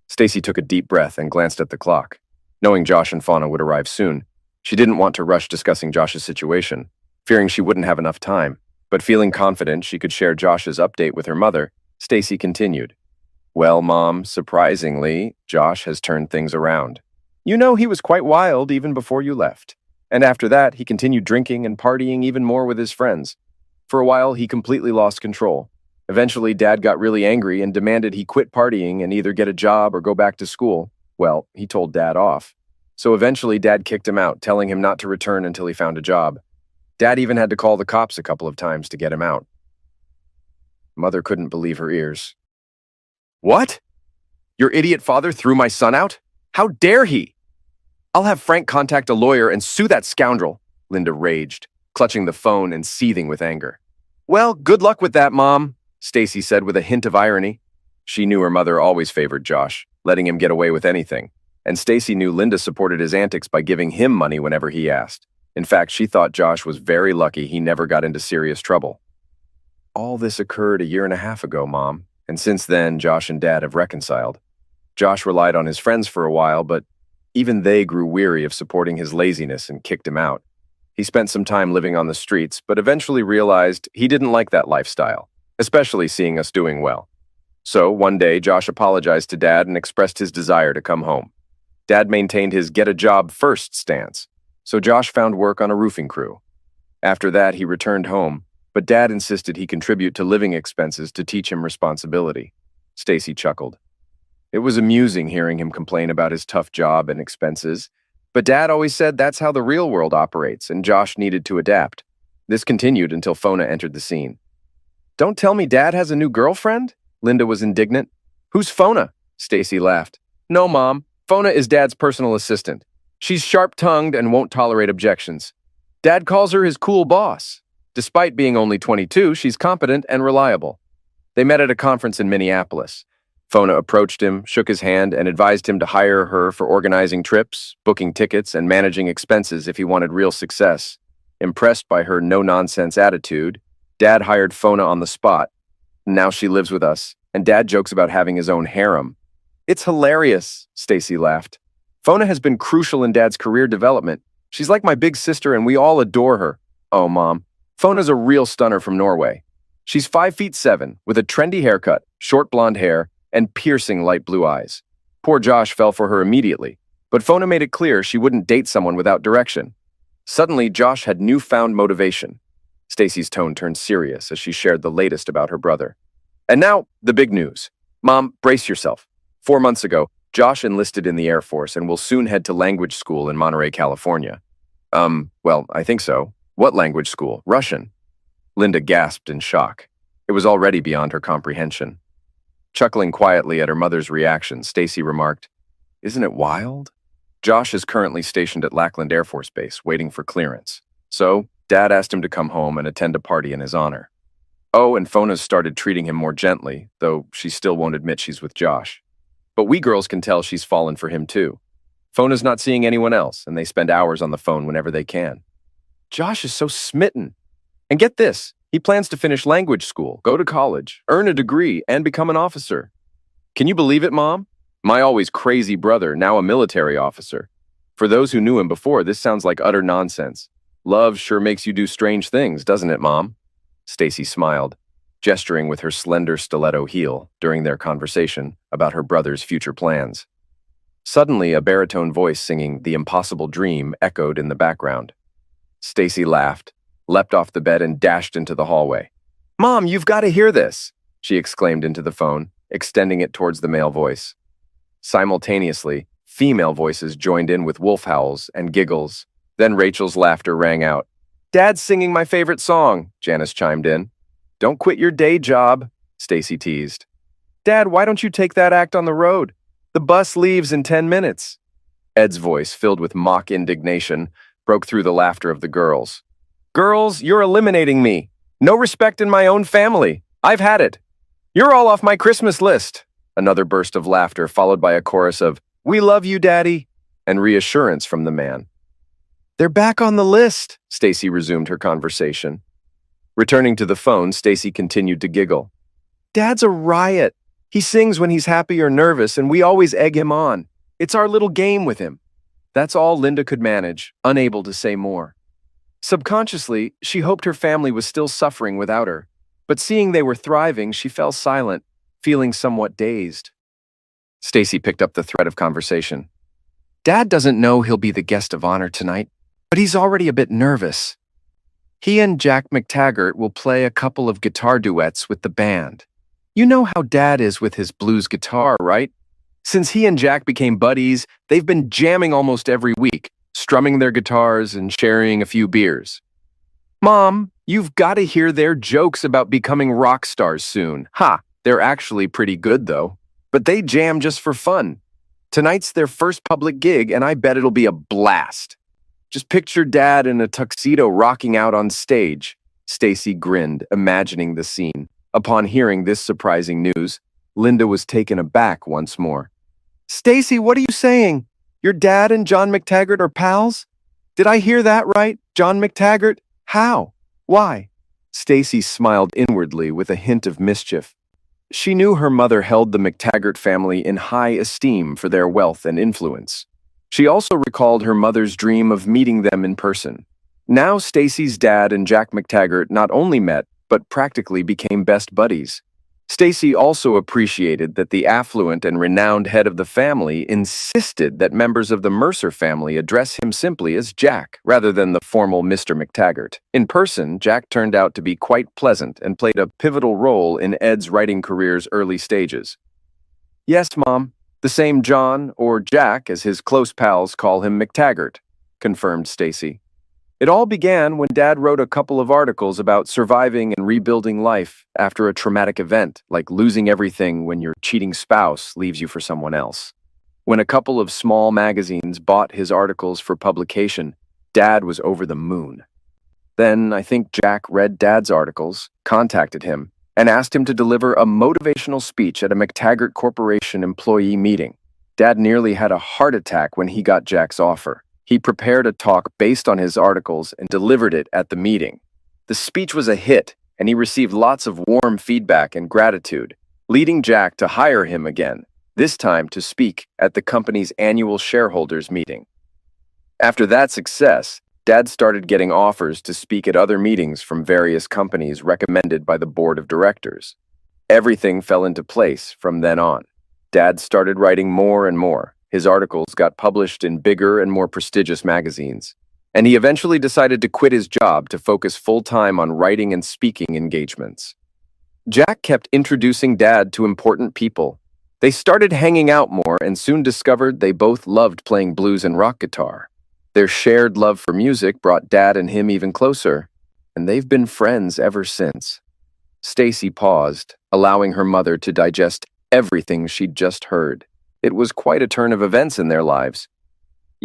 Stacy took a deep breath and glanced at the clock. Knowing Josh and Fauna would arrive soon, she didn't want to rush discussing Josh's situation, fearing she wouldn't have enough time. But feeling confident she could share Josh's update with her mother, Stacy continued. Well, Mom, surprisingly, Josh has turned things around. You know, he was quite wild even before you left. And after that, he continued drinking and partying even more with his friends. For a while, he completely lost control. Eventually, Dad got really angry and demanded he quit partying and either get a job or go back to school. Well, he told Dad off. So eventually, Dad kicked him out, telling him not to return until he found a job. Dad even had to call the cops a couple of times to get him out. Mother couldn't believe her ears. What? Your idiot father threw my son out? How dare he? I'll have Frank contact a lawyer and sue that scoundrel, Linda raged, clutching the phone and seething with anger. Well, good luck with that, Mom, Stacy said with a hint of irony. She knew her mother always favored Josh, letting him get away with anything, and Stacy knew Linda supported his antics by giving him money whenever he asked. In fact, she thought Josh was very lucky he never got into serious trouble. All this occurred a year and a half ago, Mom, and since then, Josh and Dad have reconciled. Josh relied on his friends for a while, but even they grew weary of supporting his laziness and kicked him out. He spent some time living on the streets, but eventually realized he didn't like that lifestyle, especially seeing us doing well. So one day, Josh apologized to Dad and expressed his desire to come home. Dad maintained his get-a-job-first stance, so Josh found work on a roofing crew. After that, he returned home, but Dad insisted he contribute to living expenses to teach him responsibility. Stacy chuckled. It was amusing hearing him complain about his tough job and expenses, but Dad always said that's how the real world operates, and Josh needed to adapt. This continued until Fona entered the scene. Don't tell me Dad has a new girlfriend? Linda was indignant. Who's Fona? Stacy laughed. No, Mom. Fona is Dad's personal assistant. She's sharp-tongued and won't tolerate objections. Dad calls her his cool boss. Despite being only 22, she's competent and reliable. They met at a conference in Minneapolis. Fona approached him, shook his hand, and advised him to hire her for organizing trips, booking tickets, and managing expenses if he wanted real success. Impressed by her no-nonsense attitude, Dad hired Fona on the spot. Now she lives with us, and Dad jokes about having his own harem. It's hilarious, Stacy laughed. Fona has been crucial in Dad's career development. She's like my big sister, and we all adore her. Oh, Mom, Fona's a real stunner from Norway. She's 5'7", with a trendy haircut, short blonde hair, and piercing light blue eyes. Poor Josh fell for her immediately, but Fona made it clear she wouldn't date someone without direction. Suddenly, Josh had newfound motivation. Stacy's tone turned serious as she shared the latest about her brother. And now, the big news. Mom, brace yourself. 4 months ago, Josh enlisted in the Air Force and will soon head to language school in Monterey, California. Well, I think so. What language school? Russian. Linda gasped in shock. It was already beyond her comprehension. Chuckling quietly at her mother's reaction, Stacy remarked, Isn't it wild? Josh is currently stationed at Lackland Air Force Base, waiting for clearance. So, Dad asked him to come home and attend a party in his honor. Oh, and Fona's started treating him more gently, though she still won't admit she's with Josh. But we girls can tell she's fallen for him too. Fona's not seeing anyone else, and they spend hours on the phone whenever they can. Josh is so smitten. And get this, he plans to finish language school, go to college, earn a degree, and become an officer. Can you believe it, Mom? My always crazy brother, now a military officer. For those who knew him before, this sounds like utter nonsense. Love sure makes you do strange things, doesn't it, Mom? Stacy smiled, gesturing with her slender stiletto heel during their conversation about her brother's future plans. Suddenly, a baritone voice singing The Impossible Dream echoed in the background. Stacy laughed, leapt off the bed, and dashed into the hallway. Mom, you've got to hear this, she exclaimed into the phone, extending it towards the male voice. Simultaneously, female voices joined in with wolf howls and giggles. Then Rachel's laughter rang out. Dad's singing my favorite song, Janice chimed in. Don't quit your day job, Stacy teased. Dad, why don't you take that act on the road? The bus leaves in 10 minutes. Ed's voice, filled with mock indignation, broke through the laughter of the girls. Girls, you're eliminating me. No respect in my own family. I've had it. You're all off my Christmas list. Another burst of laughter, followed by a chorus of, We love you, Daddy, and reassurance from the man. They're back on the list, Stacy resumed her conversation. Returning to the phone, Stacy continued to giggle. Dad's a riot. He sings when he's happy or nervous, and we always egg him on. It's our little game with him. That's all Linda could manage, unable to say more. Subconsciously, she hoped her family was still suffering without her, but seeing they were thriving, she fell silent, feeling somewhat dazed. Stacy picked up the thread of conversation. Dad doesn't know he'll be the guest of honor tonight, but he's already a bit nervous. He and Jack McTaggart will play a couple of guitar duets with the band. You know how Dad is with his blues guitar, right? Since he and Jack became buddies, they've been jamming almost every week, strumming their guitars and sharing a few beers. Mom, you've got to hear their jokes about becoming rock stars soon. Ha! They're actually pretty good, though. But they jam just for fun. Tonight's their first public gig, and I bet it'll be a blast. Just picture Dad in a tuxedo rocking out on stage. Stacy grinned, imagining the scene. Upon hearing this surprising news, Linda was taken aback once more. Stacy, what are you saying? Your dad and John McTaggart are pals? Did I hear that right? John McTaggart? How? Why? Stacy smiled inwardly with a hint of mischief. She knew her mother held the McTaggart family in high esteem for their wealth and influence. She also recalled her mother's dream of meeting them in person. Now Stacy's dad and Jack McTaggart not only met, but practically became best buddies. Stacy also appreciated that the affluent and renowned head of the family insisted that members of the Mercer family address him simply as Jack, rather than the formal Mr. McTaggart. In person, Jack turned out to be quite pleasant and played a pivotal role in Ed's writing career's early stages. Yes, Mom, the same John, or Jack as his close pals call him McTaggart, confirmed Stacy. It all began when Dad wrote a couple of articles about surviving and rebuilding life after a traumatic event, like losing everything when your cheating spouse leaves you for someone else. When a couple of small magazines bought his articles for publication, Dad was over the moon. Then I think Jack read Dad's articles, contacted him, and asked him to deliver a motivational speech at a McTaggart Corporation employee meeting. Dad nearly had a heart attack when he got Jack's offer. He prepared a talk based on his articles and delivered it at the meeting. The speech was a hit, and he received lots of warm feedback and gratitude, leading Jack to hire him again, this time to speak at the company's annual shareholders meeting. After that success, Dad started getting offers to speak at other meetings from various companies recommended by the board of directors. Everything fell into place from then on. Dad started writing more and more. His articles got published in bigger and more prestigious magazines, and he eventually decided to quit his job to focus full-time on writing and speaking engagements. Jack kept introducing Dad to important people. They started hanging out more and soon discovered they both loved playing blues and rock guitar. Their shared love for music brought Dad and him even closer, and they've been friends ever since. Stacy paused, allowing her mother to digest everything she'd just heard. It was quite a turn of events in their lives.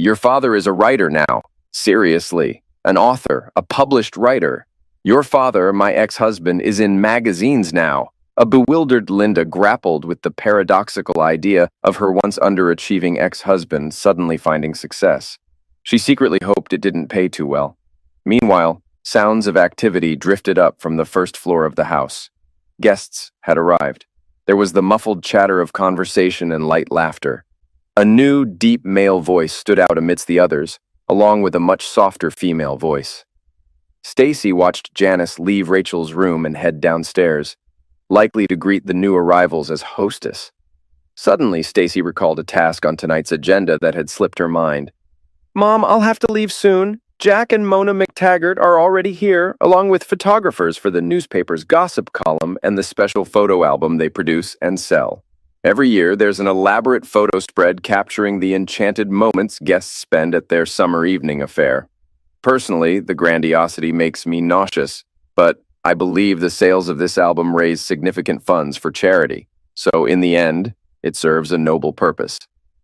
Your father is a writer now. Seriously. An author, a published writer. Your father, my ex-husband, is in magazines now. A bewildered Linda grappled with the paradoxical idea of her once underachieving ex-husband suddenly finding success. She secretly hoped it didn't pay too well. Meanwhile, sounds of activity drifted up from the first floor of the house. Guests had arrived. There was the muffled chatter of conversation and light laughter. A new, deep male voice stood out amidst the others, along with a much softer female voice. Stacy watched Janice leave Rachel's room and head downstairs, likely to greet the new arrivals as hostess. Suddenly, Stacy recalled a task on tonight's agenda that had slipped her mind. "Mom, I'll have to leave soon. Jack and Mona McTaggart are already here, along with photographers for the newspaper's gossip column and the special photo album they produce and sell. Every year, there's an elaborate photo spread capturing the enchanted moments guests spend at their summer evening affair. Personally, the grandiosity makes me nauseous, but I believe the sales of this album raise significant funds for charity. So in the end, it serves a noble purpose.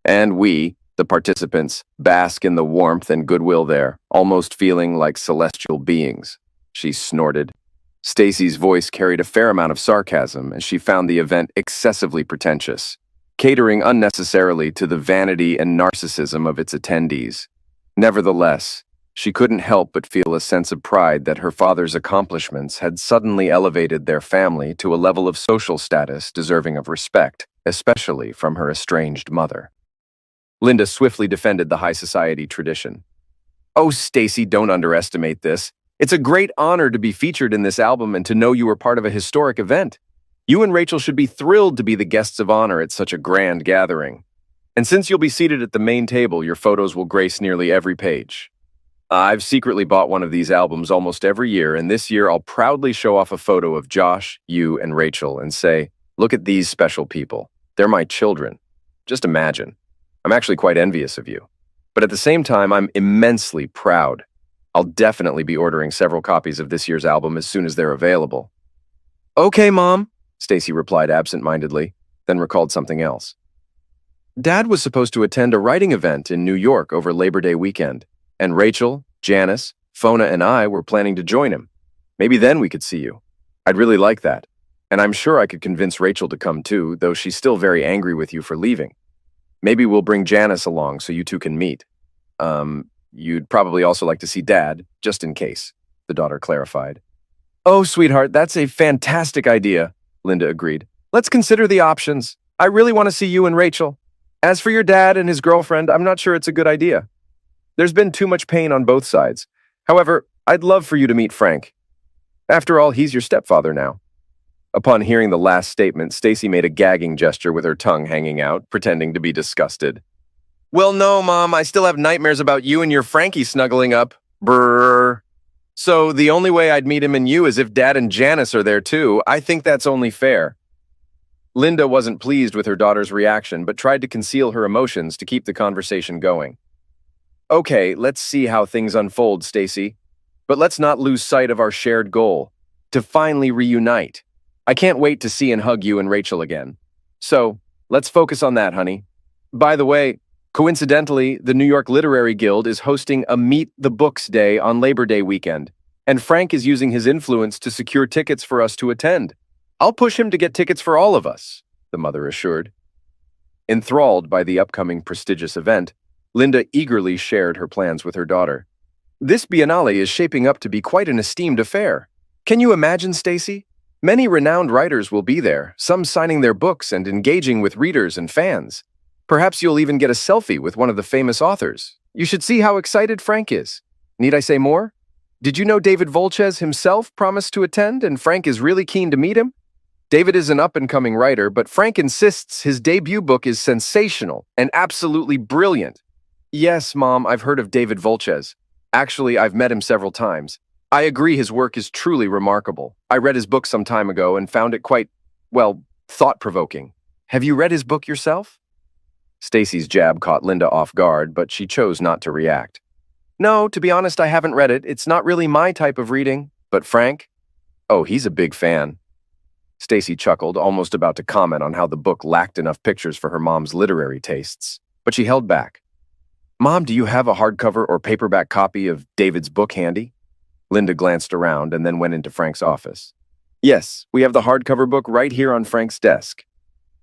And we, the participants, bask in the warmth and goodwill there, almost feeling like celestial beings," she snorted. Stacy's voice carried a fair amount of sarcasm as she found the event excessively pretentious, catering unnecessarily to the vanity and narcissism of its attendees. Nevertheless, she couldn't help but feel a sense of pride that her father's accomplishments had suddenly elevated their family to a level of social status deserving of respect, especially from her estranged mother. Linda swiftly defended the high society tradition. "Oh, Stacy, don't underestimate this. It's a great honor to be featured in this album and to know you were part of a historic event. You and Rachel should be thrilled to be the guests of honor at such a grand gathering. And since you'll be seated at the main table, your photos will grace nearly every page. I've secretly bought one of these albums almost every year, and this year I'll proudly show off a photo of Josh, you, and Rachel and say, 'Look at these special people. They're my children.' Just imagine. I'm actually quite envious of you. But at the same time, I'm immensely proud. I'll definitely be ordering several copies of this year's album as soon as they're available." "Okay, Mom," Stacy replied absent-mindedly, then recalled something else. Dad was supposed to attend a writing event in New York over Labor Day weekend, and Rachel, Janice, Fona, and I were planning to join him. Maybe then we could see you. I'd really like that. And I'm sure I could convince Rachel to come too, though she's still very angry with you for leaving. Maybe we'll bring Janice along so you two can meet. You'd probably also like to see Dad, just in case," the daughter clarified. "Oh, sweetheart, that's a fantastic idea," Linda agreed. "Let's consider the options. I really want to see you and Rachel. As for your dad and his girlfriend, I'm not sure it's a good idea. There's been too much pain on both sides. However, I'd love for you to meet Frank. After all, he's your stepfather now." Upon hearing the last statement, Stacy made a gagging gesture with her tongue hanging out, pretending to be disgusted. "Well, no, Mom, I still have nightmares about you and your Frankie snuggling up. Brrr. So the only way I'd meet him and you is if Dad and Janice are there too. I think that's only fair." Linda wasn't pleased with her daughter's reaction, but tried to conceal her emotions to keep the conversation going. "Okay, let's see how things unfold, Stacy. But let's not lose sight of our shared goal, to finally reunite. I can't wait to see and hug you and Rachel again. So, let's focus on that, honey. By the way, coincidentally, the New York Literary Guild is hosting a Meet the Books Day on Labor Day weekend, and Frank is using his influence to secure tickets for us to attend. I'll push him to get tickets for all of us," the mother assured. Enthralled by the upcoming prestigious event, Linda eagerly shared her plans with her daughter. "This Biennale is shaping up to be quite an esteemed affair. Can you imagine, Stacy? Many renowned writers will be there, some signing their books and engaging with readers and fans. Perhaps you'll even get a selfie with one of the famous authors. You should see how excited Frank is. Need I say more? Did you know David Volches himself promised to attend, and Frank is really keen to meet him? David is an up-and-coming writer, but Frank insists his debut book is sensational and absolutely brilliant." "Yes, Mom, I've heard of David Volches. Actually, I've met him several times. I agree his work is truly remarkable. I read his book some time ago and found it quite, well, thought-provoking. Have you read his book yourself?" Stacy's jab caught Linda off guard, but she chose not to react. "No, to be honest, I haven't read it. It's not really my type of reading. But Frank? Oh, he's a big fan." Stacy chuckled, almost about to comment on how the book lacked enough pictures for her mom's literary tastes, but she held back. Mom, do you have a hardcover or paperback copy of David's book handy? Linda glanced around and then went into Frank's office. Yes, we have the hardcover book right here on Frank's desk.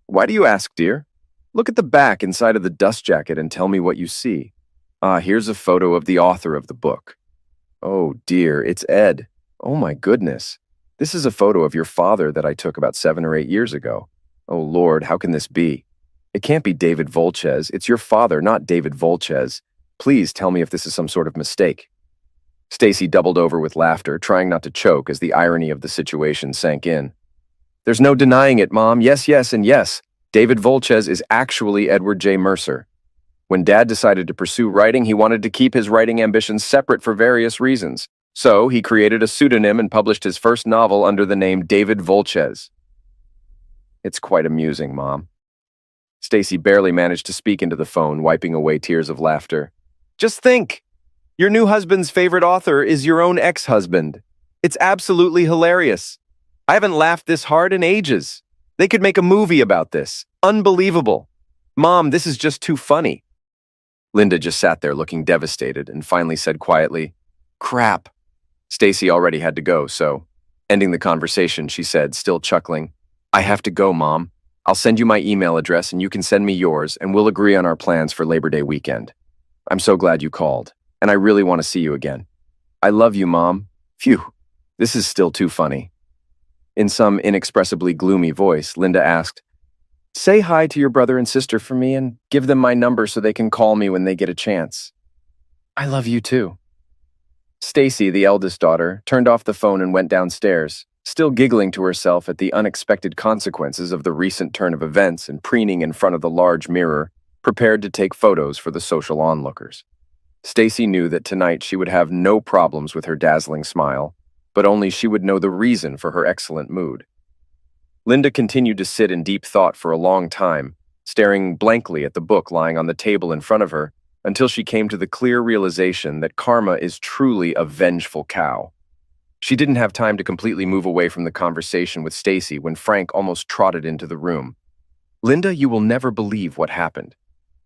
Why do you ask, dear? Look at the back inside of the dust jacket and tell me what you see. Ah, here's a photo of the author of the book. Oh dear, it's Ed. Oh my goodness. This is a photo of your father that I took about 7 or 8 years ago. Oh Lord, how can this be? It can't be David Volches. It's your father, not David Volches. Please tell me if this is some sort of mistake. Stacy doubled over with laughter, trying not to choke as the irony of the situation sank in. There's no denying it, Mom. Yes, yes, and yes. David Volches is actually Edward J. Mercer. When Dad decided to pursue writing, he wanted to keep his writing ambitions separate for various reasons. So he created a pseudonym and published his first novel under the name David Volches. It's quite amusing, Mom. Stacy barely managed to speak into the phone, wiping away tears of laughter. Just think! Your new husband's favorite author is your own ex-husband. It's absolutely hilarious. I haven't laughed this hard in ages. They could make a movie about this. Unbelievable. Mom, this is just too funny. Linda just sat there looking devastated and finally said quietly, Crap. Stacy already had to go, so, ending the conversation, she said, still chuckling, I have to go, Mom. I'll send you my email address and you can send me yours and we'll agree on our plans for Labor Day weekend. I'm so glad you called, and I really want to see you again. I love you, Mom. Phew, this is still too funny. In some inexpressibly gloomy voice, Linda asked, Say hi to your brother and sister for me and give them my number so they can call me when they get a chance. I love you too. Stacy, the eldest daughter, turned off the phone and went downstairs, still giggling to herself at the unexpected consequences of the recent turn of events and preening in front of the large mirror, prepared to take photos for the social onlookers. Stacy knew that tonight she would have no problems with her dazzling smile, but only she would know the reason for her excellent mood. Linda continued to sit in deep thought for a long time, staring blankly at the book lying on the table in front of her, until she came to the clear realization that karma is truly a vengeful cow. She didn't have time to completely move away from the conversation with Stacy when Frank almost trotted into the room. Linda, you will never believe what happened.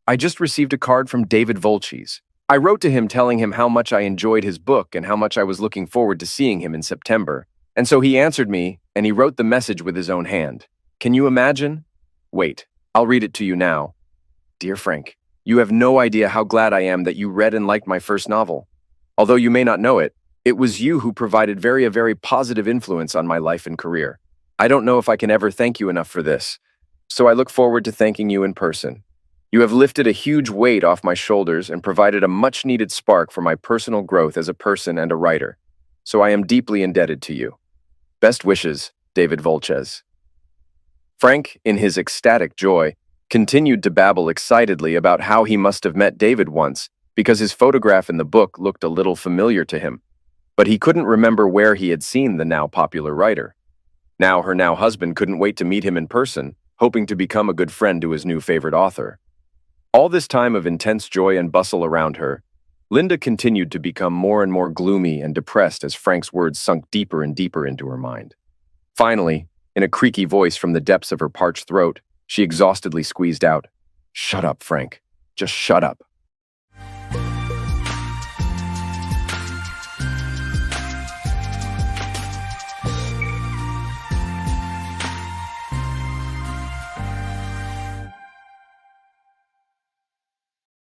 I just received a card from David Volches. I wrote to him telling him how much I enjoyed his book and how much I was looking forward to seeing him in September. And so he answered me, and he wrote the message with his own hand. Can you imagine? Wait, I'll read it to you now. Dear Frank, you have no idea how glad I am that you read and liked my first novel. Although you may not know it, it was you who provided a very positive influence on my life and career. I don't know if I can ever thank you enough for this, so I look forward to thanking you in person. You have lifted a huge weight off my shoulders and provided a much-needed spark for my personal growth as a person and a writer, so I am deeply indebted to you. Best wishes, David Volches. Frank, in his ecstatic joy, continued to babble excitedly about how he must have met David once because his photograph in the book looked a little familiar to him, but he couldn't remember where he had seen the now popular writer. Now her now husband couldn't wait to meet him in person, hoping to become a good friend to his new favorite author. All this time of intense joy and bustle around her, Linda continued to become more and more gloomy and depressed as Frank's words sunk deeper and deeper into her mind. Finally, in a creaky voice from the depths of her parched throat, she exhaustedly squeezed out, Shut up, Frank. Just shut up.